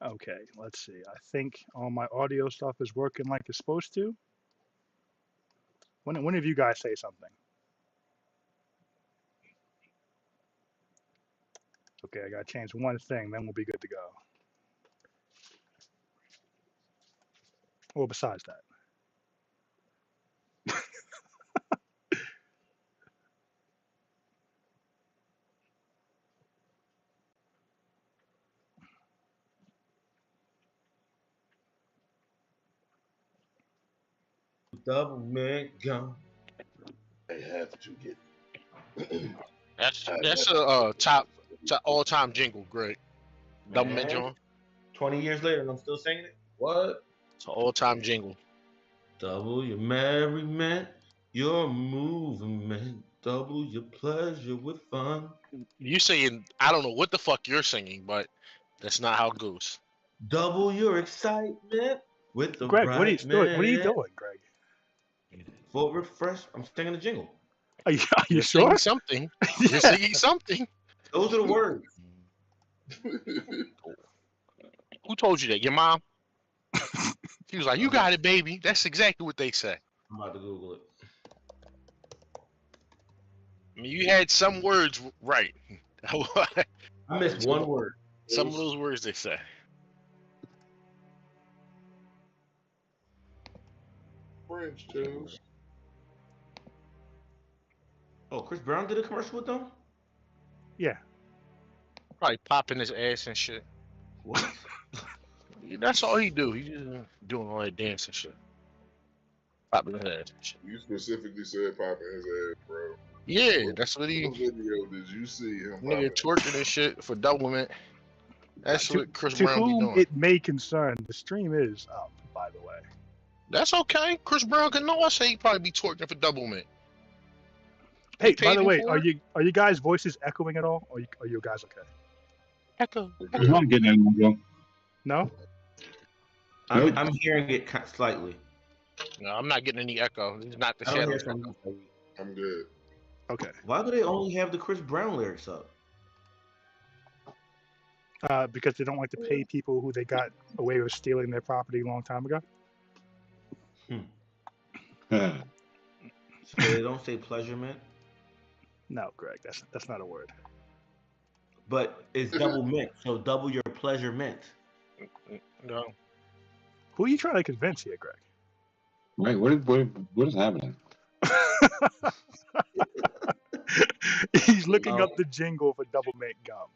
Okay, let's see. I think all my audio stuff is working like it's supposed to. When of you guys say something? Okay, I gotta change one thing, then we'll be good to go. Well, besides that. Double man gun. I have to get. That's I that's have a top all time jingle, Greg. Double mint Man, John. 20 years later and I'm still singing it? What? It's an all time jingle. Double your merriment, your movement, double your pleasure with fun. You saying I don't know what the fuck you're singing, but that's not how it goes. Double your excitement with the Greg, right what are you man. doing, Greg? For refresh, I'm singing the jingle. Are you You're sure? singing something. You're Yeah. singing something. Those are the words. Who told you that? Your mom? She was like, "You got it, baby." That's exactly what they say. I'm about to Google it. I mean, you had some words right. I missed one word. Some of those words they say. French toast. Oh, Chris Brown did a commercial with them? Yeah. Probably popping his ass and shit. That's all he do. He just doing all that dance and shit. Popping his ass and shit. You specifically said popping his ass, bro. Yeah, that's what What he video did you see him nigga popping? twerking and shit for double mint. That's what Chris To Brown be whom doing. it may concern, the stream is up, by the way. That's okay. Chris Brown can know I say he probably be twerking for double mint. Hey, They by paid the him way, for it. are you guys' voices echoing at all? Or are you guys okay? Echo. I'm not getting any more. No? I'm hearing it slightly. No, I'm not getting any echo. It's not the I don't shadow hear from echo. you. I'm good. Okay. Why do they only have the Chris Brown lyrics up? Because they don't like to pay people who they got away with stealing their property a long time ago. So they don't say pleasurement, No, Greg, that's not a word. but it's double mint. So double your pleasure mint. No. Who are you trying to convince here, Greg? Right, what is happening? He's looking Oh. up the jingle for Double Mint Gum.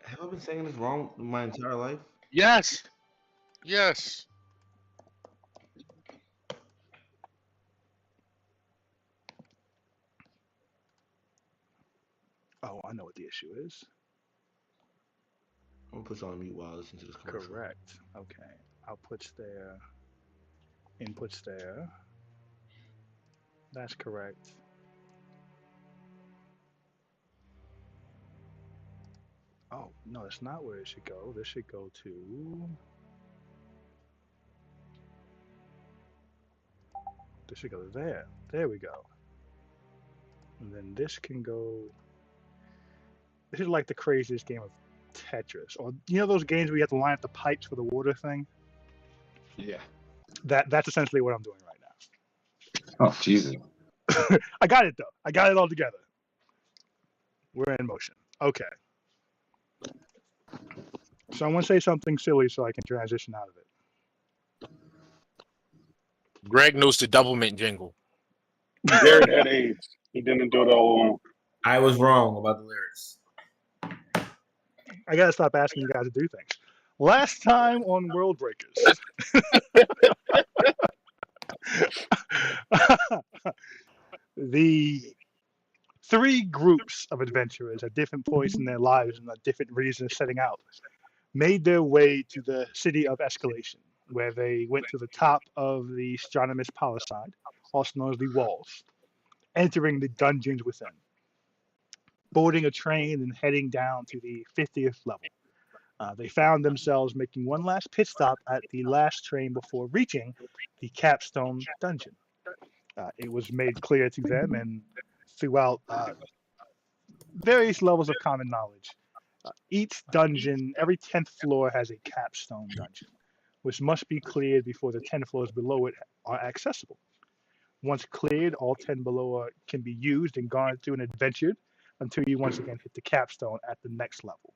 Have I been saying this wrong my entire life? Yes. Yes. Oh, I know what the issue is. I'm gonna put you on mute while I listen to this commercial. Correct. Okay. Outputs there. Inputs there. That's correct. Oh, no, that's not where it should go. This should go to. This should go there. There we go. And then this can go. This is like the craziest game of Tetris. Or you know those games where you have to line up the pipes for the water thing? Yeah. That's essentially what I'm doing right now. Oh, Jesus. I got it though. I got it all together. We're in motion. Okay. So I want to say something silly so I can transition out of it. Greg knows the double mint jingle. Jared had AIDS. He didn't do it all alone. I was wrong about the lyrics. I gotta stop asking you guys to do things. Last time on World Breakers. The three groups of adventurers at different points in their lives and at different reasons setting out made their way to the city of Escalation, where they went to the top of the Astronomus Palisade, also known as the Walls, entering the dungeons within, boarding a train and heading down to the 50th level. They found themselves making one last pit stop at the last train before reaching the capstone dungeon. It was made clear to them and throughout various levels of common knowledge. Each dungeon, every 10th floor has a capstone dungeon, which must be cleared before the 10 floors below it are accessible. Once cleared, all 10 below can be used and gone through and adventured until you once again hit the capstone at the next level.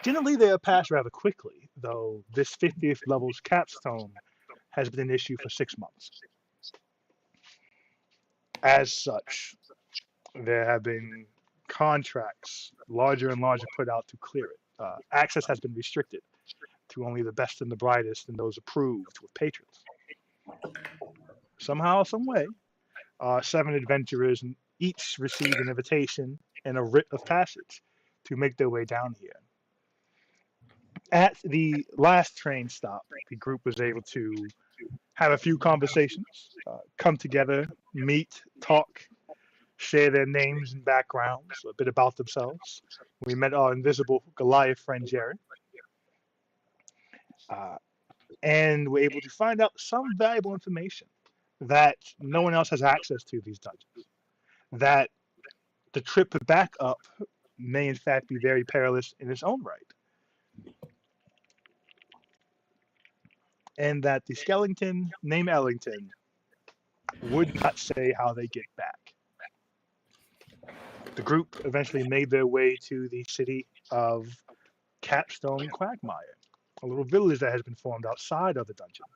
Generally, they are passed rather quickly, though this 50th level's capstone has been an issue for 6 months. As such, there have been contracts, larger and larger, put out to clear it. Access has been restricted to only the best and the brightest and those approved with patrons. Somehow, some way, 7 adventurers each received an invitation and a writ of passage to make their way down here. At the last train stop, the group was able to have a few conversations, come together, meet, talk, share their names and backgrounds, a bit about themselves. We met our invisible Goliath friend, Jared, and were able to find out some valuable information that no one else has access to these dungeons. That the trip back up may in fact be very perilous in its own right. And that the skeleton named Ellington would not say how they get back. The group eventually made their way to the city of Capstone Quagmire, a little village that has been formed outside of the dungeon.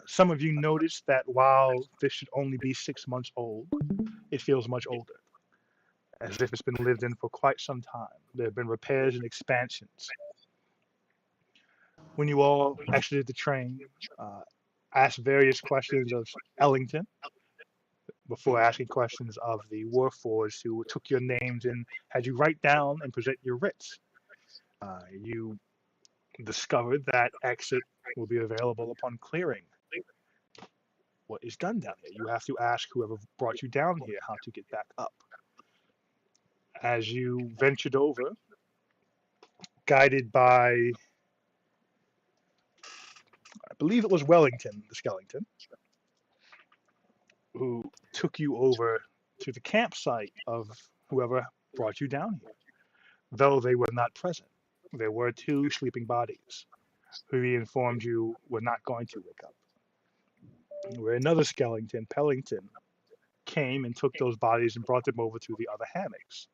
Some of you noticed that while this should only be 6 months old, it feels much older, as if it's been lived in for quite some time. There have been repairs and expansions. When you all exited the train, asked various questions of Ellington before asking questions of the Warforged who took your names and had you write down and present your writs. You discovered that exit will be available upon clearing what is done down here. You have to ask whoever brought you down here how to get back up. As you ventured over, guided by, I believe it was Wellington, the skeleton, who took you over to the campsite of whoever brought you down here. Though they were not present, there were 2 sleeping bodies who he informed you were not going to wake up. Where another skeleton, Pellington, came and took those bodies and brought them over to the other hammocks.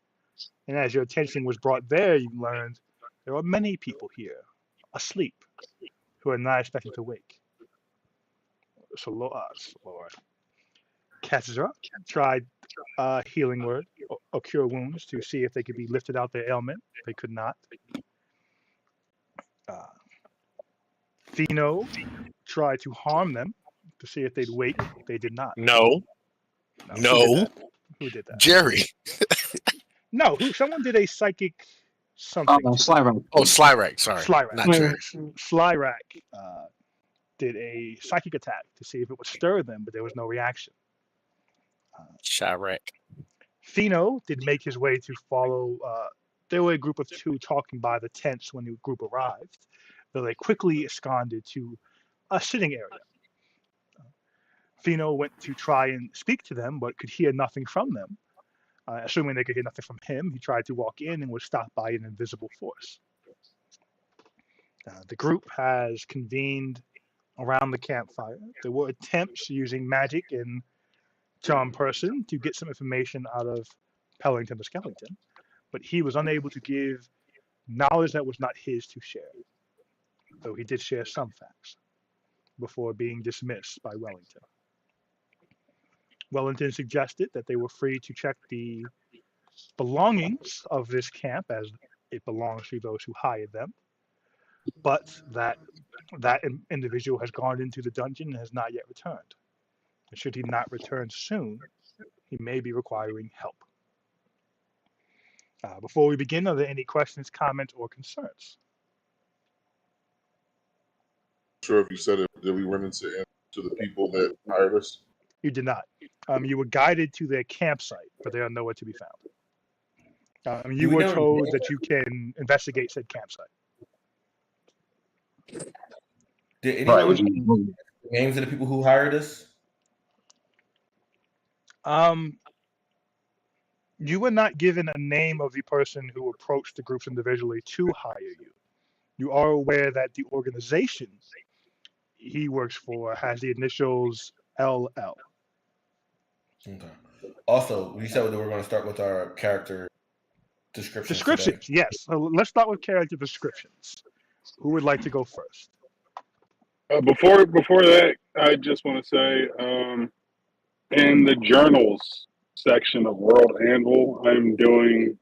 And as your attention was brought there, you learned there are many people here asleep who are not expected to wake. So Lord. Katzra tried healing word or cure wounds to see if they could be lifted out their ailment. They could not. Thino tried to harm them to see if they'd wake. They did not. No. Who did that? Jerry. No, someone did a psychic something. Slyrack. Oh, Slyrack. Sorry. Slyrack. Not Jerry. Slyrack did a psychic attack to see if it would stir them, but there was no reaction. Shyrack. Thino did make his way to follow. There were a group of 2 talking by the tents when the group arrived, though they quickly absconded to a sitting area. Thino went to try and speak to them, but could hear nothing from them. Assuming they could hear nothing from him, he tried to walk in and was stopped by an invisible force. The group has convened around the campfire. There were attempts using magic and charm person to get some information out of Pellington the skeleton, but he was unable to give knowledge that was not his to share, though he did share some facts before being dismissed by Wellington. Wellington suggested that they were free to check the belongings of this camp as it belongs to those who hired them, but that individual has gone into the dungeon and has not yet returned. And should he not return soon, he may be requiring help. Before we begin, are there any questions, comments, or concerns? Sure, if you said it, did we run into the people that hired us? You did not. You were guided to their campsite, but they are nowhere to be found. You were told that you can investigate said campsite. Did anyone know the names of the people who hired us? You were not given a name of the person who approached the groups individually to hire you. You are aware that the organization he works for has the initials LL. Okay. Also, we said that we're going to start with our character descriptions. Descriptions, yes. So let's start with character descriptions. Who would like to go first? Before that, I just want to say, in the journals section of World Anvil, I'm doing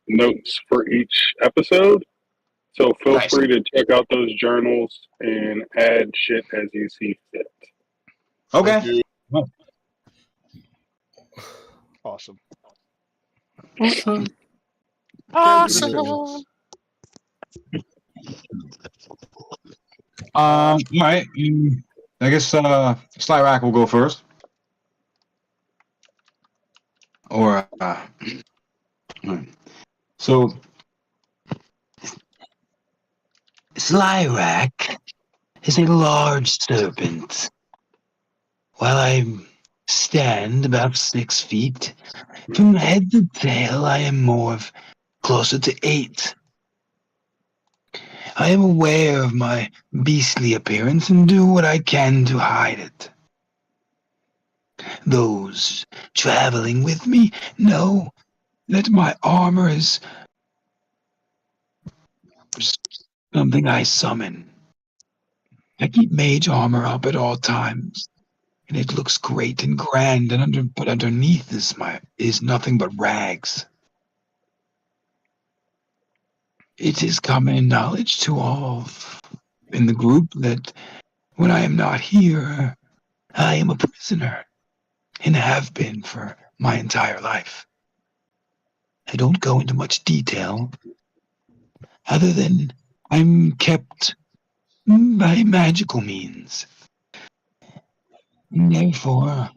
notes for each episode. So feel Nice. free to check out those journals and add shit as you see fit. Okay. Thank you. Awesome. Awesome. Character descriptions. All right. I guess Slyrack will go first. Or so Slyrack is a large serpent. While I stand about 6 feet, from head to tail I am more of closer to 8. I am aware of my beastly appearance and do what I can to hide it. Those traveling with me know that my armor is something I summon. I keep mage armor up at all times, and it looks great and grand, but underneath is nothing but rags. It is common knowledge to all in the group that when I am not here, I am a prisoner, and have been for my entire life. I don't go into much detail, other than I'm kept by magical means. Therefore,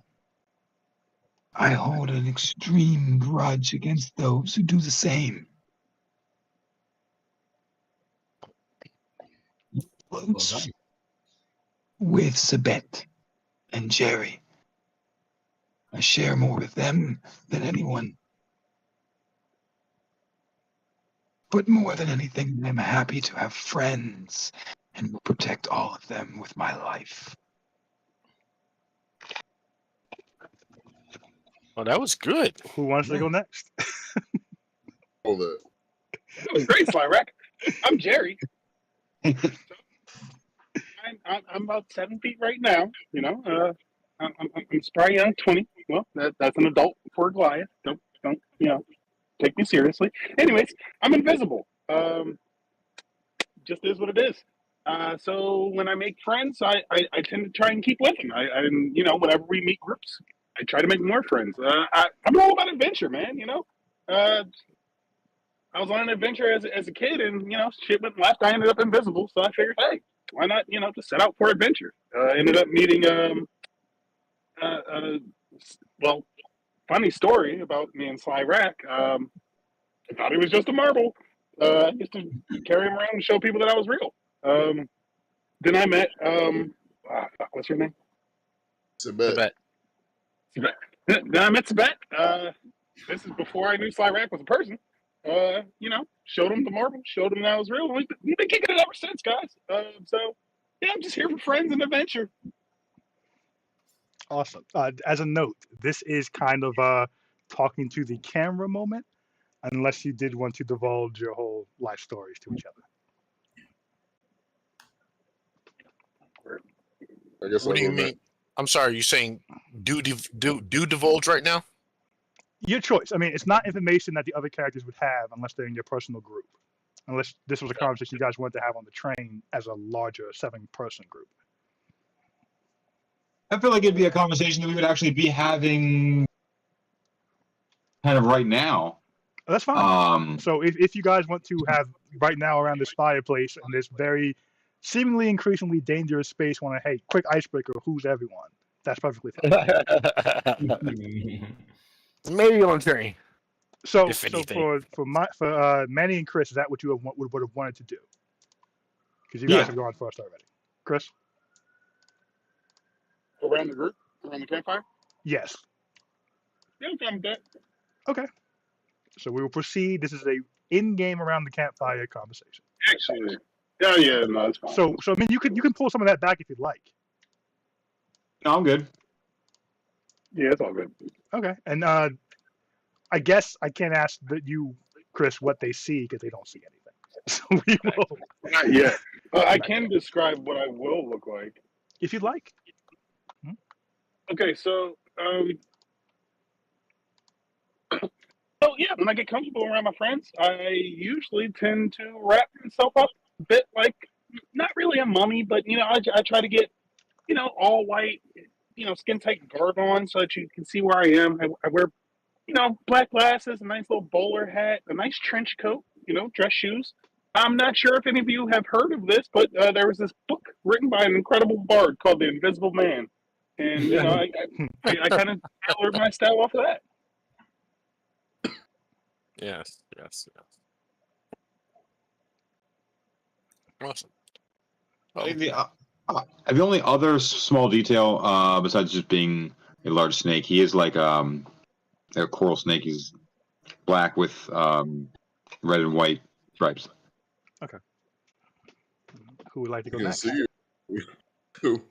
I hold an extreme grudge against those who do the same. Floats with Sabet and Jerry. I share more with them than anyone. But more than anything, I'm happy to have friends and will protect all of them with my life. Oh, that was good. Who wants to go next? All that. That was great, Slyrack. I'm Jerry. I'm about 7 feet right now. You know, I'm probably young, 20. Well, that's an adult for a Goliath. Don't take me seriously. Anyways, I'm invisible. Just is what it is. So when I make friends, I tend to try and keep with them. Whenever we meet groups, I try to make more friends. I'm all about adventure, man. I was on an adventure as a kid, and shit went left. I ended up invisible, so I figured, hey, why not, just set out for adventure. Ended up meeting well, funny story about me and Slyrack. I thought he was just a marble. I used to carry him around and show people that I was real. Then I met what's your name? Sabet. Sabet. Then I met Sabet. This is before I knew Slyrack was a person. Showed him the marble, showed him that I was real. We've been kicking it ever since, guys. So yeah, I'm just here for friends and adventure. Awesome. As a note, this is kind of a talking to the camera moment, unless you did want to divulge your whole life stories to each other. I guess What do I'll you go mean? next. I'm sorry. You saying do divulge right now? Your choice. I mean, it's not information that the other characters would have unless they're in your personal group. Unless this was a conversation you guys wanted to have on the train as a larger 7-person group. I feel like it'd be a conversation that we would actually be having kind of right now. That's fine. So if you guys want to have right now around this fireplace in this very seemingly increasingly dangerous space, want to, hey, quick icebreaker, who's everyone? That's perfectly fine. Maybe on train. So If anything. for Manny and Chris, is that what you would have wanted to do? Because you guys have gone first already. Chris? Around the group? Around the campfire? Yes. Yeah, I'm fine with that. Okay. So we will proceed. This is a in-game around the campfire conversation. Actually, yeah, no, it's fine. So I mean, you can pull some of that back if you'd like. No, I'm good. Yeah, it's all good. Okay. And I guess I can't ask you, Chris, what they see because they don't see anything. So we will, Not yet. I can describe what I will look like. if you'd like. Okay, so yeah, when I get comfortable around my friends, I usually tend to wrap myself up a bit like not really a mummy, but I try to get all white, skin tight garb on so that you can see where I am. I wear black glasses, a nice little bowler hat, a nice trench coat, dress shoes. I'm not sure if any of you have heard of this, but there was this book written by an incredible bard called The Invisible Man, and I kind of tailored my style off of that. Yes. Awesome. Oh, The only other small detail, besides just being a large snake, he is like a coral snake. He's black with red and white stripes. Who would like to go You can next? see you.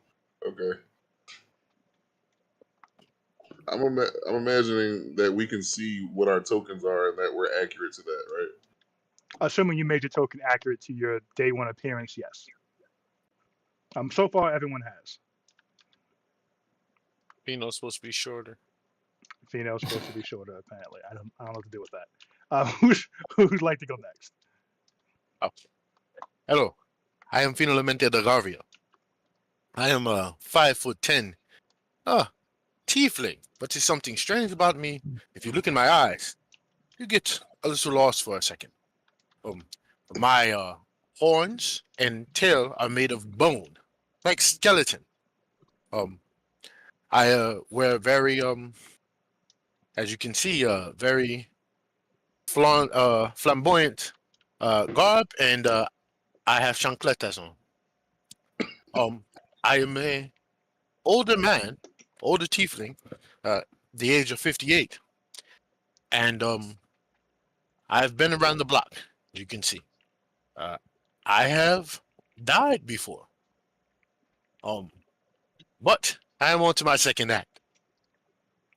Okay. I'm imagining that we can see what our tokens are and that we're accurate to that, right? Assuming you made your token accurate to your day one appearance, yes. So far, everyone has. Pino's supposed to be shorter. Pheno's supposed to be shorter, apparently. I don't know what to do with that. Who'd like to go next? Hello, I am Fino Lamente de Garvia. I am 5'10", tiefling. But there's something strange about me. If you look in my eyes, you get a little lost for a second. My horns and tail are made of bone, like skeleton. I wear very as you can see, very flamboyant garb, and I have chancletas on. I am a older man, older tiefling, the age of 58, and I've been around the block. You can see, I have died before. But I am on to my second act,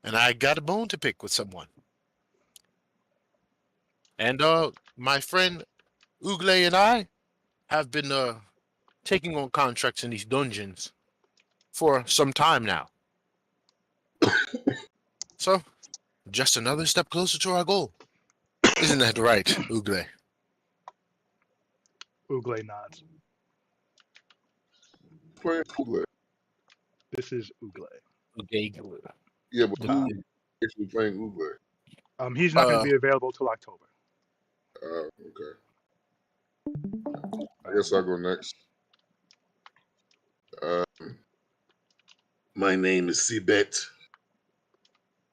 and I got a bone to pick with someone. And my friend Ugle and I have been taking on contracts in these dungeons for some time now. So, just another step closer to our goal. Isn't that right, Ugle? Ugle nods. Playing Ugle. This is Ugle. Yeah, but who actually playing Ugle? He's not going to be available till October. Okay. I guess I'll go next. My name is Sibet.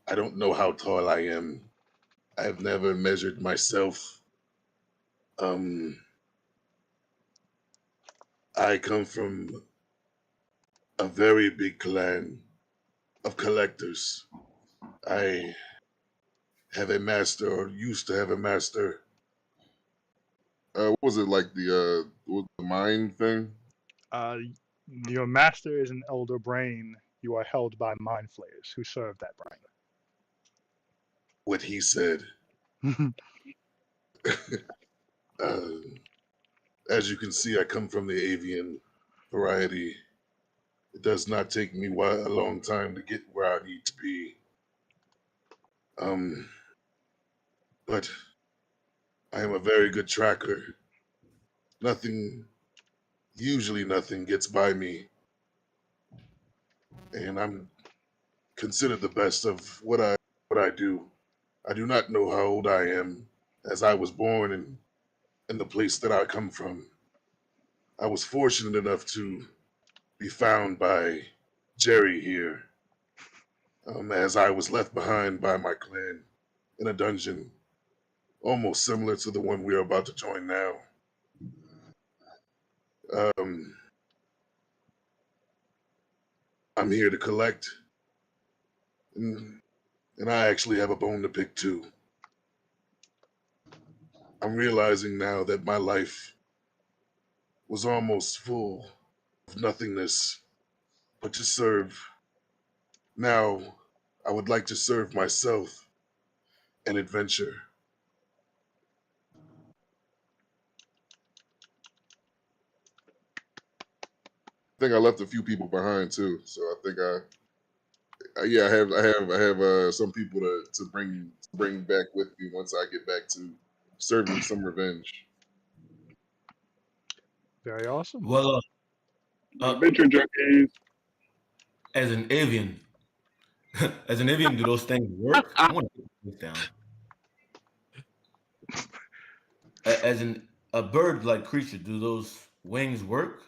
I don't know how tall I am. I've never measured myself. I come from a very big clan of collectors. I have a master, or used to have a master. What was it like the mine thing? Your master is an elder brain. You are held by mind flayers who serve that What he said. brain. As you can see, I come from the avian variety. It does not take me a long time to get where I need to be. But I am a very good tracker. Usually nothing gets by me. And I'm considered the best of what I do. I do not know how old I am, as I was born in the place that I come from. I was fortunate enough to be found by Jerry here, as I was left behind by my clan in a dungeon, almost similar to the one we are about to join now. I'm here to collect and And I actually have a bone to pick too. I'm realizing now that my life was almost full of nothingness but to serve. Now, I would like to serve myself and adventure. I think I left a few people behind too, so I think yeah, I have some people to bring back with me once I get back to serving some revenge. Very awesome. Well, Adventure junkies. as an avian, as an avian, do those things work? I want to put this down. As a bird-like creature, do those wings work?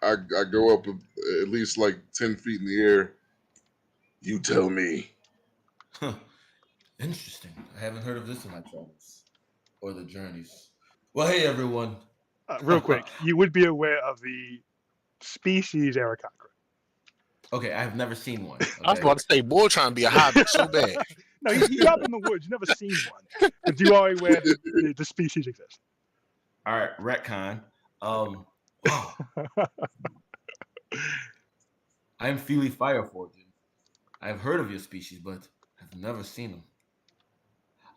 I go up at least like 10 feet in the air. You tell me. Huh. Interesting. I haven't heard of this in my travels or the journeys. Well, hey everyone. Real quick, you would be aware of the species Aarakocra. Okay, I've never seen one. I was Okay. about to say, boy, trying to be a hobbit so bad. No, you grew up in the woods. You've never seen one, but you are aware the species exists. All right, retcon. Wow. I'm Feely Fireforged. I've heard of your species, but I've never seen them.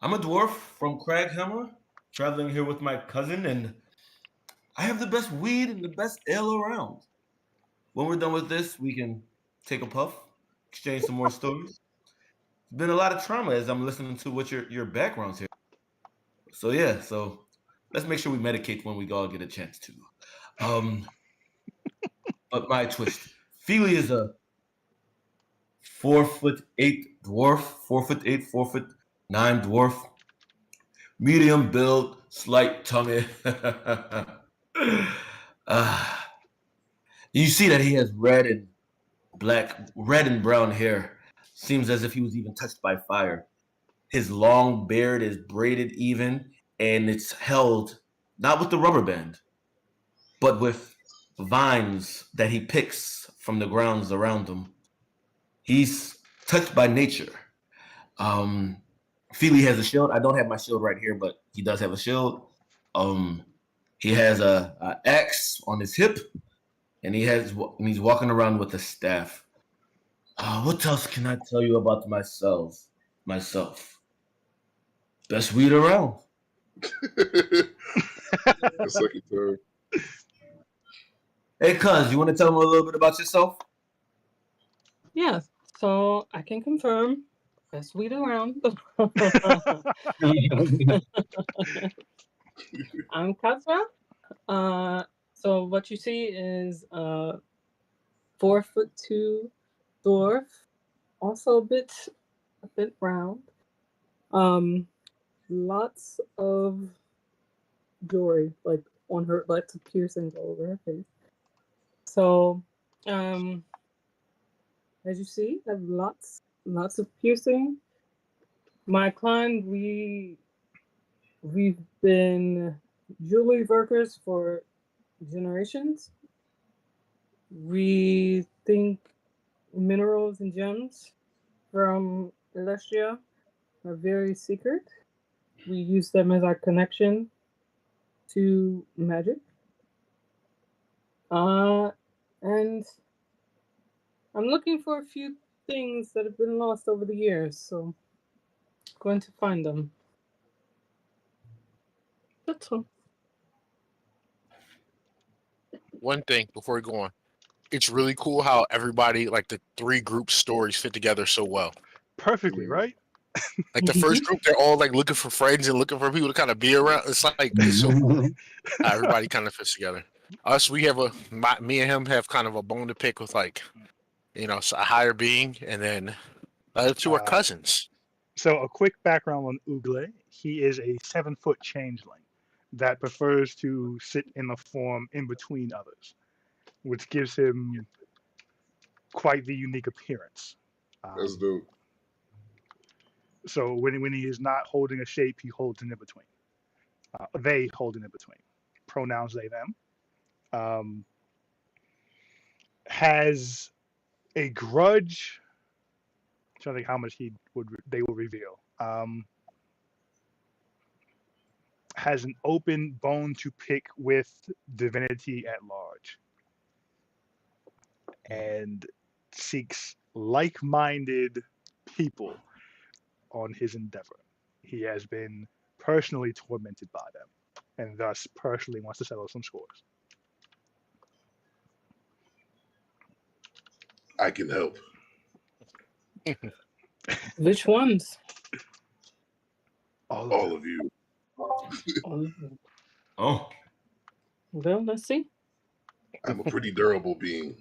I'm a dwarf from Craghammer, traveling here with my cousin, and I have the best weed and the best ale around. When we're done with this, we can take a puff, exchange some more stories. It's been a lot of trauma as I'm listening to what your background's here. So yeah, so let's make sure we medicate when we all get a chance to. Um, but my twist. Feely is a 4'8" dwarf, 4'8", 4'9" dwarf, medium build, slight tummy. uh, you see that he has red and brown hair. Seems as if he was even touched by fire. His long beard is braided even, and it's held not with the rubber band, but with vines that he picks from the grounds around him. He's touched by nature. Um, Feely has a shield. I don't have my shield right here, but he does have a shield. He has a axe on his hip, and he's walking around with a staff. What else can I tell you about myself? Best weed around. The second time. Hey, cuz, you want to tell them a little bit about yourself? Yeah, so I can confirm best weed around. I'm Kazra. So what you see is a 4'2" dwarf, also a bit round. Lots of jewelry, like on her, lots of piercings all over her face. So, as you see, I have lots of piercing. My clan, we've been jewelry workers for generations. We think minerals and gems from Elestria are very secret. We use them as our connection to magic. And I'm looking for a few things that have been lost over the years, so I'm going to find them. That's all. One thing before we go on, it's really cool how everybody, like the three group stories, fit together so well. Perfectly, right? Like the first group, they're all like looking for friends and looking for people to kind of be around. It's so cool. Everybody kind of fits together. Us, we have me and him have kind of a bone to pick with a higher being, and then the other two are cousins. So a quick background on Ugle. He is a 7-foot changeling that prefers to sit in the form in between others, which gives him quite the unique appearance. That's dope. So when he is not holding a shape, he holds an in between. They hold an in between. Pronouns they them. Has a grudge trying to think how much they will reveal. Has an open bone to pick with divinity at large, and seeks like-minded people on his endeavor. He has been personally tormented by them, and thus personally wants to settle some scores. I can help. Which ones? All of All them. of you. Oh, Oh, well, let's see. I'm a pretty durable being.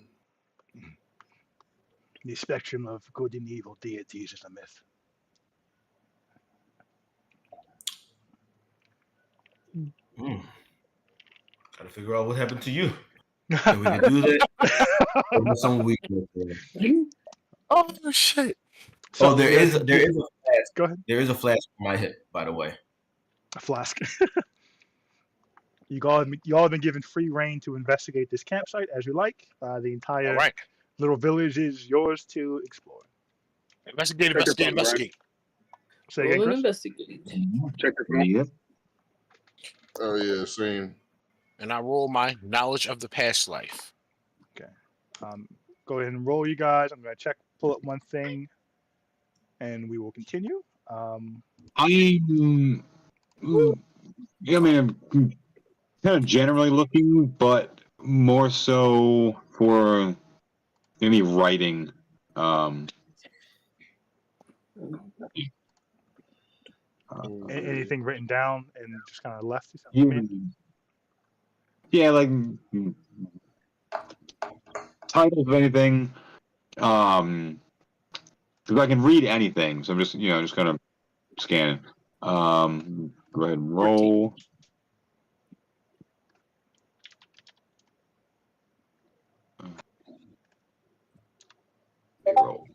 The spectrum of good and evil deities is a myth. gotta figure out what happened to you. Can we do that? Or is some weakness there? Oh shit! So Oh, there we have is to a do- flask. Go ahead. There is a flask on my hip, by the way. A flask. You all have been given free reign to investigate this campsite as you like. The entire All right. little village is yours to explore. Investigate. Check your phone, Investigate. Say again, Roll and Chris. investigate. Check your phone. Yep. Oh yeah, same. And I roll my knowledge of the past life. Go ahead and roll, you guys. I'm going to pull up one thing, and we will continue. I'm. Yeah, I mean, I'm kind of generally looking, but more so for any writing. Anything written down and just kind of left? Yeah, like titles of anything. Because I can read anything, so I'm just kind of scanning. Go ahead and roll. Roll.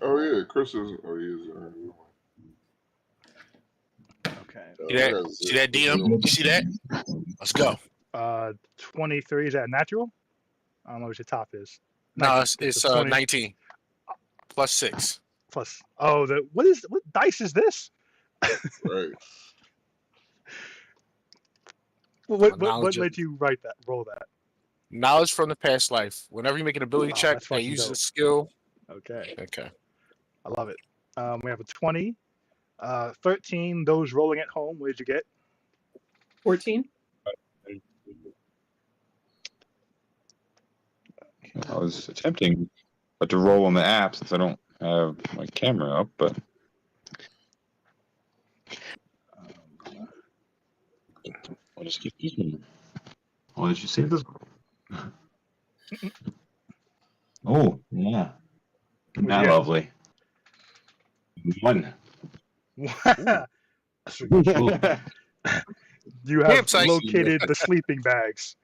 Oh yeah, Chris is. Oh he is. Okay. See that, DM? You see that? Let's go. 23, is that natural? I don't know what your top is. No, 19. it's So 20 19 plus 6. plus. Oh, what dice is this? Right. What led you roll that? Knowledge from the past life. Whenever you make an ability check that's that fucking uses dope. a skill. Okay. Okay. I love it. We have a 20, 13. Those rolling at home, what did you get? 14. I was attempting to roll on the app since I don't have my camera up, but I'll just keep eating. Oh, did you save this? Oh, yeah. What'd Not you get? lovely. 1. That's a good roll. You have Campsite. located the sleeping bags.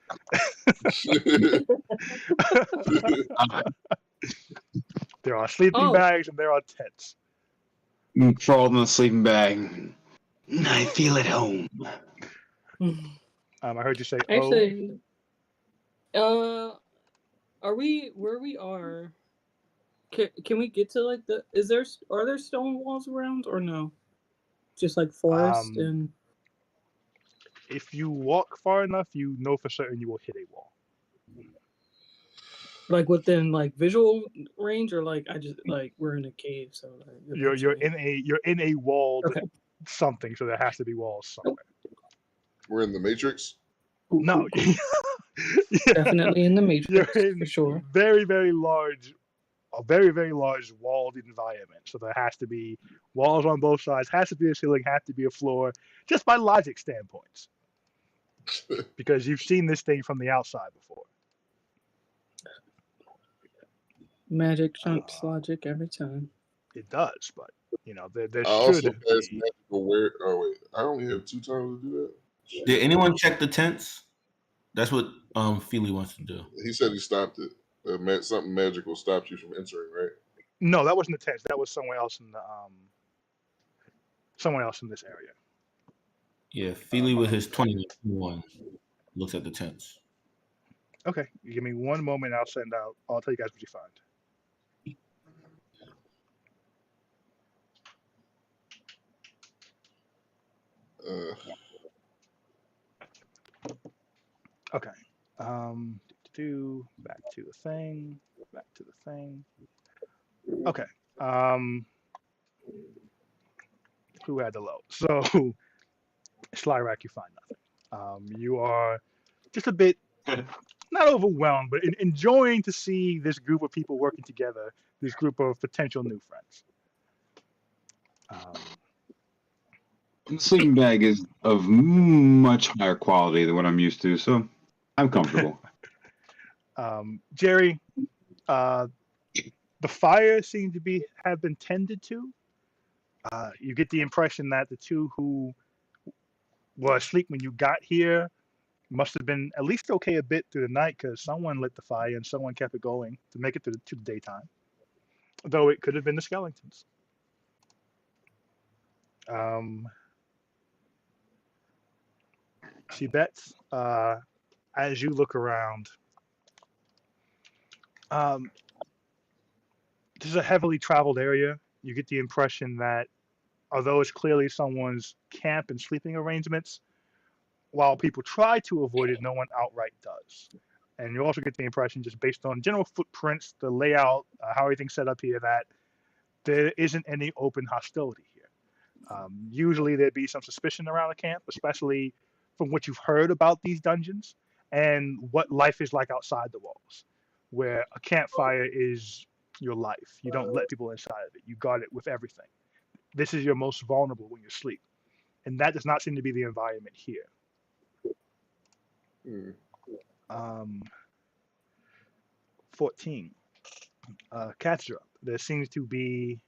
There are sleeping bags and there are tents. Crawled in the sleeping bag. I feel at home. I heard you say, Actually, are we where we are? Can we get to like are there stone walls around or no? Just like forest and. If you walk far enough, you know for certain you will hit a wall. Like within like visual range, or like I just like we're in a cave, so like, You're in a walled something, so there has to be walls somewhere. We're in the Matrix. No, definitely in the Matrix you're in for sure. Very very large walled environment. So there has to be walls on both sides. Has to be a ceiling. Has to be a floor. Just by logic standpoints, because you've seen this thing from the outside before. Magic trumps logic every time. It does, but there I also should passed be. magical wear. Oh wait, I only have 2 times to do that. Did anyone check the tents? That's what Feely wants to do. He said he stopped it. Something magical stopped you from entering, right? No, that wasn't the tent. That was somewhere else in this area. Yeah, Feely with his 21 looks at the tents. Okay, give me one moment. I'll send out. I'll tell you guys what you find. Uh, Okay. Back to the thing. Back to the thing. Okay. Um, who had the low? So, Slyrack, you find nothing. You are just a bit not overwhelmed, but enjoying to see this group of people working together. This group of potential new friends. The sleeping bag is of much higher quality than what I'm used to, so I'm comfortable. Jerry, the fire seemed to have been tended to. You get the impression that the two who were asleep when you got here must have been at least okay a bit through the night because someone lit the fire and someone kept it going to make it to the daytime. Though it could have been the skeletons. She bets. As you look around, um, this is a heavily traveled area. You get the impression that although it's clearly someone's camp and sleeping arrangements, while people try to avoid it, no one outright does. And you also get the impression, just based on general footprints, the layout, how everything's set up here, that there isn't any open hostility here. Usually there'd be some suspicion around the camp, especially from what you've heard about these dungeons and what life is like outside the walls, where a campfire is your life. You don't let people inside of it. You guard it with everything. This is your most vulnerable when you sleep. And that does not seem to be the environment here. Um, 14. Catch up. There seems to be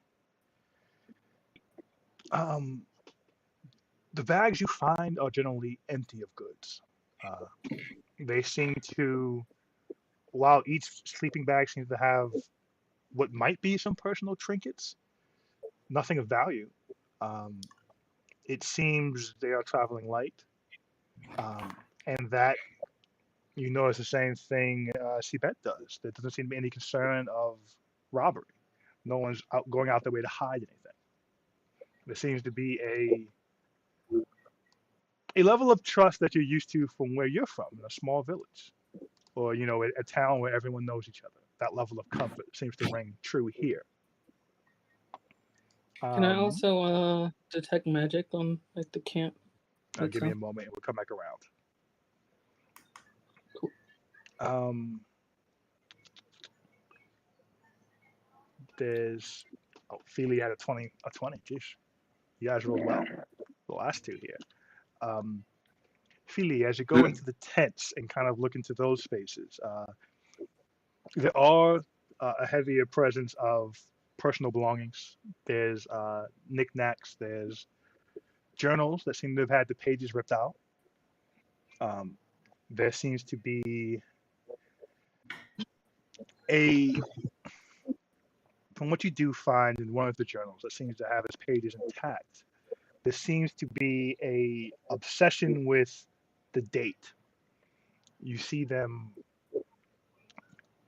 the bags you find are generally empty of goods. They seem to, while each sleeping bag seems to have what might be some personal trinkets, nothing of value. Um, it seems they are traveling light, and that you notice the same thing Sibet does. There doesn't seem to be any concern of robbery. No one's going out their way to hide anything. There seems to be a level of trust that you're used to from where you're from, in a small village, or a town where everyone knows each other. That level of comfort seems to ring true here. Can I also detect magic on like the camp? Give me a moment and we'll come back around. Cool. There's Feely had a 20. Jeez, you guys rolled well. The last two here. Feely, as you go into the tents and kind of look into those spaces, there are a heavier presence of personal belongings. There's knickknacks. There's journals that seem to have had the pages ripped out. There seems to be from what you do find in one of the journals that seems to have its pages intact, there seems to be a obsession with the date. You see them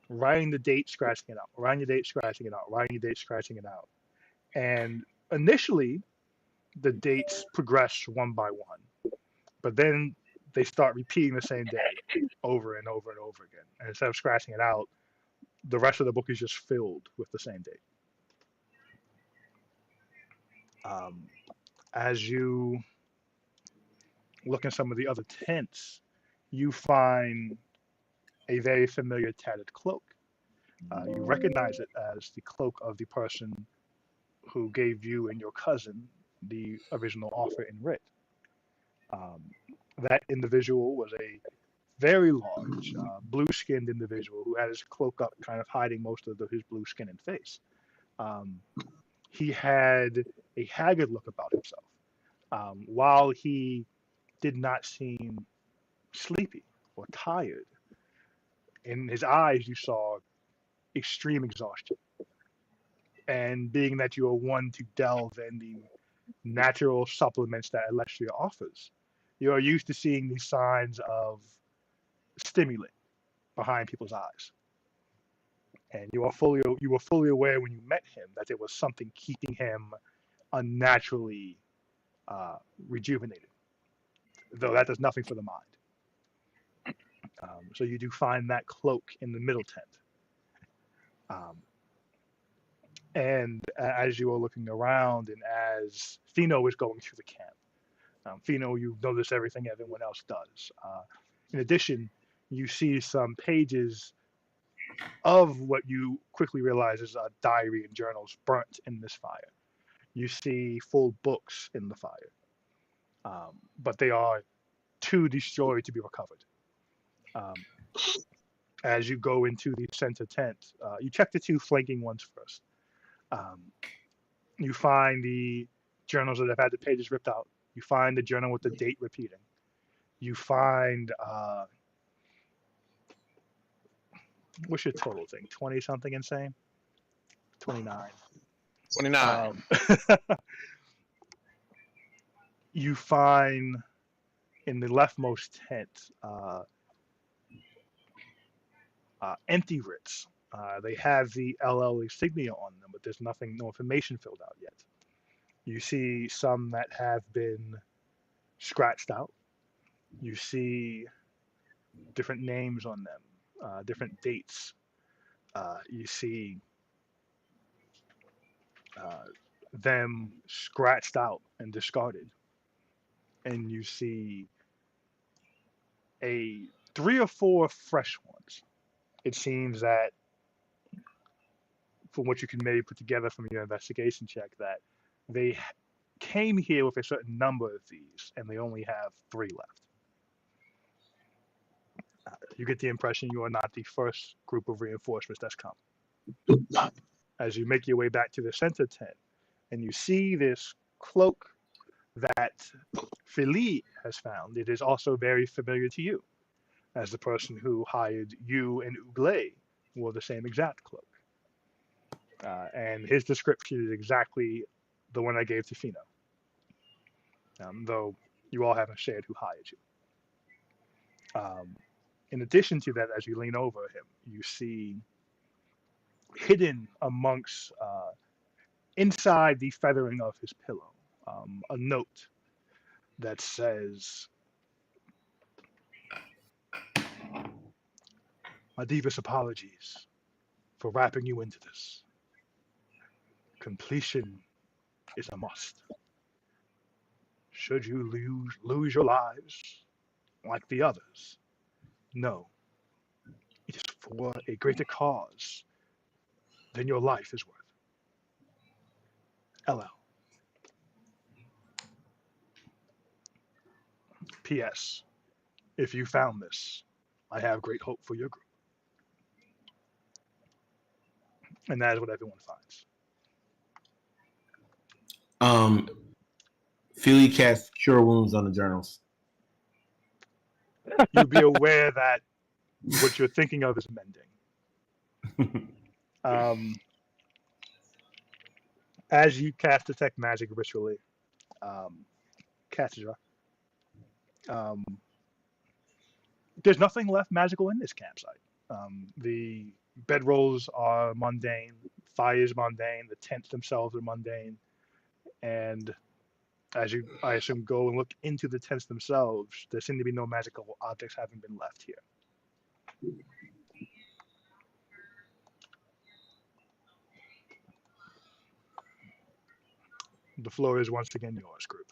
writing the date, scratching it out, writing the date, scratching it out, writing the date, scratching it out. And initially, the dates progress one by one, but then they start repeating the same day over and over and over again. And instead of scratching it out, the rest of the book is just filled with the same date. As you look in some of the other tents, you find a very familiar tattered cloak. You recognize it as the cloak of the person who gave you and your cousin the original offer in writ. That individual was a very large, blue-skinned individual who had his cloak up, kind of hiding most of his blue skin and face. He had a haggard look about himself. While he did not seem sleepy or tired, in his eyes you saw extreme exhaustion. And being that you are one to delve in the natural supplements that Elestria offers, you are used to seeing these signs of stimulant, behind people's eyes. And you were fully aware when you met him that there was something keeping him unnaturally rejuvenated, though that does nothing for the mind. So you do find that cloak in the middle tent. And as you are looking around, and as Fino is going through the camp, Fino, you notice everything everyone else does. In addition, you see some pages of what you quickly realize is a diary and journals burnt in this fire. You see full books in the fire, but they are too destroyed to be recovered. As you go into the center tent, you check the two flanking ones first. You find the journals that have had the pages ripped out. You find the journal with the date repeating. You find, what's your total thing? 20 something insane? 29. 29. You find in the leftmost tent empty writs. They have the LL insignia on them, but there's no information filled out yet. You see some that have been scratched out. You see different names on them, different dates. You see them scratched out and discarded. And you see 3 or 4 fresh ones. It seems that, from what you can maybe put together from your investigation check, that they came here with a certain number of these, and they only have 3 left. You get the impression you are not the first group of reinforcements that's come. As you make your way back to the center tent, and you see this cloak that Philippe has found, it is also very familiar to you, as the person who hired you and Uglay wore the same exact cloak. And his description is exactly the one I gave to Fino, though you all haven't shared who hired you. In addition to that, as you lean over him, you see hidden amongst, inside the feathering of his pillow, a note that says, "My deepest apologies for wrapping you into this. Completion is a must. Should you lose your lives like the others, no, it is for a greater cause than your life is worth. LL. P.S. If you found this, I have great hope for your group." And that is what everyone finds. Philly casts Cure Wounds on the journals. You'll be aware that what you're thinking of is mending. As you cast Detect Magic ritually, Cassandra, there's nothing left magical in this campsite. The bedrolls are mundane, fire is mundane, the tents themselves are mundane, and as you, I assume, go and look into the tents themselves, there seem to be no magical objects having been left here. The floor is once again yours, group.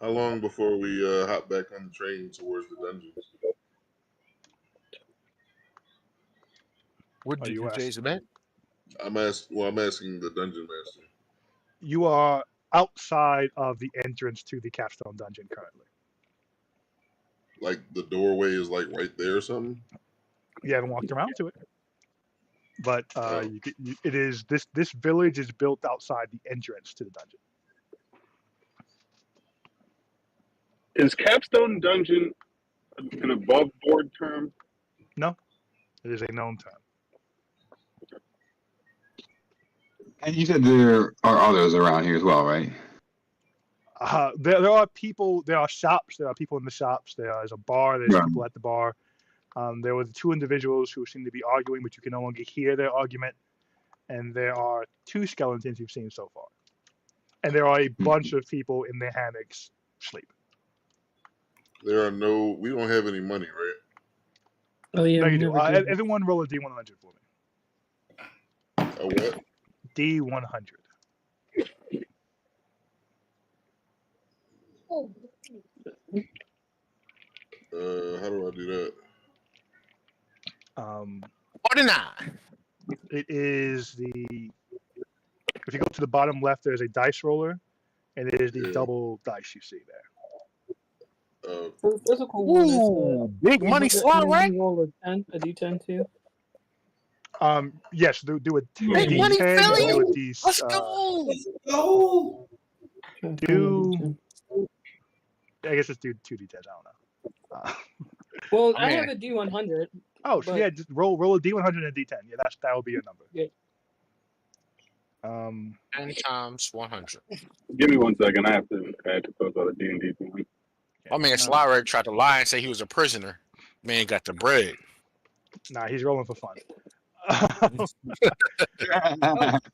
How long before we hop back on the train towards the dungeons? What Are did you you say, man? I'm asking the dungeon master. You are outside of the entrance to the Capstone Dungeon currently. Like the doorway is like right there or something? You haven't walked around to it, but it is this village is built outside the entrance to the dungeon. Is Capstone Dungeon an above board term? No, it is a known term. And you said there are others around here as well, right? There are people. There are shops. There are people in the shops. There is a bar. There's Right. people at the bar. There were two individuals who seem to be arguing, but you can no longer hear their argument. And there are two skeletons you've seen so far. And there are a bunch of people in their hammocks sleep. We don't have any money, right? Oh yeah, No, we you do. never did. Everyone roll a D100 for me. A what? D100. How do I do that? 49. It is the. If you go to the bottom left, there's a dice roller, and it is the Yeah. double dice you see there. For the physical one, Ooh, big money it's slot, a right? roll a 10, a D10 too. Yes, do a Big D10 money, and Philly. do a D. Let's go. Oh, Do. I guess just do 2D10s. I don't know. Well, I I mean- have a D100. Oh, so But- yeah, just roll a D100 and a D10. Yeah, that will be your number. Yeah. 10 times 100. Give me 1 second. I have to close out a D&D thing. My man Slyrick tried to lie and say he was a prisoner. Man got the bread. Nah, he's rolling for fun.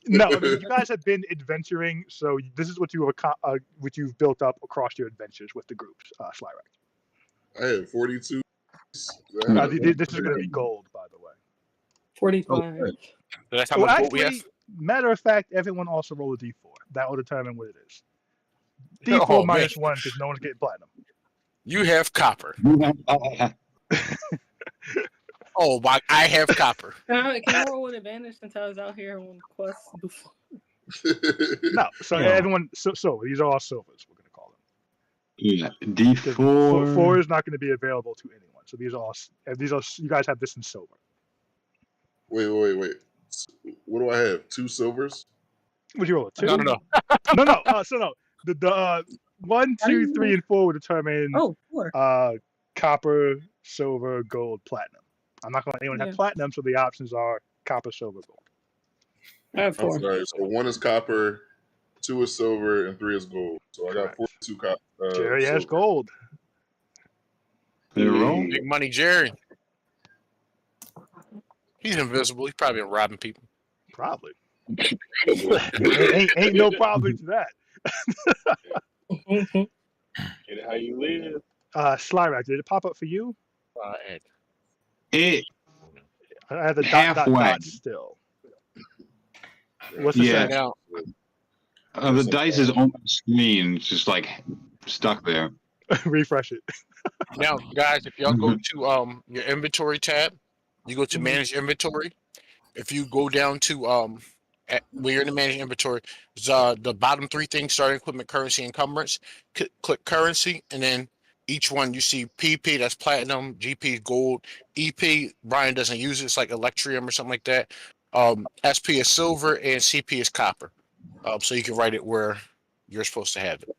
No, I mean, you guys have been adventuring, so this is what you've built up across your adventures with the groups, Slyrack. I had 42. This is going to be gold, by the way. 45. Okay. So that's how Well, much gold we have. actually, matter of fact, everyone also roll a D4. That will determine what it is. D4 Oh, minus man. 1 because no one's getting platinum. You have copper. Oh, I have copper. Can I roll with advantage since I was out here on quests before? No, so Yeah. everyone, so these are all silvers, we're going to call them. Yeah, 'Cause D4. 4 is not going to be available to anyone. So these are you guys have this in silver. Wait. What do I have? 2 silvers? Would you roll a 2? No. No. The 1, 2, 3, and 4 will determine Oh, 4. copper, silver, gold, platinum. I'm not going to let anyone Yeah. have platinum, so the options are copper, silver, gold. I have I'm 4. sorry. So 1 is copper, 2 is silver, and 3 is gold. So I got Correct. 42 copper. Jerry has gold. You roll? Big money, Jerry. He's invisible. He's probably been robbing people. Probably. ain't no problem to that. Get it how you live. Slyrack, did it pop up for you? It I have the Halfway. dot still. What's the Yeah. say? Now, the dice is on the screen, it's just like stuck there. Refresh it. now, guys, if y'all go to your inventory tab, you go to manage inventory. If you go down to where you're in the manage inventory, the bottom 3 things: starting equipment, currency, encumbrance. Click currency, and then each one you see PP, that's platinum, GP is gold, EP Brian doesn't use it, it's like Electrium or something like that. SP is silver, and CP is copper. So you can write it where you're supposed to have it.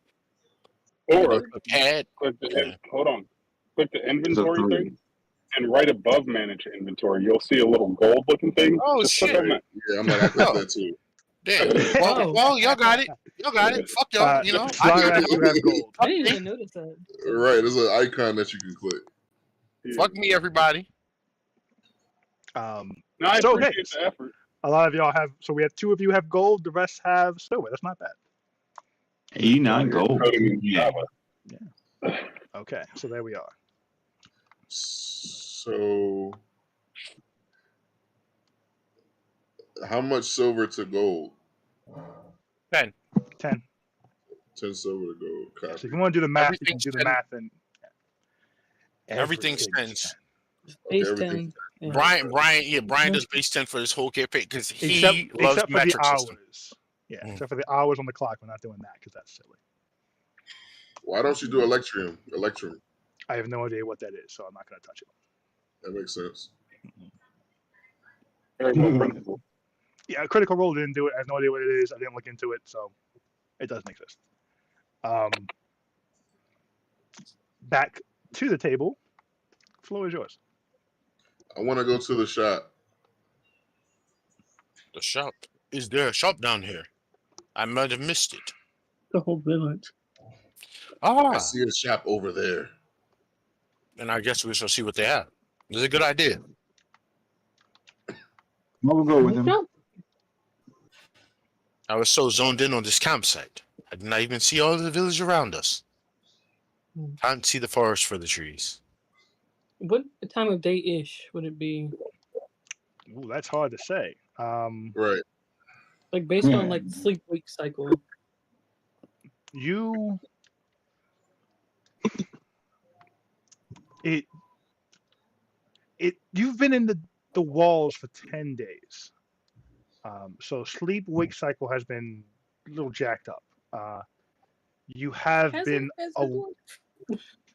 Or Add. click click the inventory thing, and right above manage inventory, you'll see a little gold looking thing. Oh, Just click shit. on that. Yeah, I'm like, I got that too. Damn. Oh. Well, y'all got it. Y'all got it. Fuck y'all. You know, I Slyrack, you have gold. I didn't even notice that. Right, there's an icon that you can click. fuck me, everybody. No, I So, appreciate okay. the effort. A lot of y'all have. So we have 2 of you have gold. The rest have silver. That's not bad. 89 gold. Coding in Yeah. Java. Okay, so there we are. So, how much silver to gold? 10. 10 silver to gold. So Copy. if you want to do the math, you can Everything's do the 10. math and Everything's everything's 10s. Base everything. 10. Yeah. Brian does base 10 for this whole campaign because he Except loves for the metric hours. system. Yeah, Mm. except for the hours on the clock. We're not doing that because that's silly. Why don't you do Electrium? Electrium. I have no idea what that is, so I'm not going to touch it. That makes sense. Very well principled. Yeah, Critical Role didn't do it. I have no idea what it is. I didn't look into it, so it doesn't exist. Back to the table. Floor is yours. I want to go to the shop. The shop. Is there a shop down here? I might have missed it. The whole village. I Ah, see a shop over there. and I guess we shall see what they have. It's a good idea. I'll go with him. Okay. I was so zoned in on this campsite. I did not even see all of the village around us. Can't see the forest for the trees. What time of day ish would it be? Ooh, that's hard to say. Right. Like based on like sleep wake cycle. You it you've been in the walls for 10 days. So sleep wake cycle has been a little jacked up. You have As been a dwarf.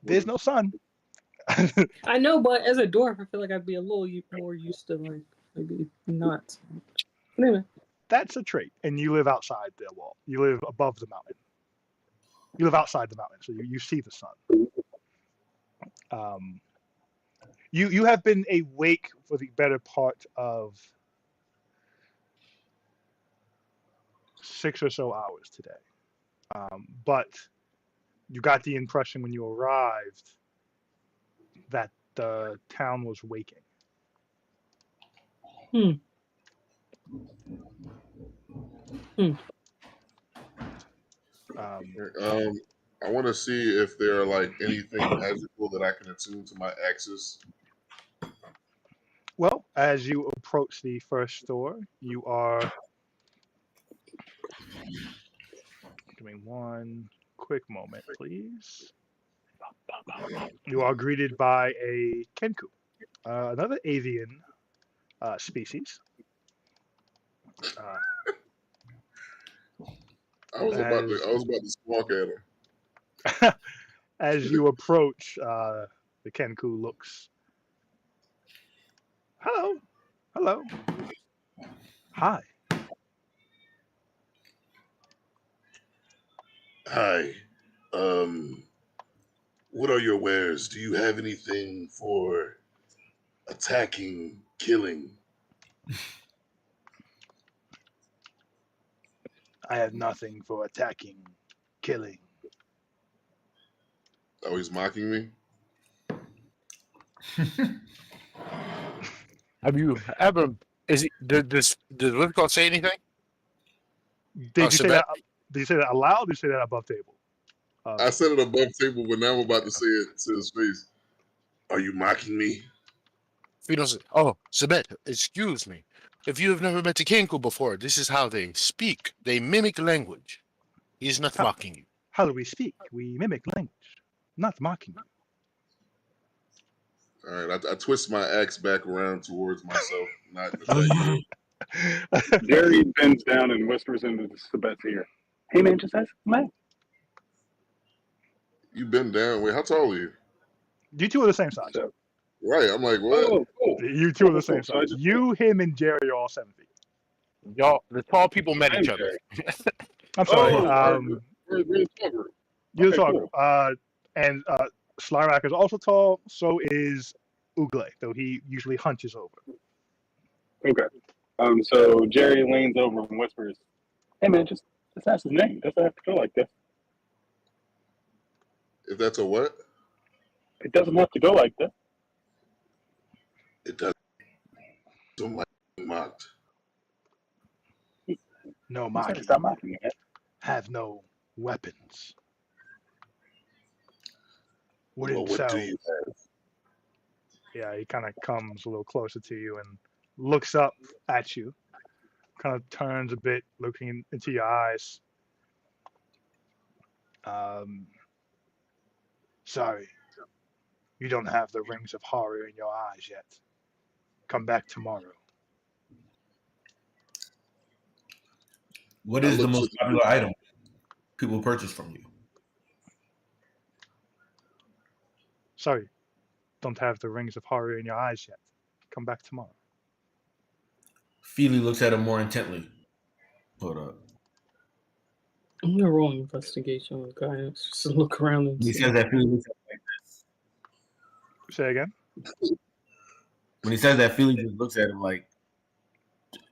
there's no sun. I know, but as a dwarf, I feel like I'd be a little more used to like maybe not. But anyway, That's a trait, and you live outside the wall. You live above the mountain. You live outside the mountain, so you see the sun. You have been awake for the better part of 6 or so hours today, but you got the impression when you arrived that the town was waking. I want to see if there are like anything magical that I can attune to my axes. Well, as you approach the first store, you are. Give me one quick moment, please. You are greeted by a kenku, another avian species. I was about to squawk at her. As you approach, the kenku looks. Hello, hello, hi. Hi. What are your wares? Do you have anything for attacking, killing? I have nothing for attacking, killing. Oh, he's mocking me? Have you ever? Does Lithgow say anything? Did you say Sabet? that? Did you say that aloud? Or did you say that above table? I said it above table, but now I'm about to say it to his face. Are you mocking me? Oh, Sabet, excuse me. If you have never met a Kenku before, this is how they speak. They mimic language. He is not mocking you. How do we speak? We mimic language, not mocking you. All right, I twist my axe back around towards myself, not in the fact. Jerry bends down and whispers into Sabet's ear. Hey man, just ask man. You bend down. Wait, how tall are you? You two are the same size. So, Right, I'm like, what? oh, cool. You two are the same Cool. So I size. just- You, him, and Jerry are all 7 feet. Y'all, the tall people met I'm each other. I'm sorry. We're the talker. You're the Okay, talker. And Slyrak is also tall. So is Ugle, though he usually hunches over. Okay. So Jerry leans over and whispers, "Hey man, just ask his name. Doesn't have to go like this. If that's a what? It doesn't have to go like this." It doesn't. Don't like being mocked. No He said, mocking. "Stop mocking me, man." Have no weapons. Well, Wouldn't what sell. do you have? Yeah, he kind of comes a little closer to you and looks up at you. Kind of turns a bit, looking into your eyes. Sorry, you don't have the rings of horror in your eyes yet. Come back tomorrow. What I is the look to most popular item people purchase from you? Sorry, don't have the rings of horror in your eyes yet. Come back tomorrow. Feely looks at him more intently. Hold up. I'm gonna roll investigation with guys. Just look around and He see. says that Feely looks at him like this. Say again. When he says that, Feely just looks at him like,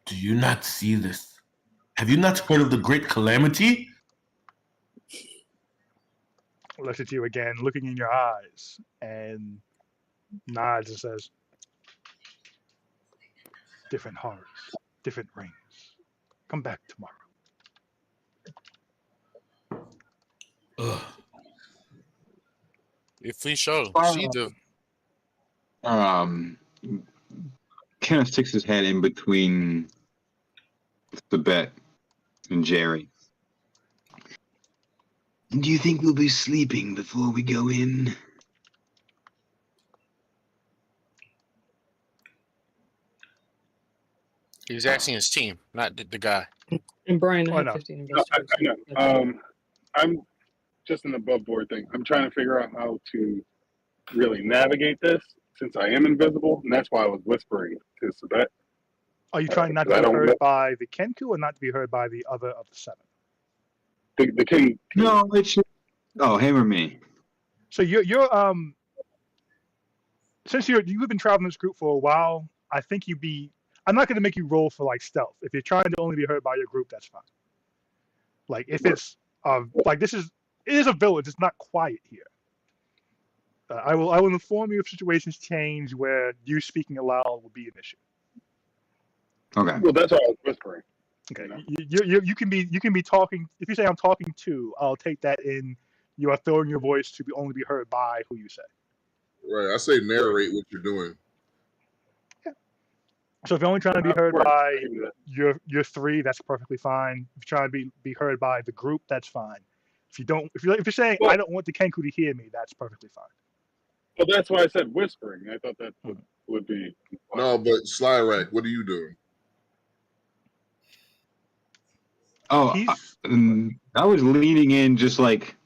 "Do you not see this? Have you not heard of the Great Calamity?" looks at you again, looking in your eyes, and nods and says, different horrors, different rings. Come back tomorrow. Ugh. If we show, see the Kind of sticks his head in between the bet and Jerry. Do you think we'll be sleeping before we go in? he was asking his team, not the guy. And Brian, I Oh, have no. 15 No, I investigation. know. I'm just an above board thing. I'm trying to figure out how to really navigate this since I am invisible, and that's why I was whispering to Sabet. Are you trying not to I be don't heard know. by the Kenku or not to be heard by the other of the seven? The king. No, it should. Oh, him or me? So you're since you've been traveling this group for a while, I think you'd be. I'm not going to make you roll for like stealth. If you're trying to only be heard by your group, that's fine. Like if it's like it is a village. It's not quiet here. I will inform you if situations change where you speaking aloud will be an issue. Okay. Well, that's why I was whispering. Okay, You know? you can be talking. If you say I'm talking to, I'll take that in. You are throwing your voice to only be heard by who you say. Right. I say narrate what you're doing. So if you're only trying to be heard Right. by your three, that's perfectly fine. If you're trying to be heard by the group, that's fine. If you're saying I don't want the Kenku to hear me, that's perfectly fine. Well, that's why I said whispering. I thought that would be. No, but Slyrack, what are you doing? Oh, He's I was leaning in just like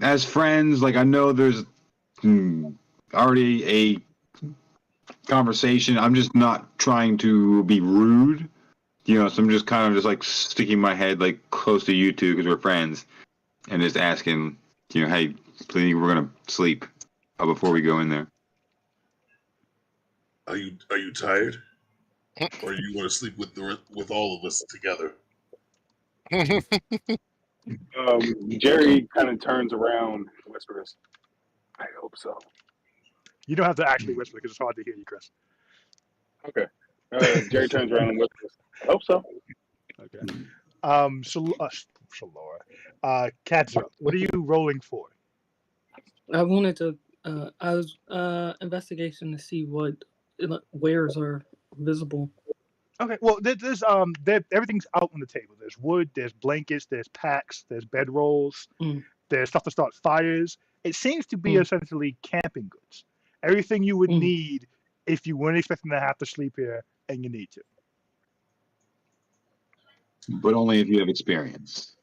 as friends. Like I know there's already a conversation. I'm just not trying to be rude, so I'm just kind of just like sticking my head like close to you two because we're friends, and just asking, hey, please, we're gonna sleep before we go in there. Are you tired, or you want to sleep with all of us together? Jerry kind of turns around and whispers, I hope so. you don't have to actually whisper because it's hard to hear you, Chris. Okay. Jerry turns around and whispers, I hope so. Okay. So Laura, Katzra, what are you rolling for? I wanted to. I was investigation to see what wares are visible. Okay, well, there's everything's out on the table. There's wood, there's blankets, there's packs, there's bedrolls, there's stuff to start fires. It seems to be essentially camping goods. Everything you would need if you weren't expecting to have to sleep here and you need to. But only if you have experience.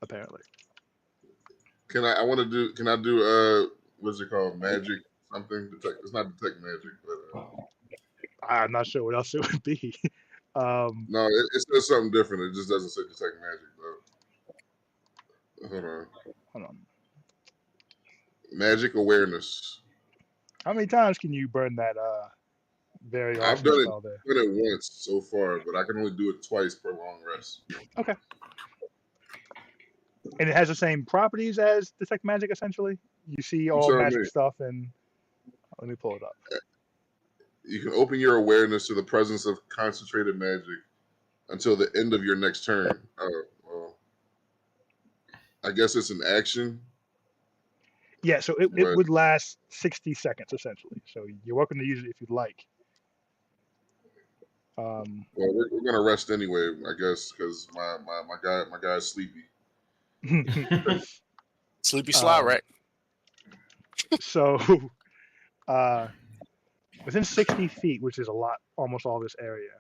Apparently. Can I do what's it called? Magic something? It's not detect magic, but I'm not sure what else it would be. no, it says something different. It just doesn't say detect magic though. Hold on. Magic awareness. How many times can you burn that very awesome I've done spell there? it once so far, but I can only do it twice per long rest. Okay. And it has the same properties as detect magic, essentially. You see all magic stuff, and let me pull it up. You can open your awareness to the presence of concentrated magic until the end of your next turn. Well, I guess it's an action. Yeah, so it would last 60 seconds, essentially. So you're welcome to use it if you'd like. Well, we're gonna rest anyway, I guess, because my guy's sleepy. Sleepy Sly, right? So, within 60 feet, which is almost all this area,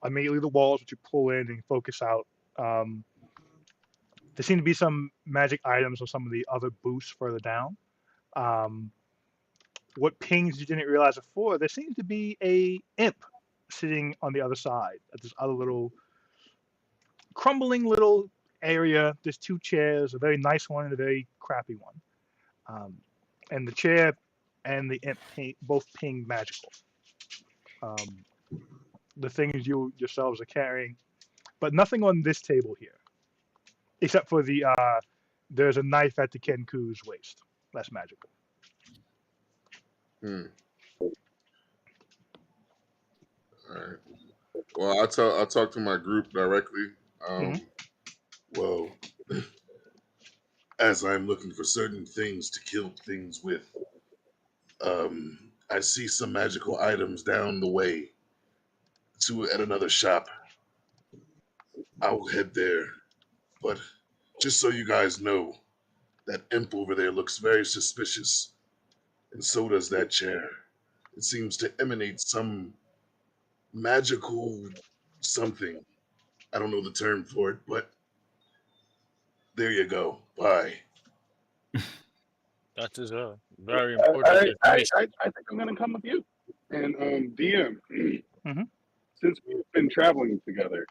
immediately the walls, which you pull in and focus out, there seem to be some magic items on some of the other booths further down. What pings you didn't realize before, there seems to be a imp sitting on the other side at this other little crumbling little area. There's two chairs, a very nice one and a very crappy one. And the chair and the imp both ping magical. The things you yourselves are carrying, but nothing on this table here. except for the there's a knife at the Kenku's waist. That's magical. Hmm. All right. Well, I'll talk to my group directly. Well, as I'm looking for certain things to kill things with, I see some magical items down the way at another shop. I'll head there. But just so you guys know, that imp over there looks very suspicious, and so does that chair. It seems to emanate some magical something. I don't know the term for it, but there you go. Bye. That is a very I, important I, I, information. I think I'm gonna come with you. And DM, Mhm. since we've been traveling together,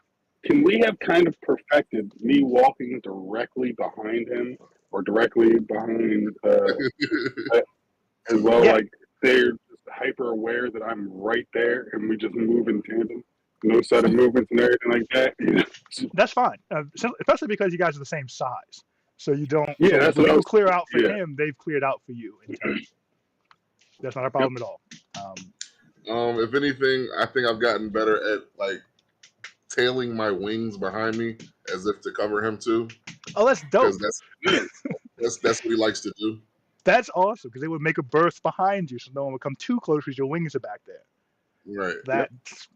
can we have kind of perfected me walking directly behind him or directly behind as well? Yeah. Like they're just hyper aware that I'm right there, and we just move in tandem. No sudden movements and everything like that. You know? That's fine, especially because you guys are the same size. So you don't. Yeah, So that's when what I you was. clear out for Yeah. him, they've cleared out for you in time. That's not a problem at all. If anything, I think I've gotten better at like tailing my wings behind me as if to cover him too, Oh, that's dope. because that's what he likes to do. That's awesome because they would make a berth behind you, so no one would come too close because your wings are back there. Right. That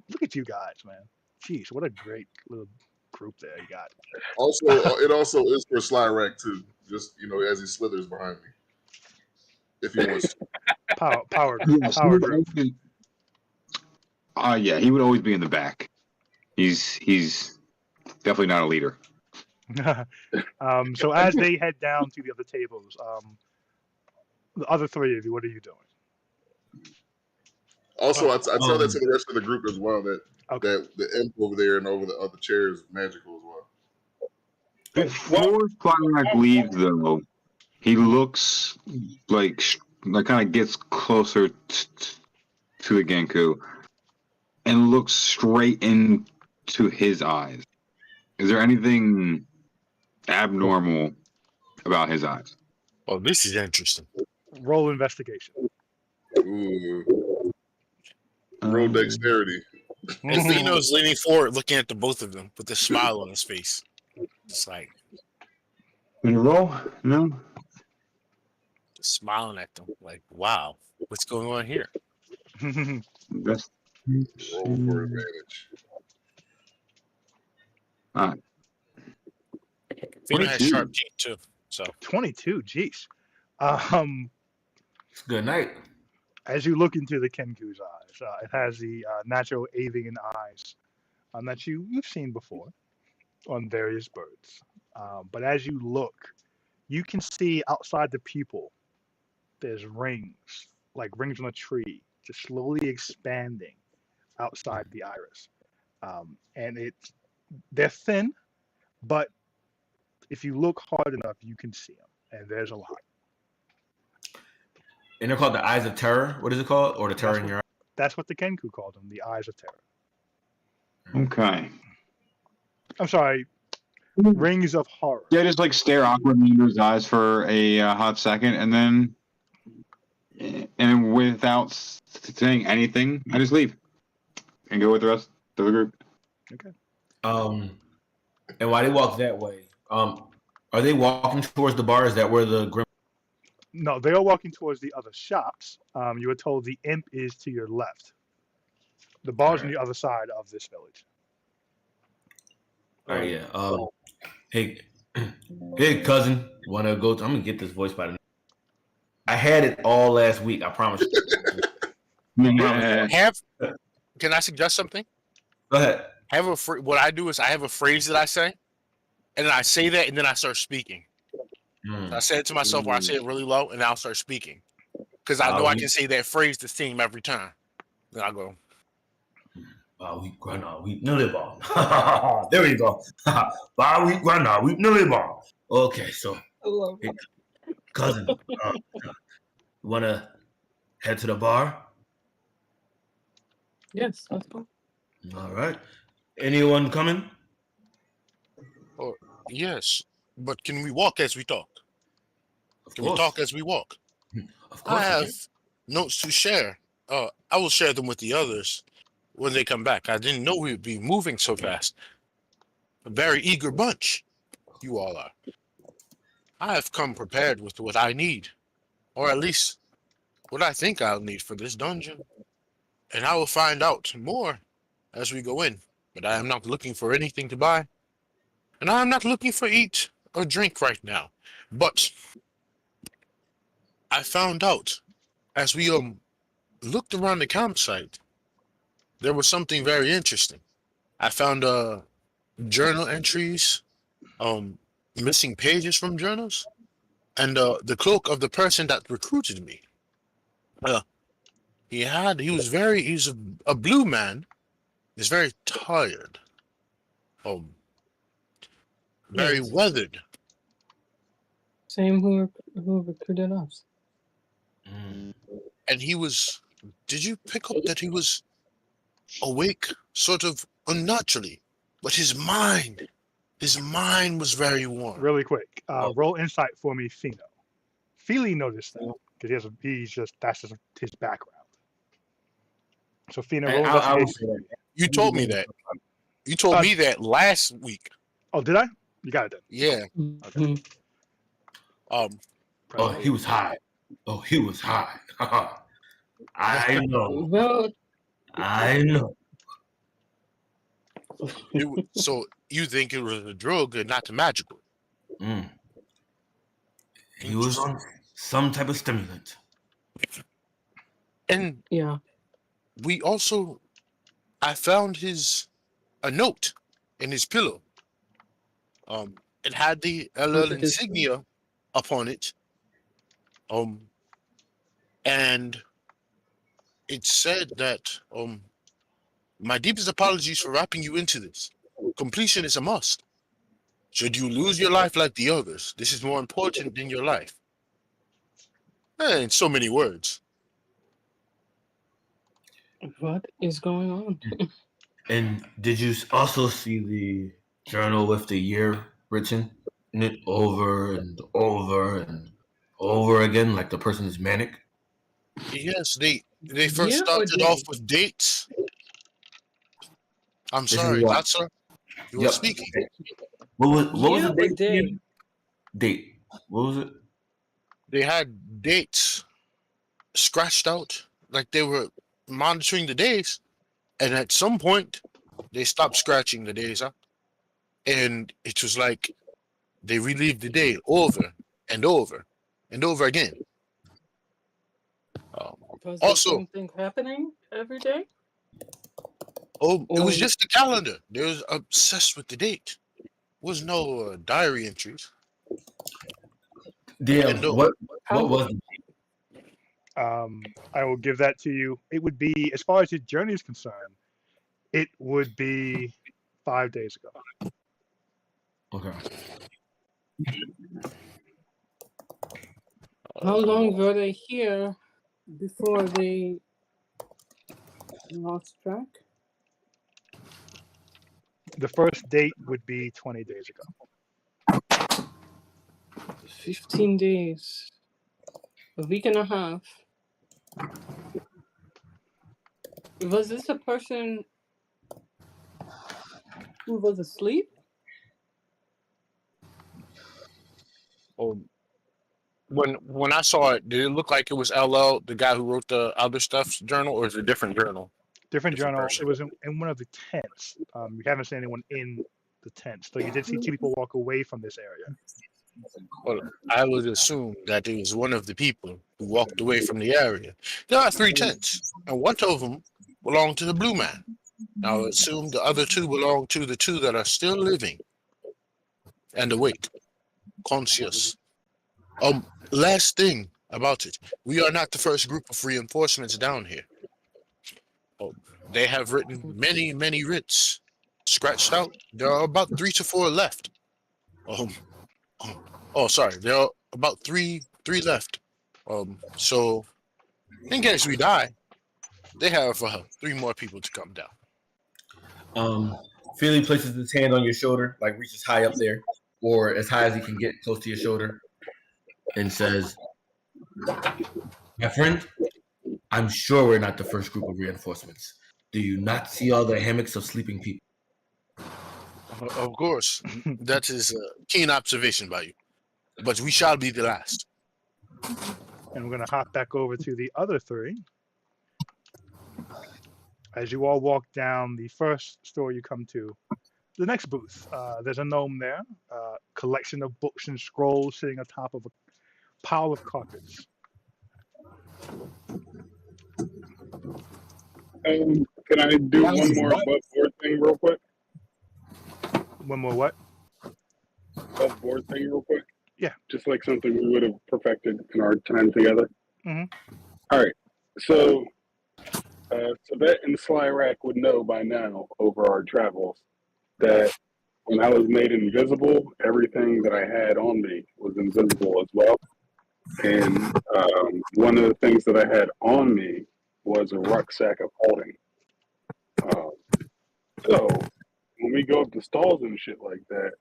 look at you guys, man. Jeez, what a great little group there you got. Also, it also is for Slyrack too. Just as he slithers behind me, if he wants to. Power Yes, he power would group. always, yeah, he would always be in the back. He's definitely not a leader. So as they head down to the other tables, the other three of you, what are you doing? Also, I tell that to the rest of the group as well that that the imp over there and over the other chair is magical as well. Before Slyrack leaves, though, he looks like kind of gets closer to the Genku and looks straight into his eyes. Is there anything abnormal about his eyes? Oh, this is interesting. Roll investigation. Ooh. Roll dexterity. And Zeno's leaning forward, looking at the both of them with a smile on his face. It's like Can you roll? No. just smiling at them, like, "Wow, what's going on here?" That's Roll for advantage. all right. Zeno has 22. sharp teeth too, so 22. Jeez. It's a good night. As you look into the Kenku's eyes, it has the natural avian eyes that you've seen before on various birds. But as you look, you can see outside the pupil, there's rings, like rings on a tree, just slowly expanding outside the iris. And they're thin, but if you look hard enough, you can see them, and there's a lot. And they're called the Eyes of Terror. What is it called? Or the Terror in your eye? That's what the Kenku called them, the eyes of terror. Okay. I'm sorry, rings of horror. Yeah, just like stare awkwardly into his eyes for a hot second, and then without saying anything, I just leave and go with the rest of the group. Okay. And while they walk that way, are they walking towards the bar? Is that where the grim? No, they are walking towards the other shops. You were told the imp is to your left. The bar's on the other side of this village. All right, yeah. Hey, cousin, want to go? I'm gonna get this voice by the. I had it all last week. I promise. Can I suggest something? Go ahead. What I do is I have a phrase that I say, and then I say that, and then I start speaking. So I say it to myself, or I say it really low, and then I'll start speaking, because I know I can say that phrase the same every time. Then I go. We know the ball. There we go. We know the ball. Okay, so hey, cousin, you wanna head to the bar? Yes, let's go. All right. Anyone coming? Oh, yes. but can we walk as we talk? Of Can we course. talk as we walk? Of I course. you have can. notes to share. I will share them with the others when they come back. I didn't know we would be moving so fast. A very eager bunch, you all are. I have come prepared with what I need, or at least what I think I'll need for this dungeon. And I will find out more as we go in. But I am not looking for anything to buy, and I am not looking for eat or drink right now. But I found out as we looked around the campsite, there was something very interesting. I found journal entries, um, missing pages from journals, and the cloak of the person that recruited me. Uh, he was a blue man. He's very tired, um, very Yes. weathered. Same who recruited us. Mm. And he was. Did you pick up that he was awake, sort of unnaturally, but his mind was very warm. Really quick, roll insight for me, Fino. Feely noticed that because that's just his background. So Fino, And roll I would investigation. say that. You told me that. You told me that last week. Oh, did I? You got it then. Yeah. Mhm. Oh, he was high. Oh, he was high. I know. Well, I know. So you think it was a drug and not the magical? Mm. He was on some type of stimulant. And yeah. I found a note in his pillow. It had the LL insignia upon it. And it said that my deepest apologies for wrapping you into this. Completion is a must. Should you lose your life like the others, this is more important than your life. In so many words. What is going on? And did you also see the journal with the year written in it over and over and over again, like the person is manic? Yes, they first Yeah, or started off day? with dates. I'm This is sorry, what- not sir. You were Yep. speaking. What was Yeah, the or date? day? again? Date. What was it? They had dates scratched out, like they were monitoring the days, and at some point they stopped scratching the days out, and it was like they relived the day over and over and over again. Was the Also, same thing happening every day? it was Or- just the calendar. They was obsessed with the date. Was no diary entries. Damn. And, What How- was it? I will give that to you. It would be, as far as his journey is concerned, it would be 5 days ago. Okay. How long were they here before they lost track? The first date would be 20 days ago. 15 days. A week and a half. Was this a person who was asleep? When I saw it, did it look like it was LL, the guy who wrote the other stuff journal, or is it a different journal? Different journal. person. It was in one of the tents. You haven't seen anyone in the tents, though you did see two people walk away from this area. Well, I would assume that it was one of the people who walked away from the area. There are 3 tents, and one of them belonged to the blue man. I would assume the other 2 belong to the 2 that are still living and awake, conscious. Last thing about it, we are not the first group of reinforcements down here. They have written many, many writs, scratched out. There are about 3 to 4 left. Sorry, there are about three left. So in case we die, they have 3 more people to come down. Philly places his hand on your shoulder, like reaches high up there. or as high as he can get close to your shoulder, and says, "My friend, I'm sure we're not the first group of reinforcements. Do you not see all the hammocks of sleeping people?" Of course, that is a keen observation by you. But we shall be the last. And we're going to hop back over to the other three. As you all walk down the first store you come to, the next booth, there's a gnome there, collection of books and scrolls sitting atop of a pile of carpets. Can I do one more above board thing real quick? One more what? Above board thing real quick? Yeah. Just like something we would have perfected in our time together. Mhm. All right. So Sabet and Slyrack would know by now over our travels that when I was made invisible, everything that I had on me was invisible as well. And one of the things that I had on me was a rucksack of holding. So when we go up to stalls and shit like that,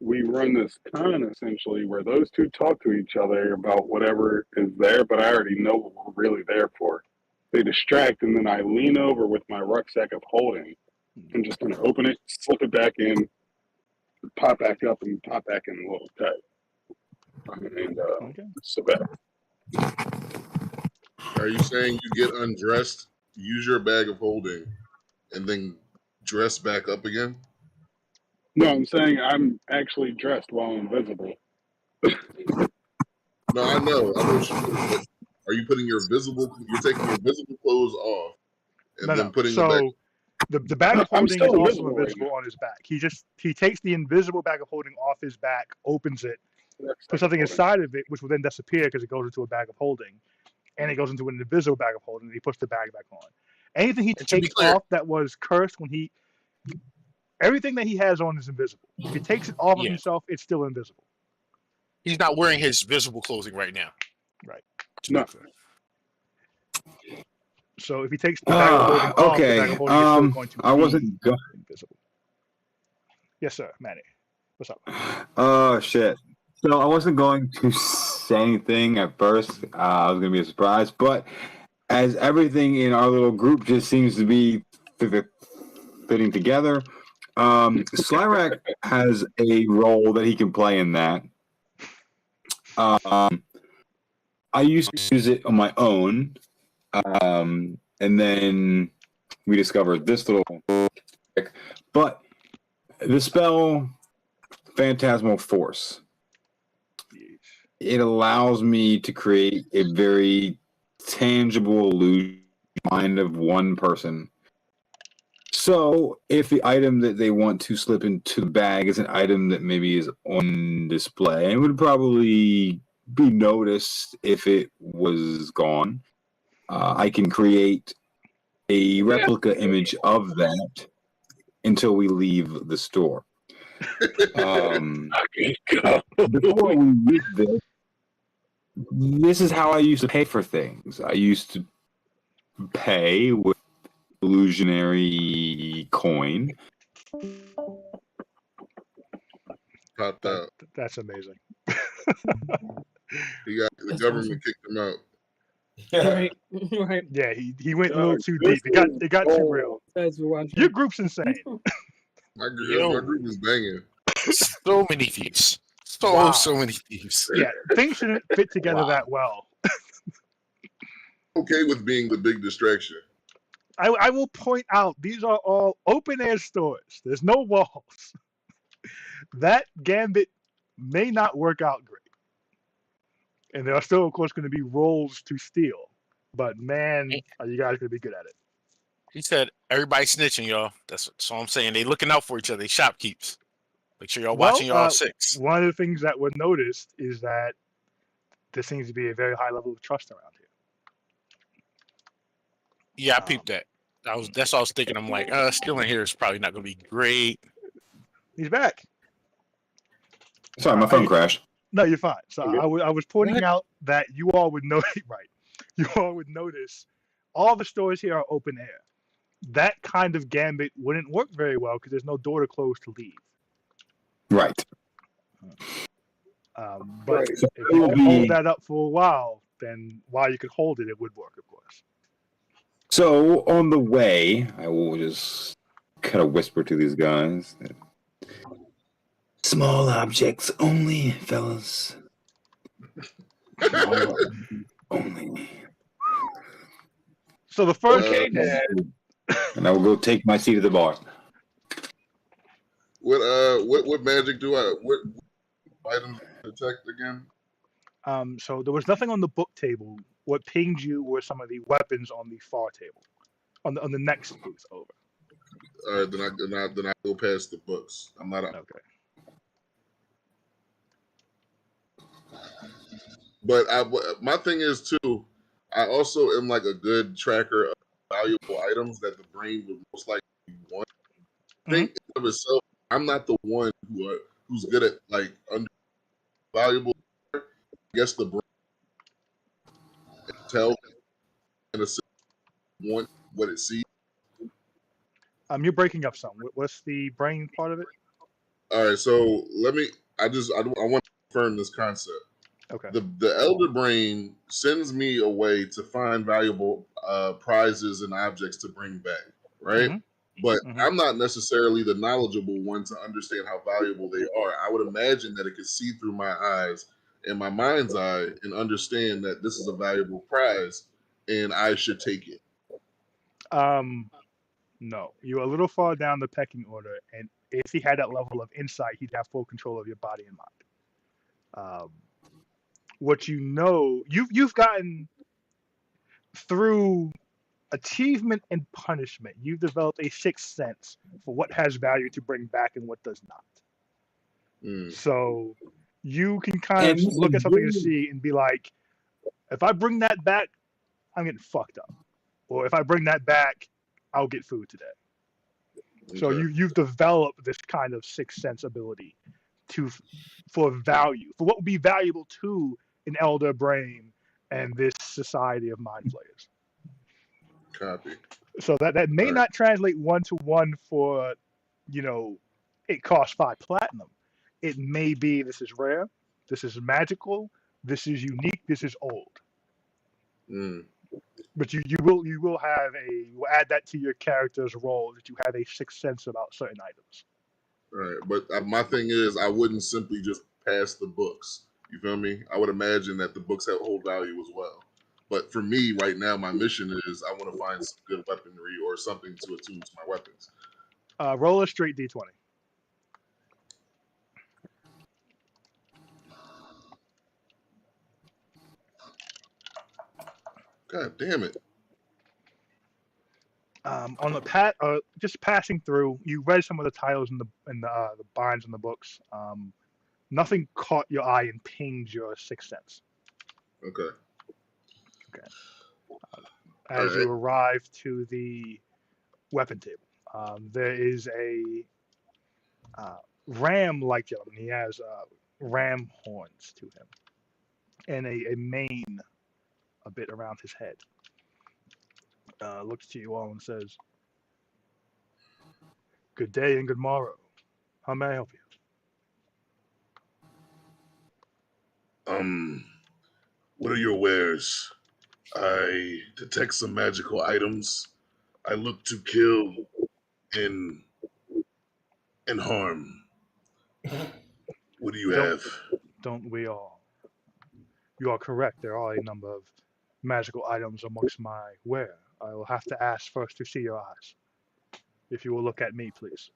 we run this con essentially where those two talk to each other about whatever is there, but I already know what we're really there for. They distract, and then I lean over with my rucksack of holding and just gonna open it, slip it back in, pop back up, and pop back in a little tight. And Okay. so bad. Are you saying you get undressed, use your bag of holding, and then dress back up again? No, I'm saying I'm actually dressed while invisible. No, I know. I know what you're doing, but are you putting your visible? You're taking your visible clothes off and No, then no. putting the bag. So the bag of I'm holding is still also invisible right invisible on his back. He takes the invisible bag of holding off his back, opens it, puts something inside of it, which will then disappear because it goes into a bag of holding, and it goes into an invisible bag of holding. And he puts the bag back on. Anything he And to be takes clear- off that was cursed everything that he has on is invisible. If he takes it off of Yeah. himself, it's still invisible. He's not wearing his visible clothing right now. Right. To be No. clear. So if he takes the bag of holding off, the okay. bag of holding is still going to I be wasn't. invisible. Yes, sir, Manny. What's up? Oh shit. So I wasn't going to say anything at first. I was going to be a surprise, but as everything in our little group just seems to be fitting together, Slyrack has a role that he can play in that. I used to use it on my own, and then we discovered this little trick. But the spell Phantasmal Force, it allows me to create a very tangible illusion in the mind of one person. So if the item that they want to slip into the bag is an item that maybe is on display, it would probably be noticed if it was gone. I can create a replica image of that until we leave the store. Before we did this is how I used to pay for things. I used to pay with illusionary coin. Popped out. That's amazing. The government kicked him out. Right, right. Yeah, he went a little too deep. It got too real. Guys are watching. Your group's insane. My group is banging. So many thieves. Wow. So many thieves. Yeah, things shouldn't fit together that well. Okay with being the big distraction. I will point out these are all open air stores. There's no walls. That gambit may not work out great. And there are still, of course, going to be rolls to steal. But man, are you guys going to be good at it. He said, everybody snitching, y'all. That's all I'm saying. They looking out for each other. They shopkeeps. Make sure y'all watching y'all six. One of the things that were noticed is that there seems to be a very high level of trust around here. Yeah, I peeped that. That's what I was thinking. I'm like, stealing here is probably not going to be great. He's back. Sorry, my phone crashed. No, you're fine. So I was pointing out that you all would know right. You all would notice all the stores here are open air. That kind of gambit wouldn't work very well because there's no door to close to leave. Right. But Right. if you could hold that up for a while, then while you could hold it, it would work, of course. So on the way, I will just kind of whisper to these guys. Small objects only, fellas. Small objects only. So the first, Okay, Dad. And I will go take my seat at the bar. What magic do what items detect again? so there was nothing on the book table. What pinged you were some of the weapons on the far table, on the next booth over. All right, then I go past the books. I'm not. Okay. But my thing is too. I also am like a good tracker of valuable items that the brain would most likely want. I think of itself, I'm not the one who's good at like valuable. I guess the brain tell and want what it sees. You're breaking up some. What's the brain part of it? All right, so let me. I want to confirm this concept. Okay. The elder brain sends me away to find valuable prizes and objects to bring back, right? But I'm not necessarily the knowledgeable one to understand how valuable they are. I would imagine that it could see through my eyes and my mind's eye and understand that this is a valuable prize and I should take it. No, you're a little far down the pecking order, and if he had that level of insight, he'd have full control of your body and mind. What you know, you've gotten through achievement and punishment. You've developed a sixth sense for what has value to bring back and what does not. So you can kind of look at something and see and be like, if I bring that back, I'm getting fucked up, or if I bring that back, I'll get food today. So you've developed this kind of sixth sense ability for value, for what would be valuable to an elder brain and this society of mind flayers. Copy. So that may not translate 1-to-1 for, it costs 5 platinum. It may be this is rare, this is magical, this is unique, this is old. But you will add that to your character's role, that you have a sixth sense about certain items. Right, but my thing is, I wouldn't simply just pass the books. You feel me? I would imagine that the books have hold value as well. But for me, right now, my mission is I want to find some good weaponry or something to attune to my weapons. Roll a straight D20. God damn it! On the just passing through, you read some of the titles in the binds in the books. Nothing caught your eye and pinged your sixth sense. Okay. As you arrive to the weapon table, there is a ram-like gentleman. He has ram horns to him and a mane a bit around his head. Looks to you all and says, "Good day and good morrow. How may I help you?" What are your wares? I detect some magical items. I look to kill and harm. What do you have? Don't we all? You are correct. There are a number of magical items amongst my wear. I will have to ask first to see your eyes. If you will look at me, please.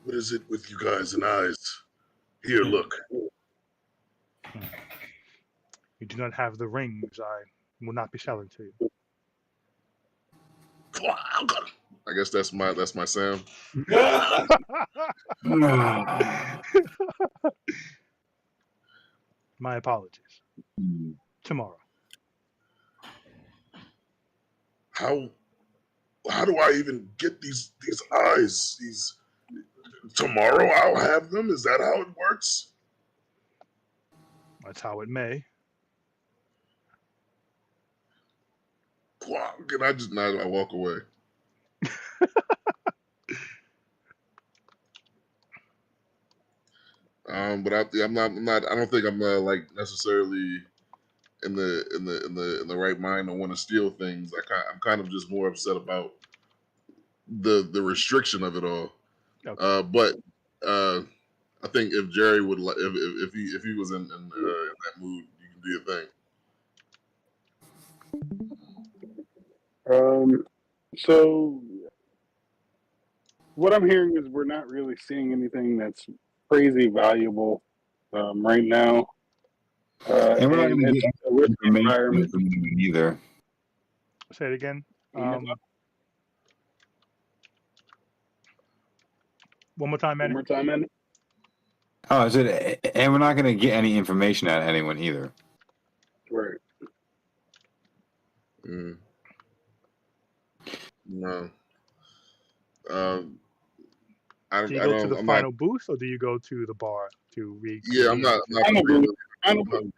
What is it with you guys and eyes? Here, look. You do not have the rings I will not be selling to you. I guess that's my sound. My apologies. Tomorrow. How do I even get these eyes? Tomorrow I'll have them. Is that how it works? That's how it may. Can I just not? I walk away. But I'm not. I don't think I'm like necessarily in the right mind to want to steal things. I'm kind of just more upset about the restriction of it all. Okay. But I think if Jerry would if he was in that mood, you can do your thing. So what I'm hearing is we're not really seeing anything that's crazy valuable right now. And we're not And going to it's get a risky information environment. from anyone either. Say it again. One more time, One Manny. more time, Andy. Oh, I said, and we're not going to get any information out of anyone either. Right. No. Do you go to the final booth, or do you go to the bar to read? Yeah, I'm not. Final booth. Final booth.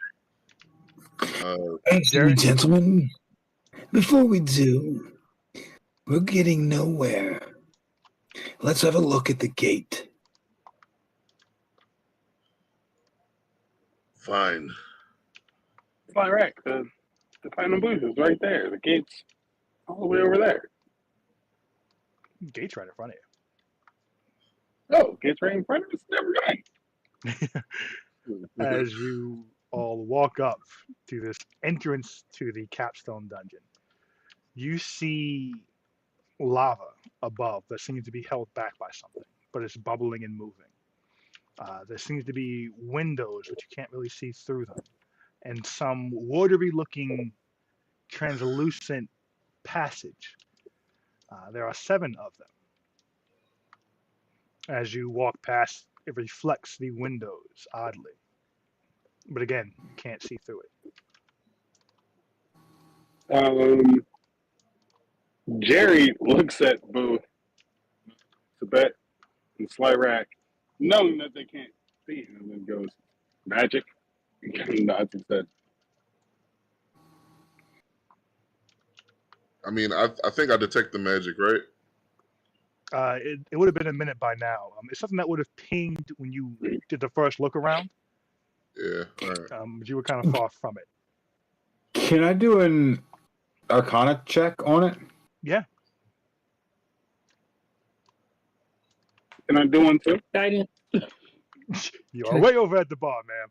Actually, gentlemen, before we do, we're getting nowhere. Let's have a look at the gate. Fine. Fly rack. The final booth is right there. The gate's all the way over there. Gate's right in front of Oh, gate's right in front of us. Never mind. you. As you all walk up to this entrance to the capstone dungeon, you see lava above that seems to be held back by something, but it's bubbling and moving. There seems to be windows, but you can't really see through them, and some watery-looking, translucent passage. There are 7 of them. As you walk past, it reflects the windows oddly. But again, you can't see through it. Jerry looks at both Tibet and Slyrack, knowing that they can't see him, and goes, "Magic?" And kind of nods his head. I mean, I think I detect the magic, right? It would have been a minute by now. It's something that would have pinged when you did the first look around. Yeah. All right. But you were kind of far from it. Can I do an Arcana check on it? Yeah. Can I do one too? Guidance. You are way over at the bar, ma'am.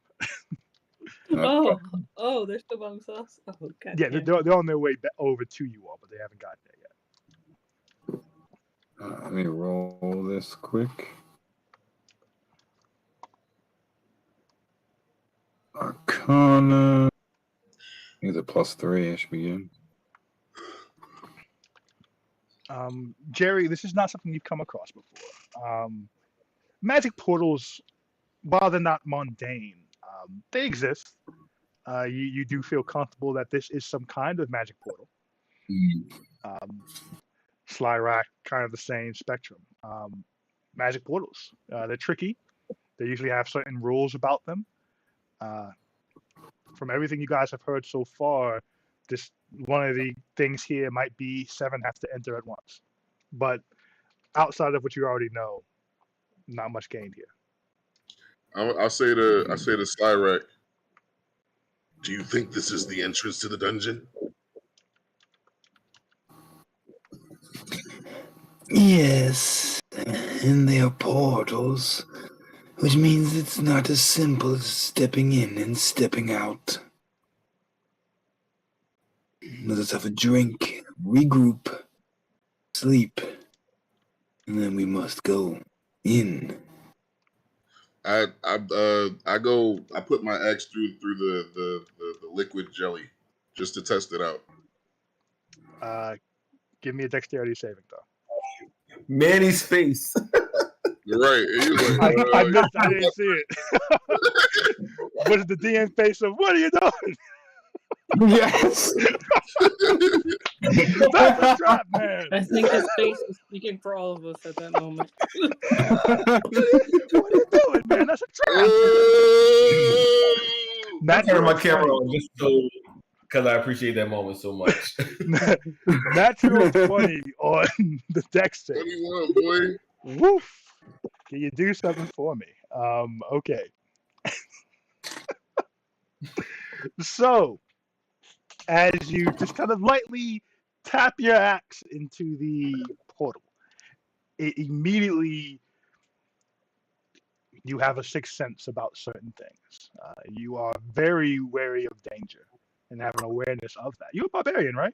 Oh, they're still by themselves. Oh, God. Yeah, they're on their way over to you all, but they haven't gotten there yet. Let me roll this quick. Arcana. Either +3, I should be good. Jerry, this is not something you've come across before. Magic portals, while they're not mundane, they exist. You do feel comfortable that this is some kind of magic portal. Slyrack, kind of the same spectrum. Magic portals, they're tricky. They usually have certain rules about them. From everything you guys have heard so far, this one of the things here might be 7 has to enter at once. But outside of what you already know, not much gained here. I say to Slyrack, do you think this is the entrance to the dungeon? Yes, and they are portals, which means it's not as simple as stepping in and stepping out. Let us have a drink, regroup, sleep, and then we must go in. I put my axe through the liquid jelly just to test it out. Give me a dexterity saving throw. Manny's face. You're right. He was like, I missed. I didn't see it. Was the DM face of what are you doing? Yes. That's a trap, man. I think his face was speaking for all of us at that moment. What are you doing, man? That's a trap. I turned my camera on just so because I appreciate that moment so much. Natural 20 on the dex save. 21, boy. Woof. Can you do something for me? Okay. So, as you just kind of lightly tap your axe into the portal, it immediately you have a sixth sense about certain things. You are very wary of danger and have an awareness of that. You're a barbarian, right?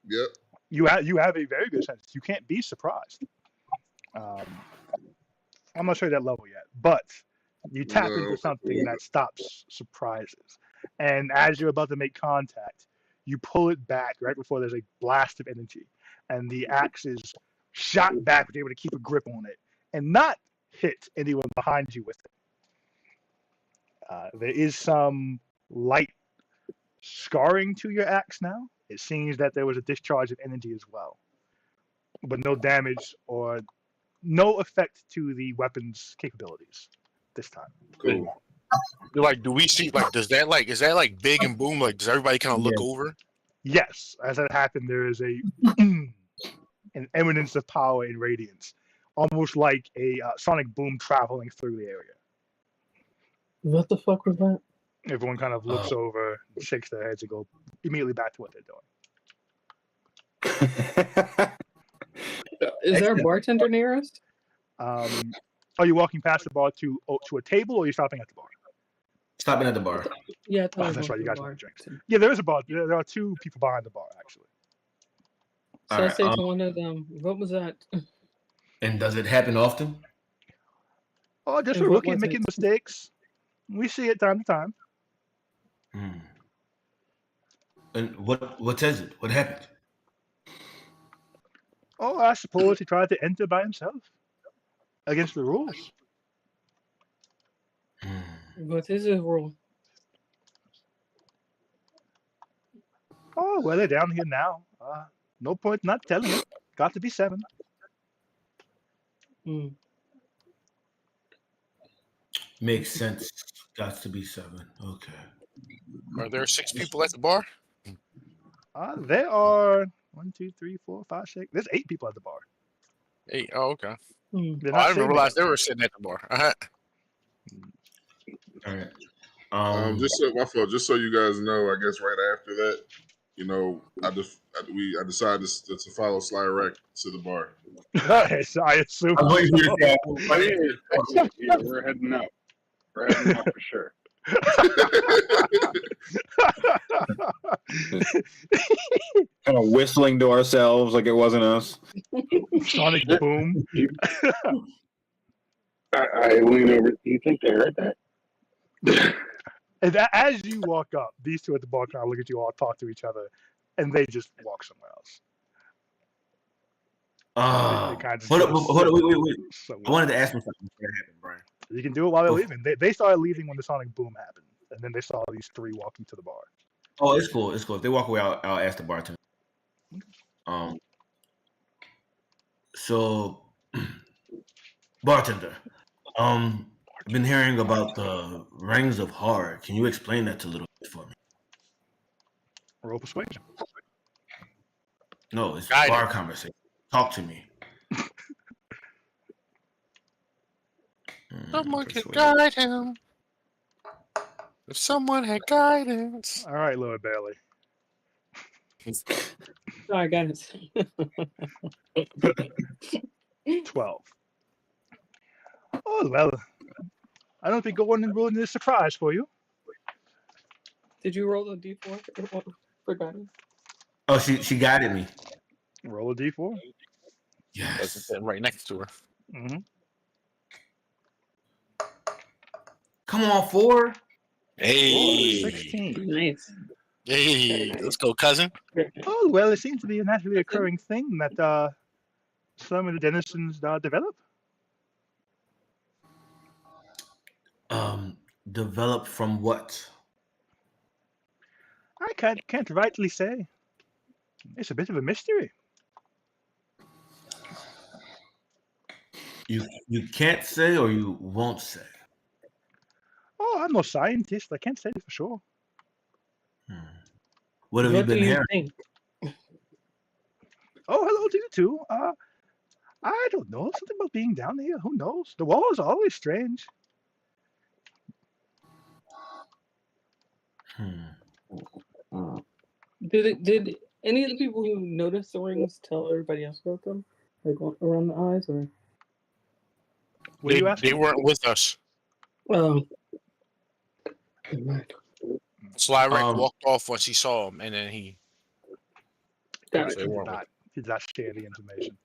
Yep. You have a very good sense. You can't be surprised. I'm not sure that level yet, but you tap No. into something that stops surprises. And as you're about to make contact, you pull it back right before there's a blast of energy, and the axe is shot back, but you're able to keep a grip on it and not hit anyone behind you with it. There is some light scarring to your axe now. It seems that there was a discharge of energy as well, but no damage or no effect to the weapon's capabilities this time. Cool. Like, do we see like does that like is that like big and boom? Like, does everybody kind of look over? Yes, as that happened, there is a an eminence of power and radiance, almost like a sonic boom traveling through the area. What the fuck was that? Everyone kind of looks over, shakes their heads, and go immediately back to what they're doing. Is there a bartender near us? Are you walking past the bar to a table, or are you stopping at the bar? Stopping at the bar. Yeah, I thought Oh, we that's were right. You going guys to want the bar. drinks. Yeah, there is a bar. There are two people behind the bar, actually. So I Alright, say to one of them, what was that? And does it happen often? Oh, just And a what rookie was making it? mistakes. We see it time to time. Hmm. And what is it? What happened? Oh, I suppose he tried to enter by himself against the rules. What is his rule? Oh, well, they're down here now. No point not telling him. Got to be 7. Hmm. Makes sense. Got to be 7. Okay. Are there 6 people at the bar? There are 1, 2, 3, 4, 5, 6. There's 8 people at the bar. 8. Oh, okay. Hmm. They're Oh, not I didn't sitting realize they together. were sitting at the bar. All right. Just so my fault. Just so you guys know, I guess right after that, I decided to follow Sly Rec to the bar. So I assume. I'm waiting for you to say Yeah, we're heading out. We're heading out for sure. Kind of whistling to ourselves like it wasn't us. Sonic boom. I lean over. Do you think they heard that? And as you walk up, these two at the bar kind of look at you all, talk to each other, and they just walk somewhere else. They kind of Hold up, wait. somewhere I wanted to else. ask him something before that happened, Brian. You can do it while they're leaving. They started leaving when the sonic boom happened, and then they saw these 3 walking to the bar. Oh, it's cool. It's cool. If they walk away, I'll ask the bartender. So, bartender, I've been hearing about the rings of horror. Can you explain that a little bit for me? Roll persuasion. No, it's Guide bar him. conversation. Talk to me. Someone could Persuade. guide him. If someone had guidance. All right, Lord Bailey. I got it. 12. Oh, well, I don't think going and ruling is a surprise for you. Did you roll a d4 for guidance? Oh, she guided me. Roll a d4. Yes. Sitting right next to her. Mm-hmm. Come on, 4. Hey. 16. Nice. Hey. Let's go, cousin. Oh, well, it seems to be a naturally occurring thing that some of the denizens develop. Develop from what? I can't rightly say. It's a bit of a mystery. You can't say or you won't say? Oh, I'm no scientist. I can't say for sure. What have you What been do you hearing? think? Oh, hello to you too. I don't know. Something about being down here. Who knows? The walls are always strange. Did any of the people who noticed the rings tell everybody else about them? Like around the eyes, or What are you They asking? weren't with us. well, Slyrex Um, walked off once he saw him, and then he. got So it. they weren't with Did not share the information.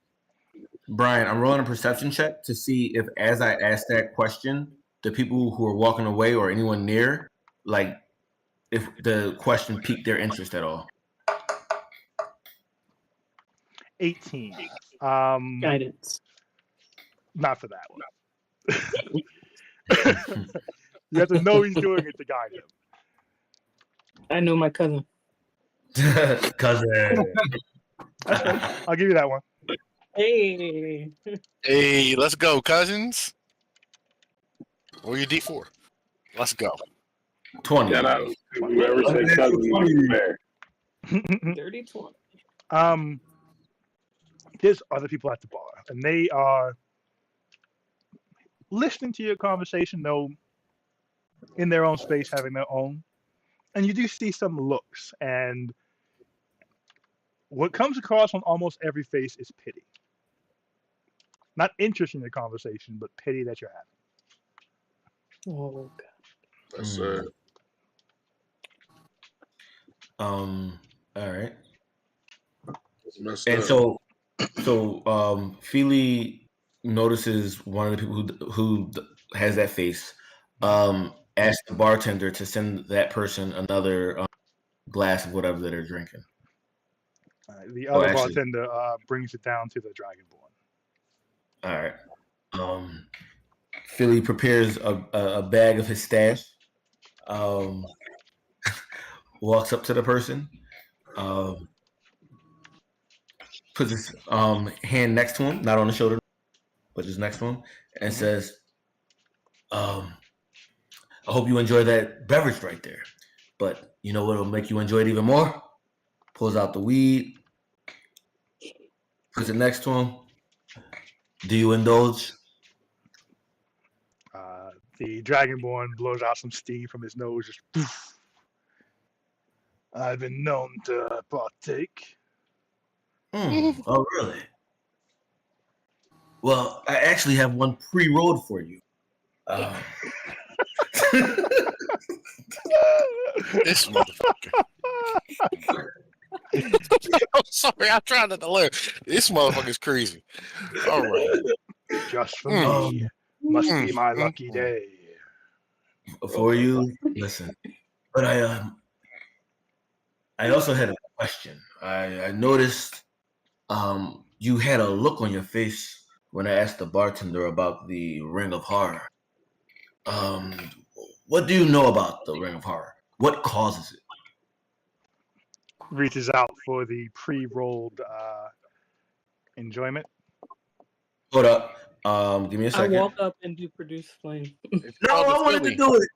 Brian, I'm rolling a perception check to see if, as I ask that question, the people who are walking away or anyone near, like, if the question piqued their interest at all. 18. Guidance. Not for that one. You have to know he's doing it to guide him. I know my cousin. Cousin. That's fair. I'll give you that one. Hey. Hey, let's go, cousins. Or your D4. Let's go. 20. Shout out to whoever said cousin was there. Dirty 20. There's other people at the bar, and they are listening to your conversation, though in their own space, having their own. And you do see some looks, and what comes across on almost every face is pity. Not interest in the conversation, but pity that you're having. Oh god. That's All right. that's messed And up. so Feely notices one of the people who has that face. Asks the bartender to send that person another glass of whatever that they're drinking. The Oh, other actually- bartender brings it down to the Dragonborn. All right. Philly prepares a bag of his stash. Walks up to the person. Puts his hand next to him, not on the shoulder, but just next to him, and says, "I hope you enjoy that beverage right there. But you know what'll make you enjoy it even more? Pulls out the weed, puts it next to him. Do you indulge?" The Dragonborn blows out some steam from his nose. Just poof. I've been known to partake. Oh, really? Well, I actually have one pre-rolled for you. This motherfucker. I'm sorry, I'm trying not to laugh. This motherfucker's crazy. All right. Just for me. Must be my lucky day. For you, listen. But I also had a question. I noticed you had a look on your face when I asked the bartender about the Ring of Horror. What do you know about the Ring of Horror? What causes it? Reaches out for the pre-rolled enjoyment. Hold up. Give me a I second. walk up and do produce flame. It's No, called I the wanted to Philly. do it.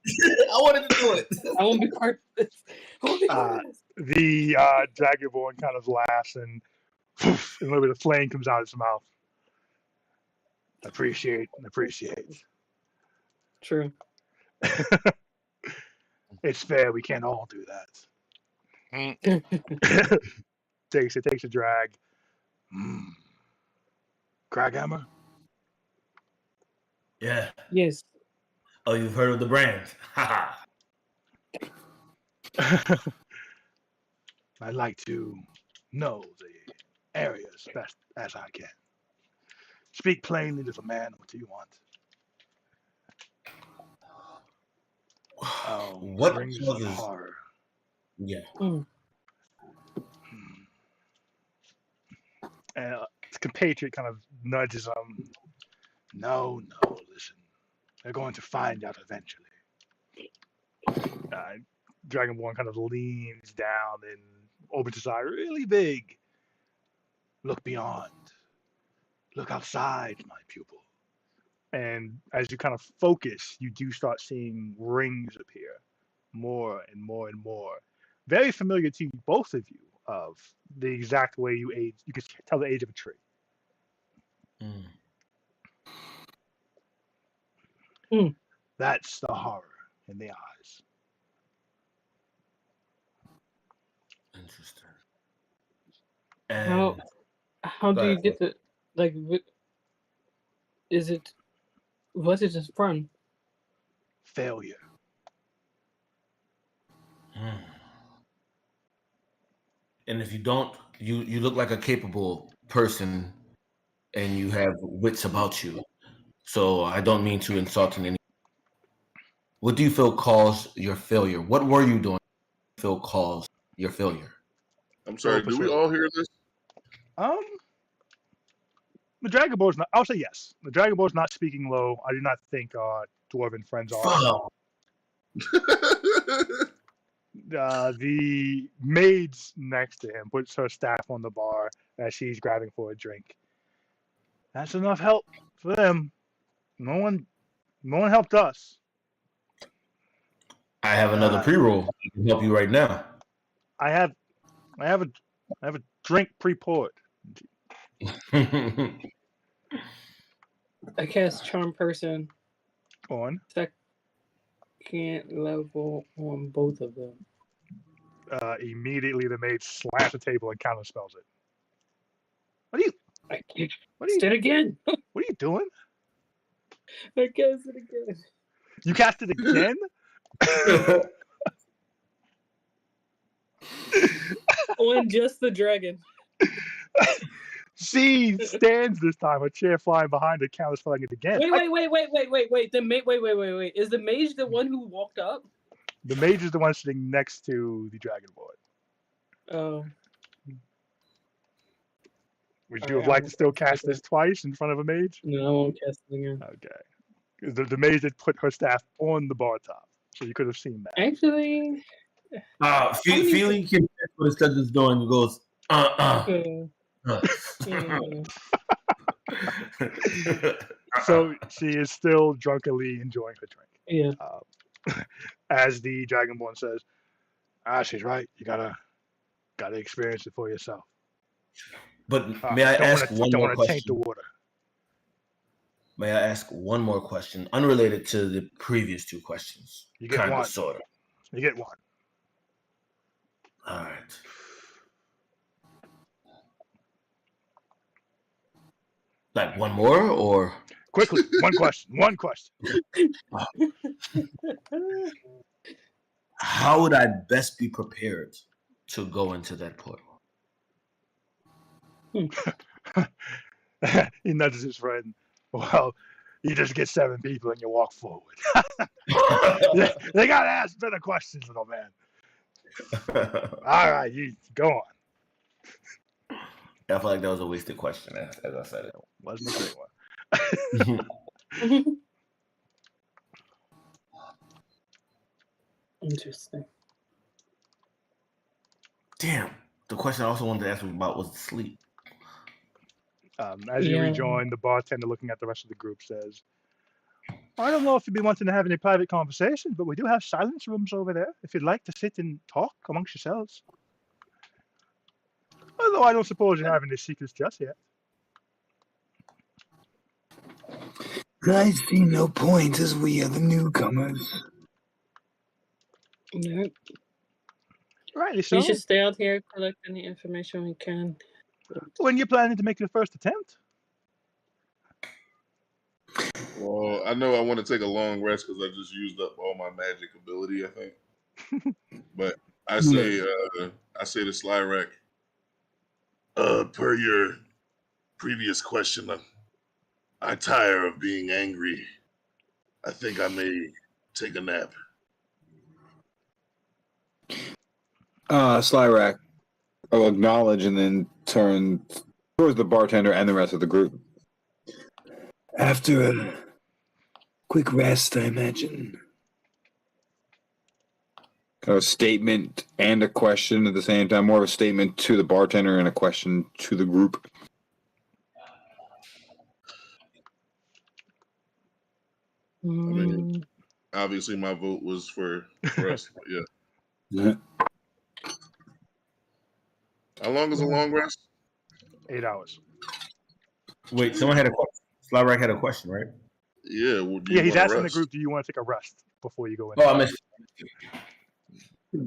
I wanted to do it. I won't be part of this. I won't be part of this. The Dragonborn kind of laughs and poof, and a little bit of flame comes out of his mouth. Appreciate. True. It's fair. We can't all do that. Mm. takes a drag. Craghammer? Yeah. Yes. Oh, you've heard of the brand. Haha. I'd like to know the area as best as I can. Speak plainly to the man. What do you want? Oh, What rings of causes? horror. Yeah. And his compatriot kind of nudges him. No, listen. They're going to find out eventually. Dragonborn kind of leans down and opens his eye really big. Look beyond. Look outside, my pupil. And as you kind of focus, you do start seeing rings appear more and more and more. Very familiar to both of you of the exact way you age. You can tell the age of a tree. That's the horror in the eyes. Interesting. How And how go do you ahead. get the like? Is it what is it from? Failure. Hmm. And if you don't, you look like a capable person, and you have wits about you. So I don't mean to insult in any. What do you feel caused your failure? What were you doing? You feel caused your failure? I'm Roll sorry. Do we persuasion. all hear this? Um, the Dragon Ball's not. I'll say yes. The Dragon Ball's not speaking low. I do not think our dwarven friends are. Fuck. The maid's next to him puts her staff on the bar as she's grabbing for a drink. That's enough help for them. No one helped us. I have another pre-roll. I can help you right now. I have a drink pre-poured. I cast charm person On. Second level on both of them. Immediately the maid slams the table and counterspells it. What are you Did again. What are you doing? I cast it again. You cast it again? On just the dragon. She stands this time, a chair flying behind her, counterspelling it again. Wait. Wait. Is the mage the one who walked up? The mage is the one sitting next to the dragon board. Oh. Would you have liked to still cast this twice in front of a mage? No, I won't cast it again. Okay. The mage did put her staff on the bar top, so you could have seen that. Actually, Feely can guess what his cousin's doing. He goes, So she is still drunkenly enjoying her drink. Yeah. As the Dragonborn says, she's right. You gotta experience it for yourself. But may I ask one more want to taint the question? water. May I ask one more question, unrelated to the previous two questions? You get Kind one. of, sort of. You get one. All right. Like one more, or quickly? One question. One question. How would I best be prepared to go into that portal? He nudges his friend. Well, you just get 7 people and you walk forward. They gotta ask better questions, little man. All right, you go on. I feel like that was a wasted question, as I said it. Wasn't a great one. Interesting. Damn. The question I also wanted to ask him about was sleep. As you rejoin, the bartender, looking at the rest of the group, says, I don't know if you'd be wanting to have any private conversations, but we do have silence rooms over there if you'd like to sit and talk amongst yourselves. Although I don't suppose you have any secrets just yet. I see no point as we are the newcomers. Nope. Rightly so. We should stay out here, collect any information we can. When you're planning to make your first attempt? Well, I know I want to take a long rest because I just used up all my magic ability, I think. But I say to Slyrack, per your previous question, I tire of being angry. I think I may take a nap. Slyrack will acknowledge and then turn towards the bartender and the rest of the group. After a quick rest, I imagine. Kind of a statement and a question at the same time. More of a statement to the bartender and a question to the group. I mean, obviously my vote was for us, but yeah. How long is a long rest? 8 hours. Wait, someone had a question. Slyrack had a question, right? Yeah. Well, He's asking the group, do you want to take a rest before you go in? Oh, I missed.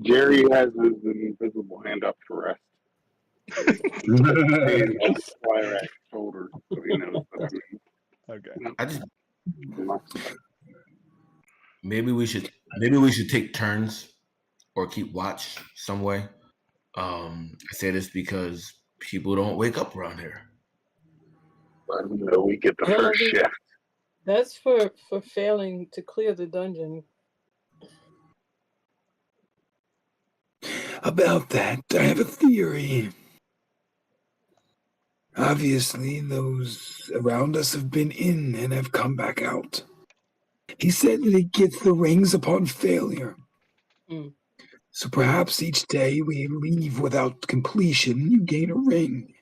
Jerry has his invisible hand up for rest. And on Slyrak's shoulder, so he knows that Okay. I just I'm maybe we should take turns or keep watch some way. I say this because people don't wake up around here. we get the Well, first shift. That's for failing to clear the dungeon. About that, I have a theory. Obviously, those around us have been in and have come back out. He said that he gets the rings upon failure. Mm. So perhaps each day we leave without completion, you gain a ring.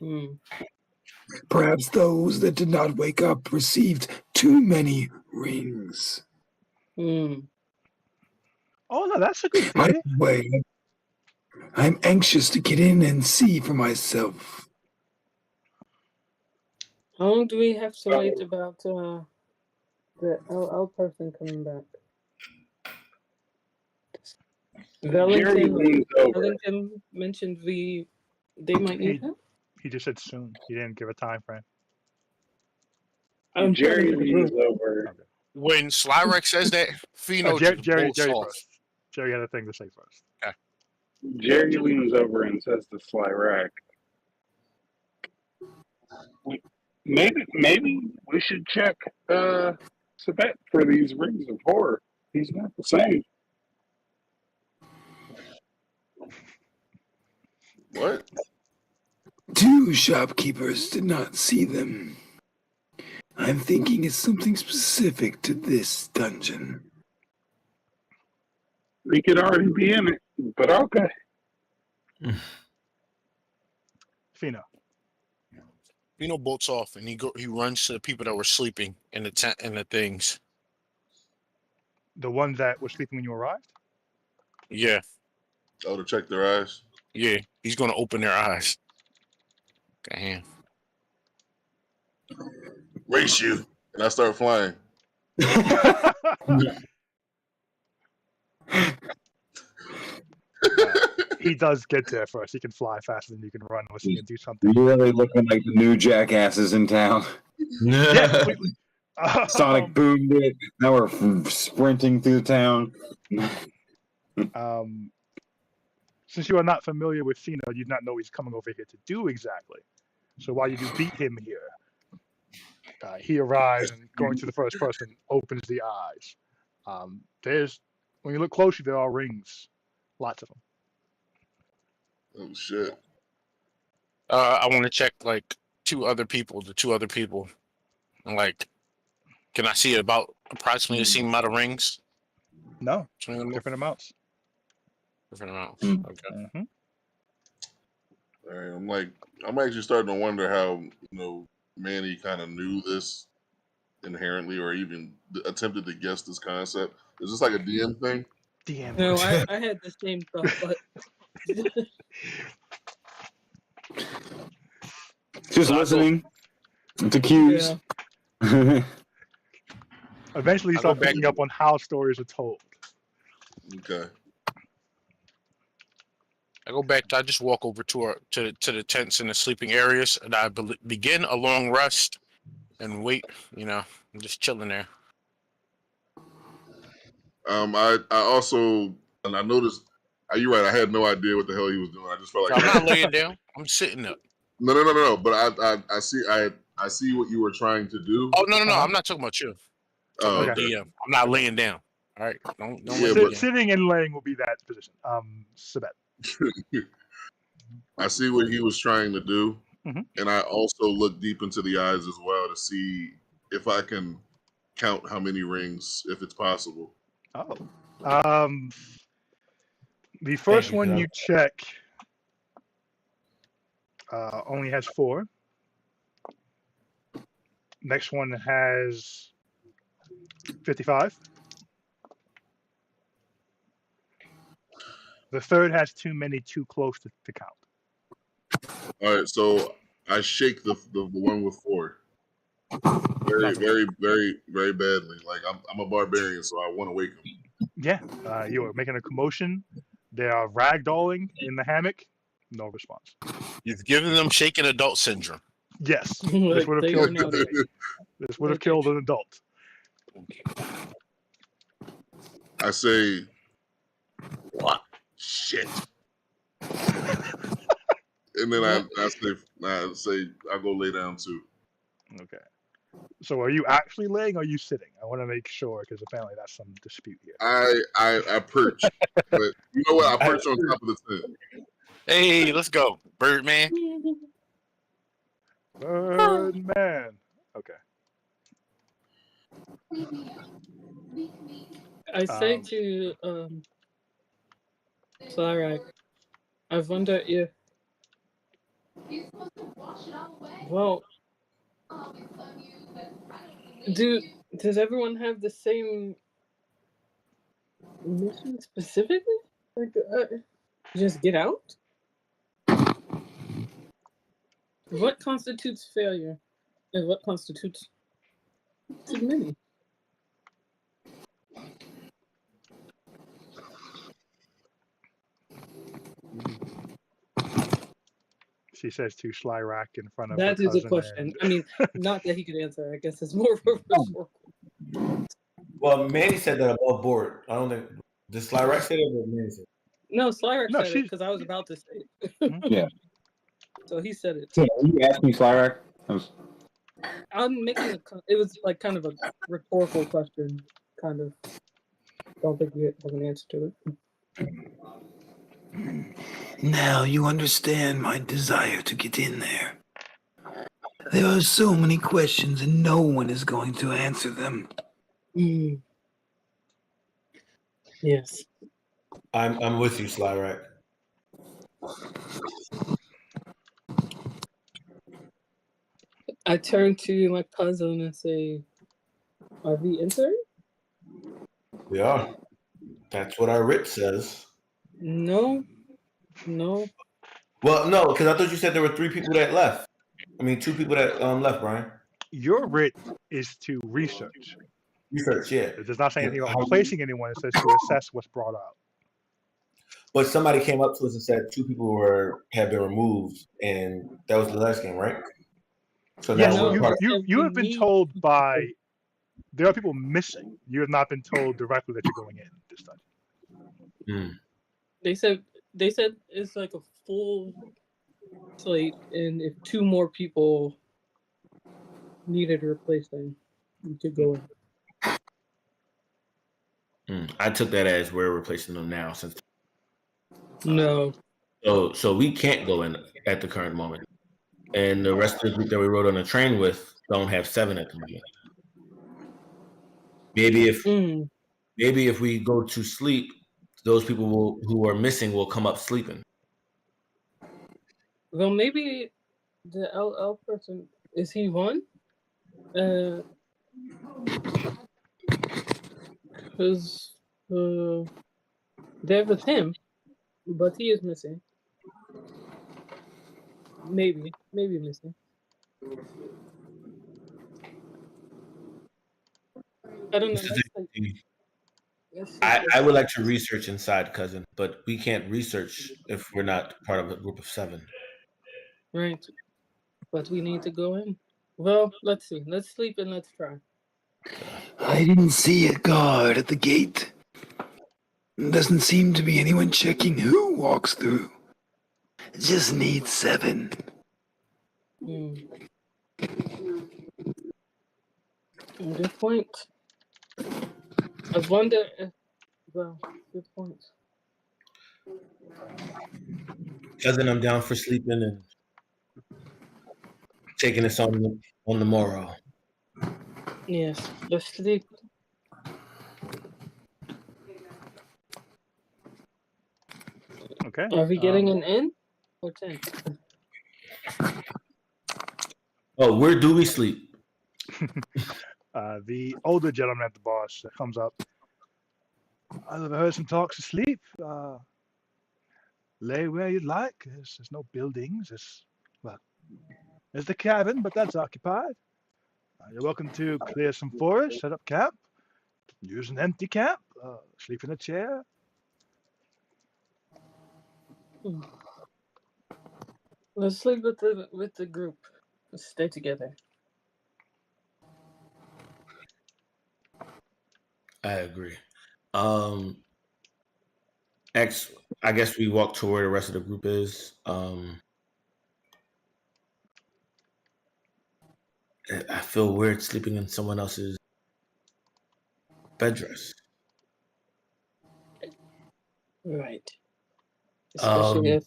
Mm. Perhaps those that did not wake up received too many rings. Mm. Oh no, that's a good Either theory. way, I'm anxious to get in and see for myself. How long do we have to wait about the L person coming back? Jerry leans over. Wellington mentioned they might need him. He just said soon. He didn't give a time frame. I'm Jerry trying to leans over. Okay. When Slyrex says that, Fino Jerry just bolts off. first. Jerry had a thing to say first. Jerry leans over and says to Slyrak, maybe we should check Sabet for these rings of horror. He's not the same. What? 2 shopkeepers did not see them. I'm thinking it's something specific to this dungeon. We could already be in it, but okay. Fino. Fino bolts off and he runs to the people that were sleeping in the tent and the things. The one that was sleeping when you arrived? Yeah, Oh, to check their eyes. yeah. He's gonna open their eyes. Damn. Race you, and I start flying. He does get there first. He can fly faster than you can run unless you can do something. Really looking like the new jackasses in town. Yeah, completely. Sonic boomed it. Now we're sprinting through the town. Since you are not familiar with Fino, you do not know what he's coming over here to do exactly. So while you do beat him here, he arrives and going to the first person opens the eyes. When you look closely, there are rings, lots of them. Oh shit! I want to check like the 2 other people, and like, can I see about approximately the same amount of rings? No, Between them? different amounts. Different amounts. Okay. Mm-hmm. All right, I'm actually starting to wonder how Manny kind of knew this inherently, or even attempted to guess this concept. Is this like a DM thing? DM. No, I had the same thought, but Just listening to cues. yeah. Eventually, you I'll go start back picking up on how stories are told. Okay. I just walk over to the tents in the sleeping areas, and I begin a long rest and wait. I'm just chilling there. I also, and I noticed. You're right. I had no idea what the hell he was doing. I just felt like I'm not laying down. I'm sitting up. No. But I see what you were trying to do. Oh no! I'm not talking about you. Oh, Okay. okay. DM. I'm not laying down. All right. Don't Yeah, lay but- down. Sitting and laying will be that position. Sabet. I see what he was trying to do, Mhm. and I also look deep into the eyes as well to see if I can count how many rings, if it's possible. Oh. The first you, one Phil. you check only has 4. Next one has 55. The third has too many, too close to count. All right, so I shake the one with 4. Very, very, very, very badly. Like I'm a barbarian, so I want to wake him. Yeah, you are making a commotion. They are ragdolling in the hammock. No response. You've given them shaken adult syndrome. Yes, this Like would have they killed. are now dead. This would have killed an adult. I say, what? Shit. And then I say I go lay down too. Okay. So are you actually laying or are you sitting? I want to make sure because apparently that's some dispute here. I perch, but you know what? I perch on top of the tent. Hey, let's go, Birdman. Birdman. Okay. I say to Slarak, I wonder if, well, does everyone have the same mission specifically? Like, just get out? What constitutes failure, and what constitutes too many? She says to Slyrak in front of That her is a cousin. question. I mean, not that he could answer. I guess it's more of a rhetorical. Well, Manny said that above board. I don't think the Slyrack said it, but Manny said it. No, Slayer No, said it because I was about to say it. Yeah. So he said it. So you asked me, Slyrak? I'm making it was like kind of a rhetorical question, kind of. Don't think we have an answer to it. Now you understand my desire to get in there. There are so many questions and no one is going to answer them. Yes. I'm with you, Slyrack. I turn to my cousin and say, "Are we entering?" We are. That's what our writ says. No. Well, no, because I thought you said there were 3 people that left. I mean, 2 people that left, Brian. Your writ is to research. Research, yeah. It does not say anything about How- replacing anyone. It says to assess what's brought out. But somebody came up to us and said 2 people had been removed, and that was the last game, right? So Yes, now we're you have been told by there are people missing. You have not been told directly that you're going in this time. They said it's like a full slate, and if 2 more people needed to replace them, you could go in. I took that as we're replacing them now, since No. So we can't go in at the current moment, and the rest of the group that we rode on the train with don't have 7 at the moment. Maybe if we go to sleep, those people who are missing will come up sleeping. Well, maybe the LL person, is he one? Because there was him, but he is missing. Maybe missing. I don't know. I would like to research inside, cousin, but we can't research if we're not part of a group of 7. Right. But we need to go in. Well, let's see. Let's sleep and let's try. I didn't see a guard at the gate. Doesn't seem to be anyone checking who walks through. Just need 7. Good point. I wonder if, well, good point. Cousin, I'm down for sleeping and taking this on the morrow. Yes, let's sleep. Okay. Are we getting an in or 10? Oh, where do we sleep? The older gentleman at the bar comes up. I've heard some talks of sleep. Lay where you'd like. There's no buildings. There's the cabin, but that's occupied. You're welcome to clear some forest, set up camp, use an empty camp. Sleep in a chair? Let's sleep with the group. Let's stay together. I agree. X, I guess we walk to where the rest of the group is. I feel weird sleeping in someone else's bed dress. Right. Especially if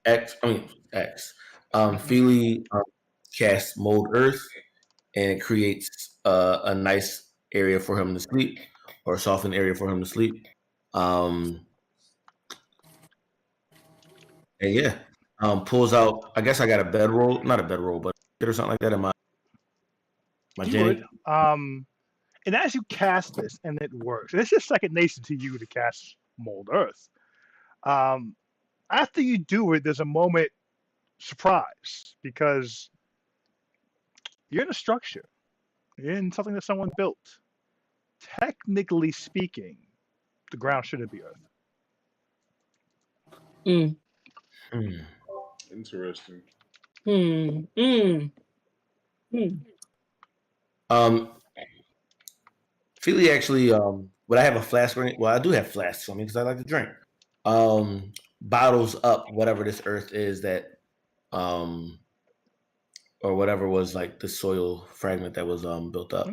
X. Feely casts Mold Earth, and it creates a nice area for him to sleep, or a softened area for him to sleep. And yeah, pulls out. I guess I got a bedroll, not a bedroll, but or something like that in my You Jenny. would. And as you cast this, and it works, and it's just second nature to you to cast Mold Earth. After you do it, there's a moment surprise because you're in a structure. You're in something that someone built. Technically speaking, the ground shouldn't be Earth. Interesting. Feely actually, would I have a flask or anything? Well, I do have flasks on me because I like to drink. Bottles up whatever this earth is that, or whatever was like the soil fragment that was built up,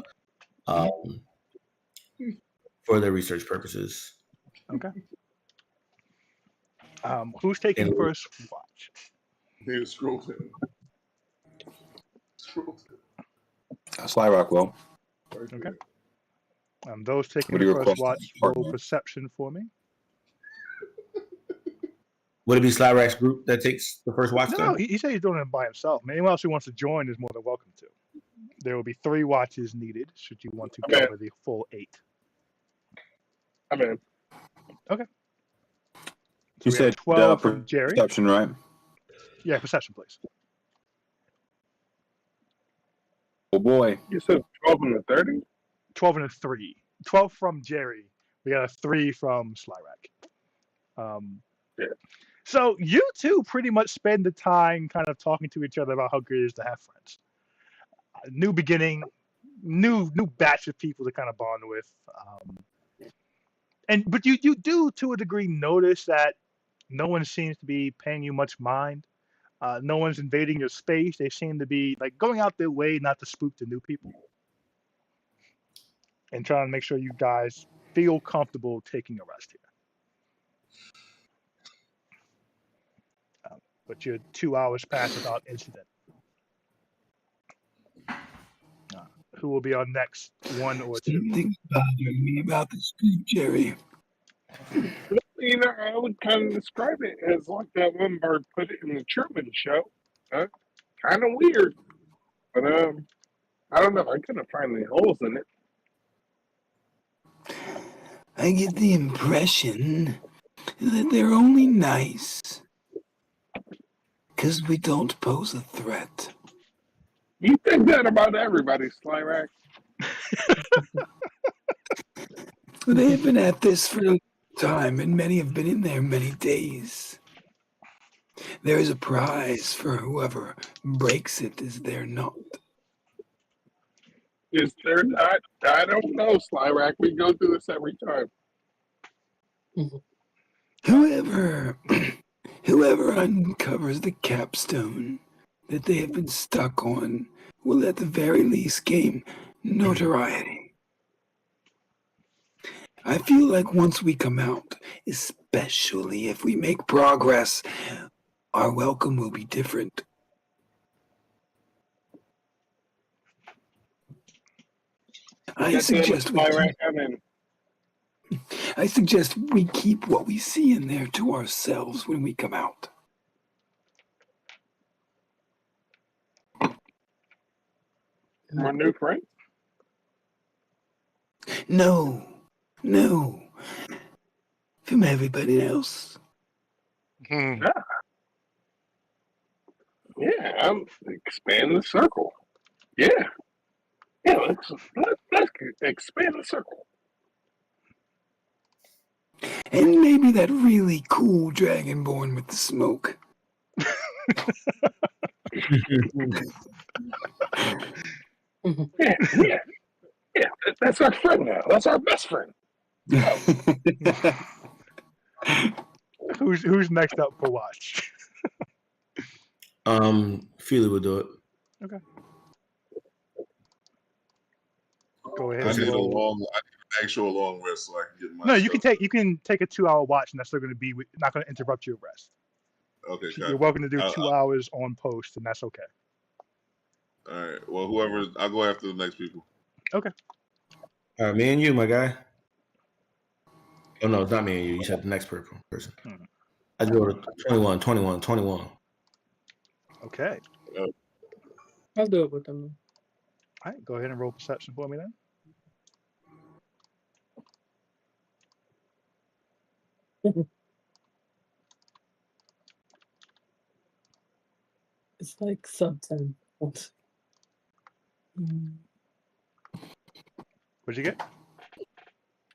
for their research purposes. Okay. Who's taking first watch? Here's Scrollton. Slyrock will. Okay. Those taking What do the you first request, watch, partner? roll perception for me. Would it be Slyrack's group that takes the first watch? No, he said he's doing it by himself. Anyone else who wants to join is more than welcome to. There will be 3 watches needed should you want to cover the full 8. I'm in. Okay. You So we have said 12 from Jerry. perception, right? Yeah, perception, please. Oh boy. You said 12 and a 30? 12 and a 3. 12 from Jerry. We got a 3 from Slyrack. Yeah. So you two pretty much spend the time kind of talking to each other about how good it is to have friends. New beginning, new batch of people to kind of bond with. But you do to a degree notice that no one seems to be paying you much mind. No one's invading your space. They seem to be like going out their way not to spook the new people. And trying to make sure you guys feel comfortable taking a rest here. But you're 2 hours past without incident. Who will be on next? 1 or 2? Something's bothering me about this group, Jerry. You know, I would kind of describe it as like that one bird put it in the Truman Show. Kind of weird. But I don't know. I couldn't find any holes in it. I get the impression that they're only nice because we don't pose a threat. You think that about everybody, Slyrack? They have been at this for a time, and many have been in there many days. There is a prize for whoever breaks it, is there not? Is there not? I don't know, Slyrack. We go through this every time. Whoever uncovers the capstone that they have been stuck on will at the very least gain notoriety. I feel like once we come out, especially if we make progress, our welcome will be different. I suggest we keep what we see in there to ourselves when we come out. Our new friend? No. From everybody else. Yeah, I'm expand the circle. Yeah. Yeah, let's expand the circle. And maybe that really cool dragonborn with the smoke. Yeah. That's our friend now. That's our best friend. Who's next up for watch? Feely would do it. Okay. Go ahead. I And need roll. an actual long rest so I can get my. No, you can stuff. take a 2 hour watch, and that's still going to be not going to interrupt your rest. Okay, You're welcome to do 2 hours on post, and that's okay. All right. Well, whoever, I'll go after the next people. Okay. All right, me and you, my guy. Oh no, it's not me and you. You said the next person. Hmm. I go to 21. Okay. I'll do it with them. All right. Go ahead and roll perception for me then. It's like sub 10. What'd you get?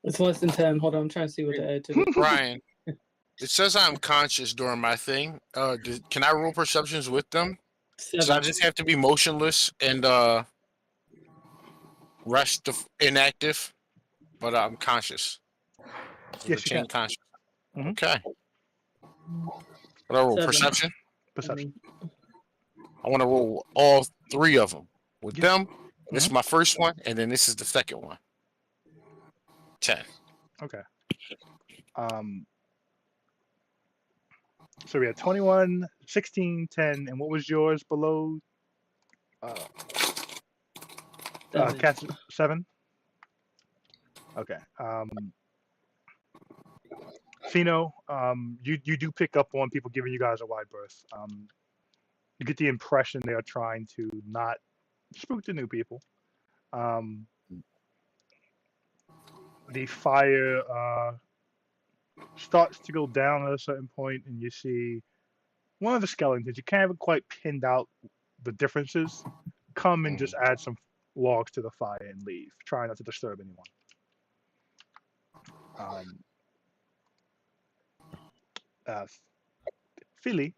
It's less than 10. Hold on, I'm trying to see what to add to it. Brian, it says I'm conscious during my thing. Can I roll perceptions with them? So I 7. just have to be motionless and rest inactive, but I'm conscious. Yes, you can. Conscious. Mhm. Okay. What I roll? 7. Perception? Perception. I want to roll all 3 of them. With Yeah. them, this is my first one, and then this is the second one. 10. Okay. So we had 21, 16, 10, and what was yours below? Cat's 7. Okay. Fino, you do pick up on people giving you guys a wide berth. You get the impression they are trying to not spook the new people. The fire starts to go down at a certain point, and you see one of the skeletons. You can't quite pinned out the differences. Come and just add some logs to the fire and leave. Try not to disturb anyone. Philly,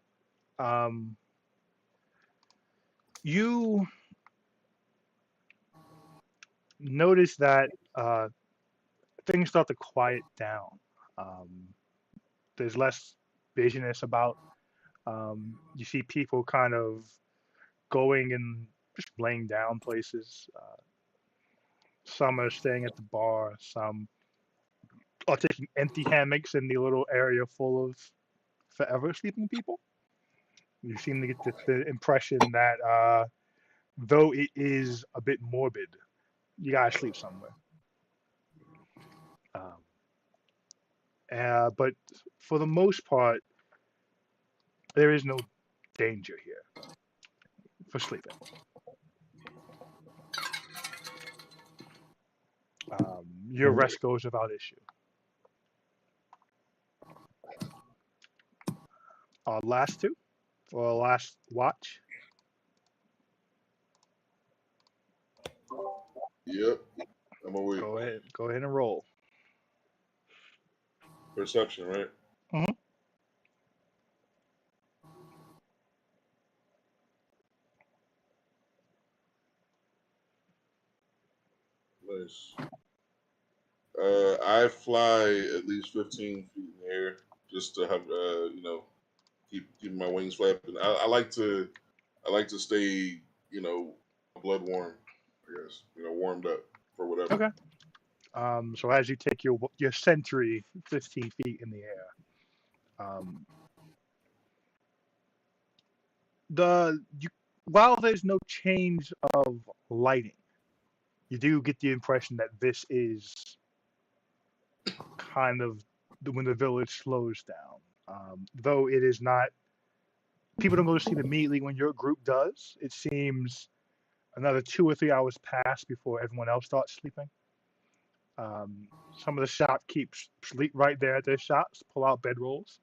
you notice that things start to quiet down. There's less busyness about. You see people kind of going and just laying down places. Some are staying at the bar. Some are taking empty hammocks in the little area full of forever sleeping people. You seem to get the impression that though it is a bit morbid, you gotta sleep somewhere. But for the most part, there is no danger here for sleeping. Your rest goes without issue. Last 2 or last watch. Yep. I'm awake. Go ahead and roll. Perception, right? Mm-hmm. Nice. I fly at least 15 feet in the air just to have keep my wings flapping. I like to stay blood warm, I guess, warmed up for whatever. Okay. So as you take your sentry 15 feet in the air, while there's no change of lighting, you do get the impression that this is kind of when the village slows down. Though it is not, people don't go to sleep immediately when your group does. It seems another 2 or 3 hours pass before everyone else starts sleeping. Some of the shopkeepers sleep right there at their shops, pull out bedrolls.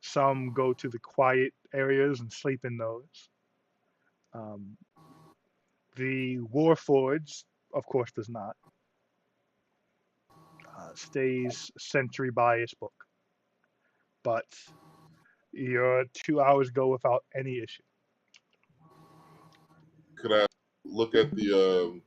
Some go to the quiet areas and sleep in those. The Warforged, of course, does not. Stays century by its book. But your 2 hours go without any issue. Could I look at the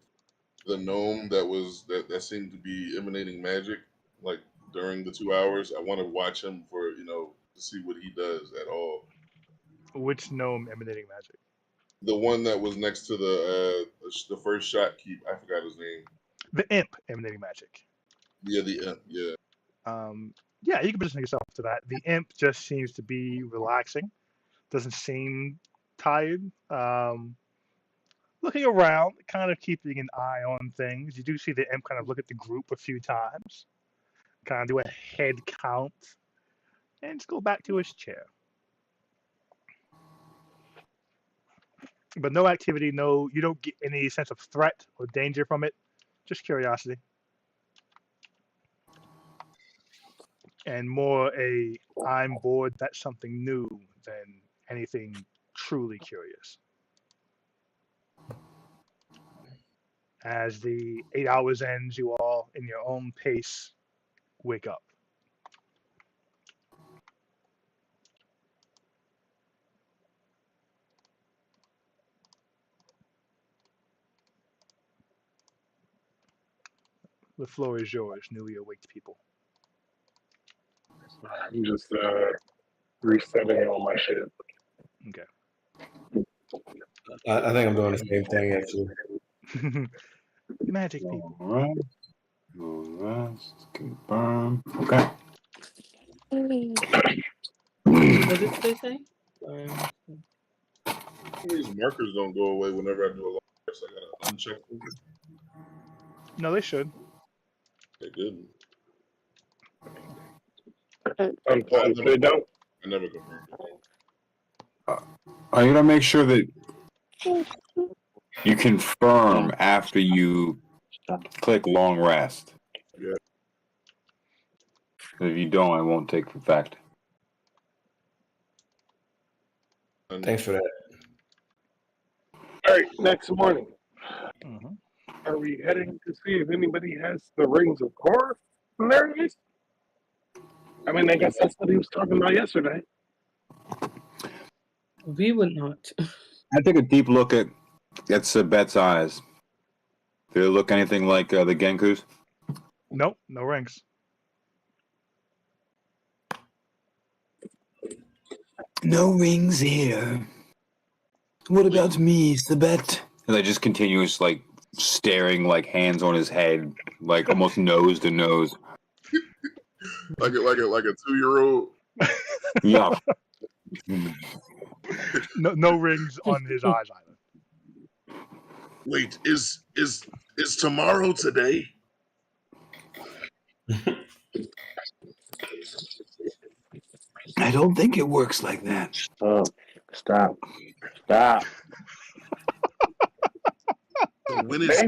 gnome that seemed to be emanating magic, like during the 2 hours? I want to watch him for to see what he does at all. Which gnome emanating magic? The one that was next to the first shot keep. I forgot his name. The imp emanating magic. Yeah, the imp. Yeah. Yeah, you can position yourself to that. The imp just seems to be relaxing. Doesn't seem tired. Looking around, kind of keeping an eye on things. You do see the imp kind of look at the group a few times, kind of do a head count, and just go back to his chair. But no activity, you don't get any sense of threat or danger from it, just curiosity. And more I'm bored, that's something new than anything truly curious. As the 8 hours ends, you all, in your own pace, wake up. The floor is yours, newly awaked people. I'm just resetting all my shit. Okay. I think I'm doing the same thing actually. Magic people. All right. Let's confirm. Okay. What did they say? These markers don't go away whenever I do a long rest. I gotta uncheck them. No, they should. They didn't. They don't. I never confirmed it. I gotta make sure that you confirm after you click long rest. Yeah. If you don't, I won't take for fact. Thanks for that. All right, next morning. Mm-hmm. Are we heading to see if anybody has the rings of horror from their list? I mean, I guess that's what he was talking about yesterday. We would not. I take a deep look at Sabet's eyes. Do they look anything like the Genku's? Nope, no rings. No rings here. What about me, Sabet? And they just continues like staring, like hands on his head, like almost nose to nose. Like a 2-year-old. Yeah. No rings on his eyes either. Wait, is tomorrow today? I don't think it works like that. Oh, stop. When is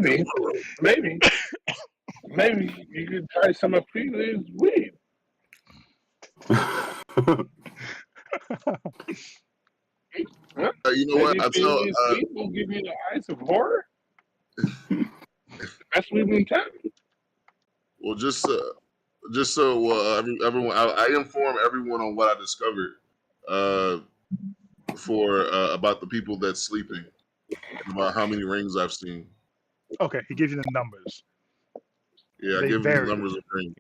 Maybe you could try some of Felix's weed. You know what? I tell weed will give you the eyes of horror. Best weed in town. well, just so everyone, I inform everyone on what I discovered for about the people that's sleeping, and about how many rings I've seen. Okay, he gives you the numbers. Yeah, I They give them vary. the numbers of rings.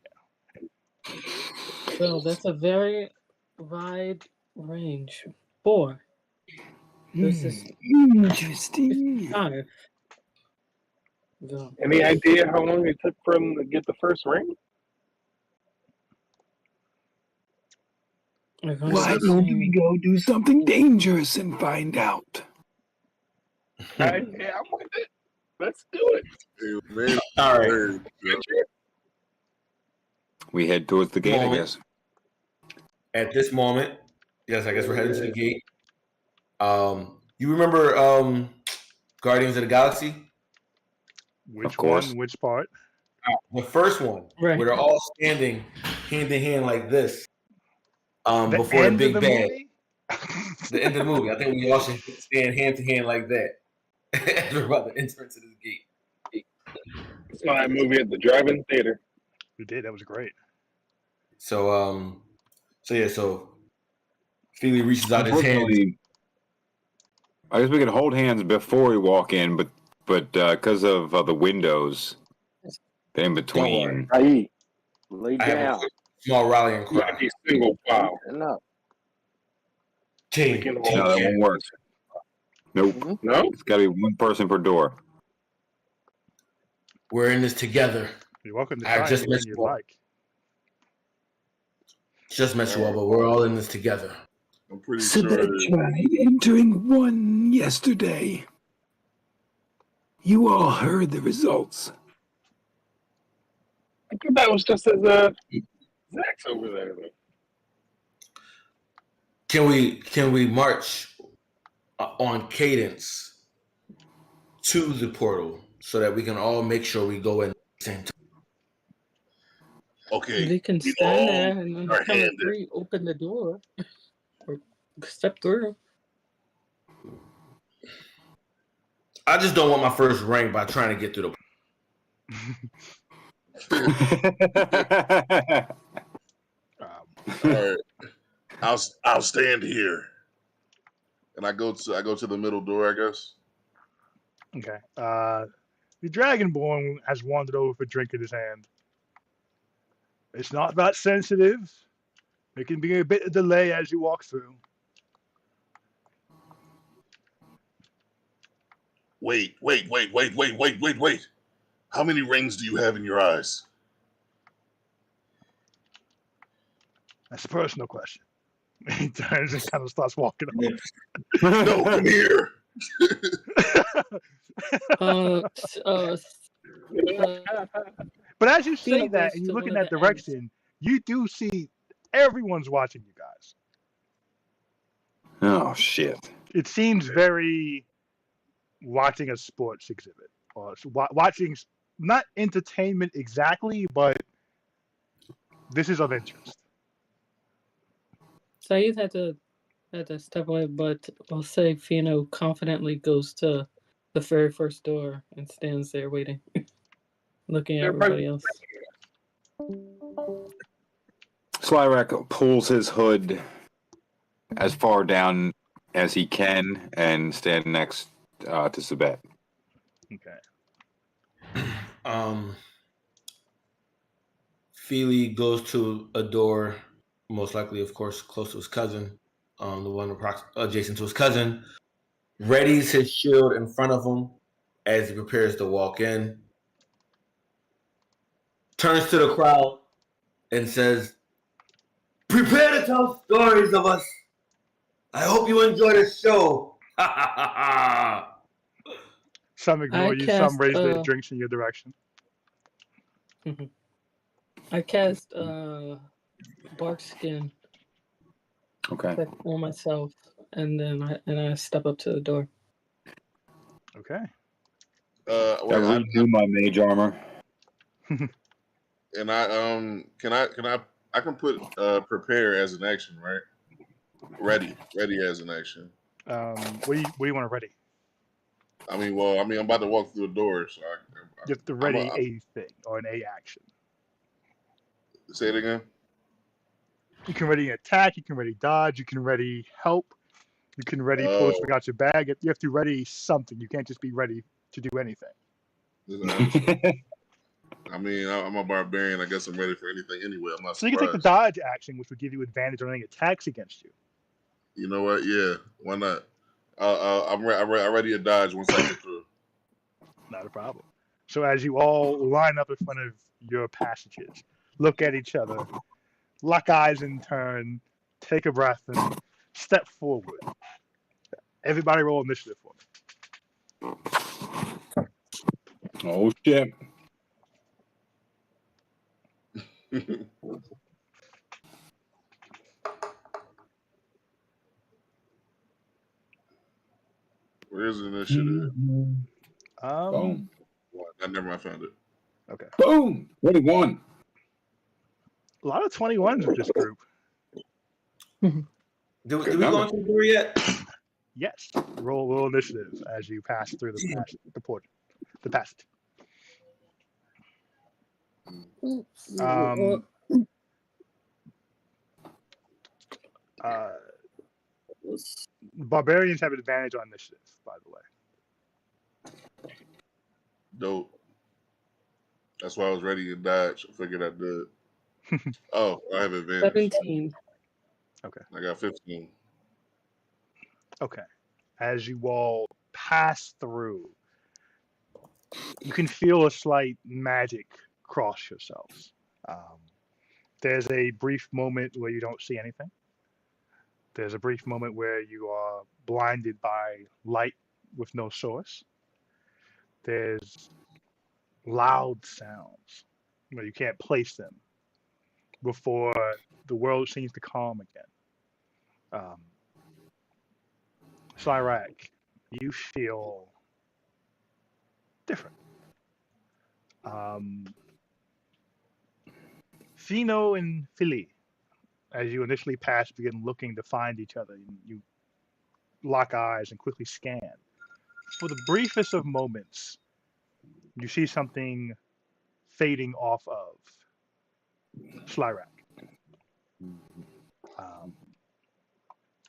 So that's a very wide range. 4 versus Interesting. 5. So, Any idea how long it took for him to get the first ring? if I'm Why not don't we saying- go do something dangerous and find out? Yeah, I'm with it. Let's do it. Hey, man, All right. hey, We head towards the gate, I Moment. guess. At this moment, yes, I guess we're heading to the gate. You remember Guardians of the Galaxy? Which Of course. one? Which part? The first one, Right. where they're all standing hand in hand like this. The Before the end big of the bad. movie? The end of the movie. I think we all should stand hand to hand like that. as we're about to enter into this gate. Saw that movie at the drive-in theater. You did. That was great. So Feely reaches out his hand. Unfortunately, I guess we could hold hands before we walk in, but because of the windows, they're in between. Aye. Lay I have down. a small rallying cry. Might be single file. Enough. Team. Speaking of No, all that won't work. Nope. No? It's got to be one person per door. We're in this together. You're welcome to I try just anything missed you one. like. Just met you all, but we're all in this together. I'm pretty So sure. they tried entering one yesterday. You all heard the results. I thought that was just as Zach's over there. Can we march on cadence to the portal so that we can all make sure we go in at the same time? Okay. They can we stand all there and then are count of handed. 3, open the door, or step through. I just don't want my first rank by trying to get through the. All right. I'll stand here, and I go to the middle door, I guess. Okay. The Dragonborn has wandered over with a drink in his hand. It's not that sensitive. There can be a bit of delay as you walk through. Wait. How many rings do you have in your eyes? That's a personal question. He turns and kind of starts walking off. No, come here. But as you say Theo that goes and you to look in one of that the direction, you do see everyone's watching you guys. Oh shit! It seems very watching a sports exhibit or watching not entertainment exactly, but this is of interest. Saeed had to step away, but I'll say Fino confidently goes to the very first door and stands there waiting, looking at everybody else. Slyrak pulls his hood as far down as he can and stand next to Sabet. Okay. Feely goes to a door, most likely, of course, close to his cousin, the one adjacent to his cousin, readies his shield in front of him as he prepares to walk in, turns to the crowd and says, "Prepare to tell stories of us. I hope you enjoy the show." Some ignore you, some raise their drinks in your direction. I cast bark skin on myself, and then I step up to the door. Okay. I redo my mage armor. And I can put prepare as an action, right? Ready as an action. What do you want to ready? I'm about to walk through the door, so You have to ready a thing or an A action. Say it again. You can ready an attack. You can ready dodge. You can ready help. You can ready pull something out your bag. You have to ready something. You can't just be ready to do anything. I mean, I'm a barbarian. I guess I'm ready for anything anyway. I'm not. So you can take the dodge action, which would give you advantage on any attacks against you. You know what? Yeah, why not? I'm ready to dodge once I get through. Not a problem. So as you all line up in front of your passages, look at each other, lock eyes in turn, take a breath, and step forward. Everybody roll initiative for me. Oh shit. Where's the initiative? Boom. Never mind, I found it. Okay. Boom. 21. A lot of 21s with this group. Did we go into the door yet? Yes. Roll initiative as you pass through the passage. Um, barbarians have an advantage on initiative, by the way. Dope. That's why I was ready to dodge. I figured I did. Oh, I have advantage. 17. Okay. I got 15. Okay. As you all pass through, you can feel a slight magic cross yourselves. There's a brief moment where you don't see anything. There's a brief moment where you are blinded by light with no source. There's loud sounds where you can't place them before the world seems to calm again. Cyrac, you feel different. Fino and Philly, as you initially pass, begin looking to find each other. You lock eyes and quickly scan. For the briefest of moments, you see something fading off of Slyrak.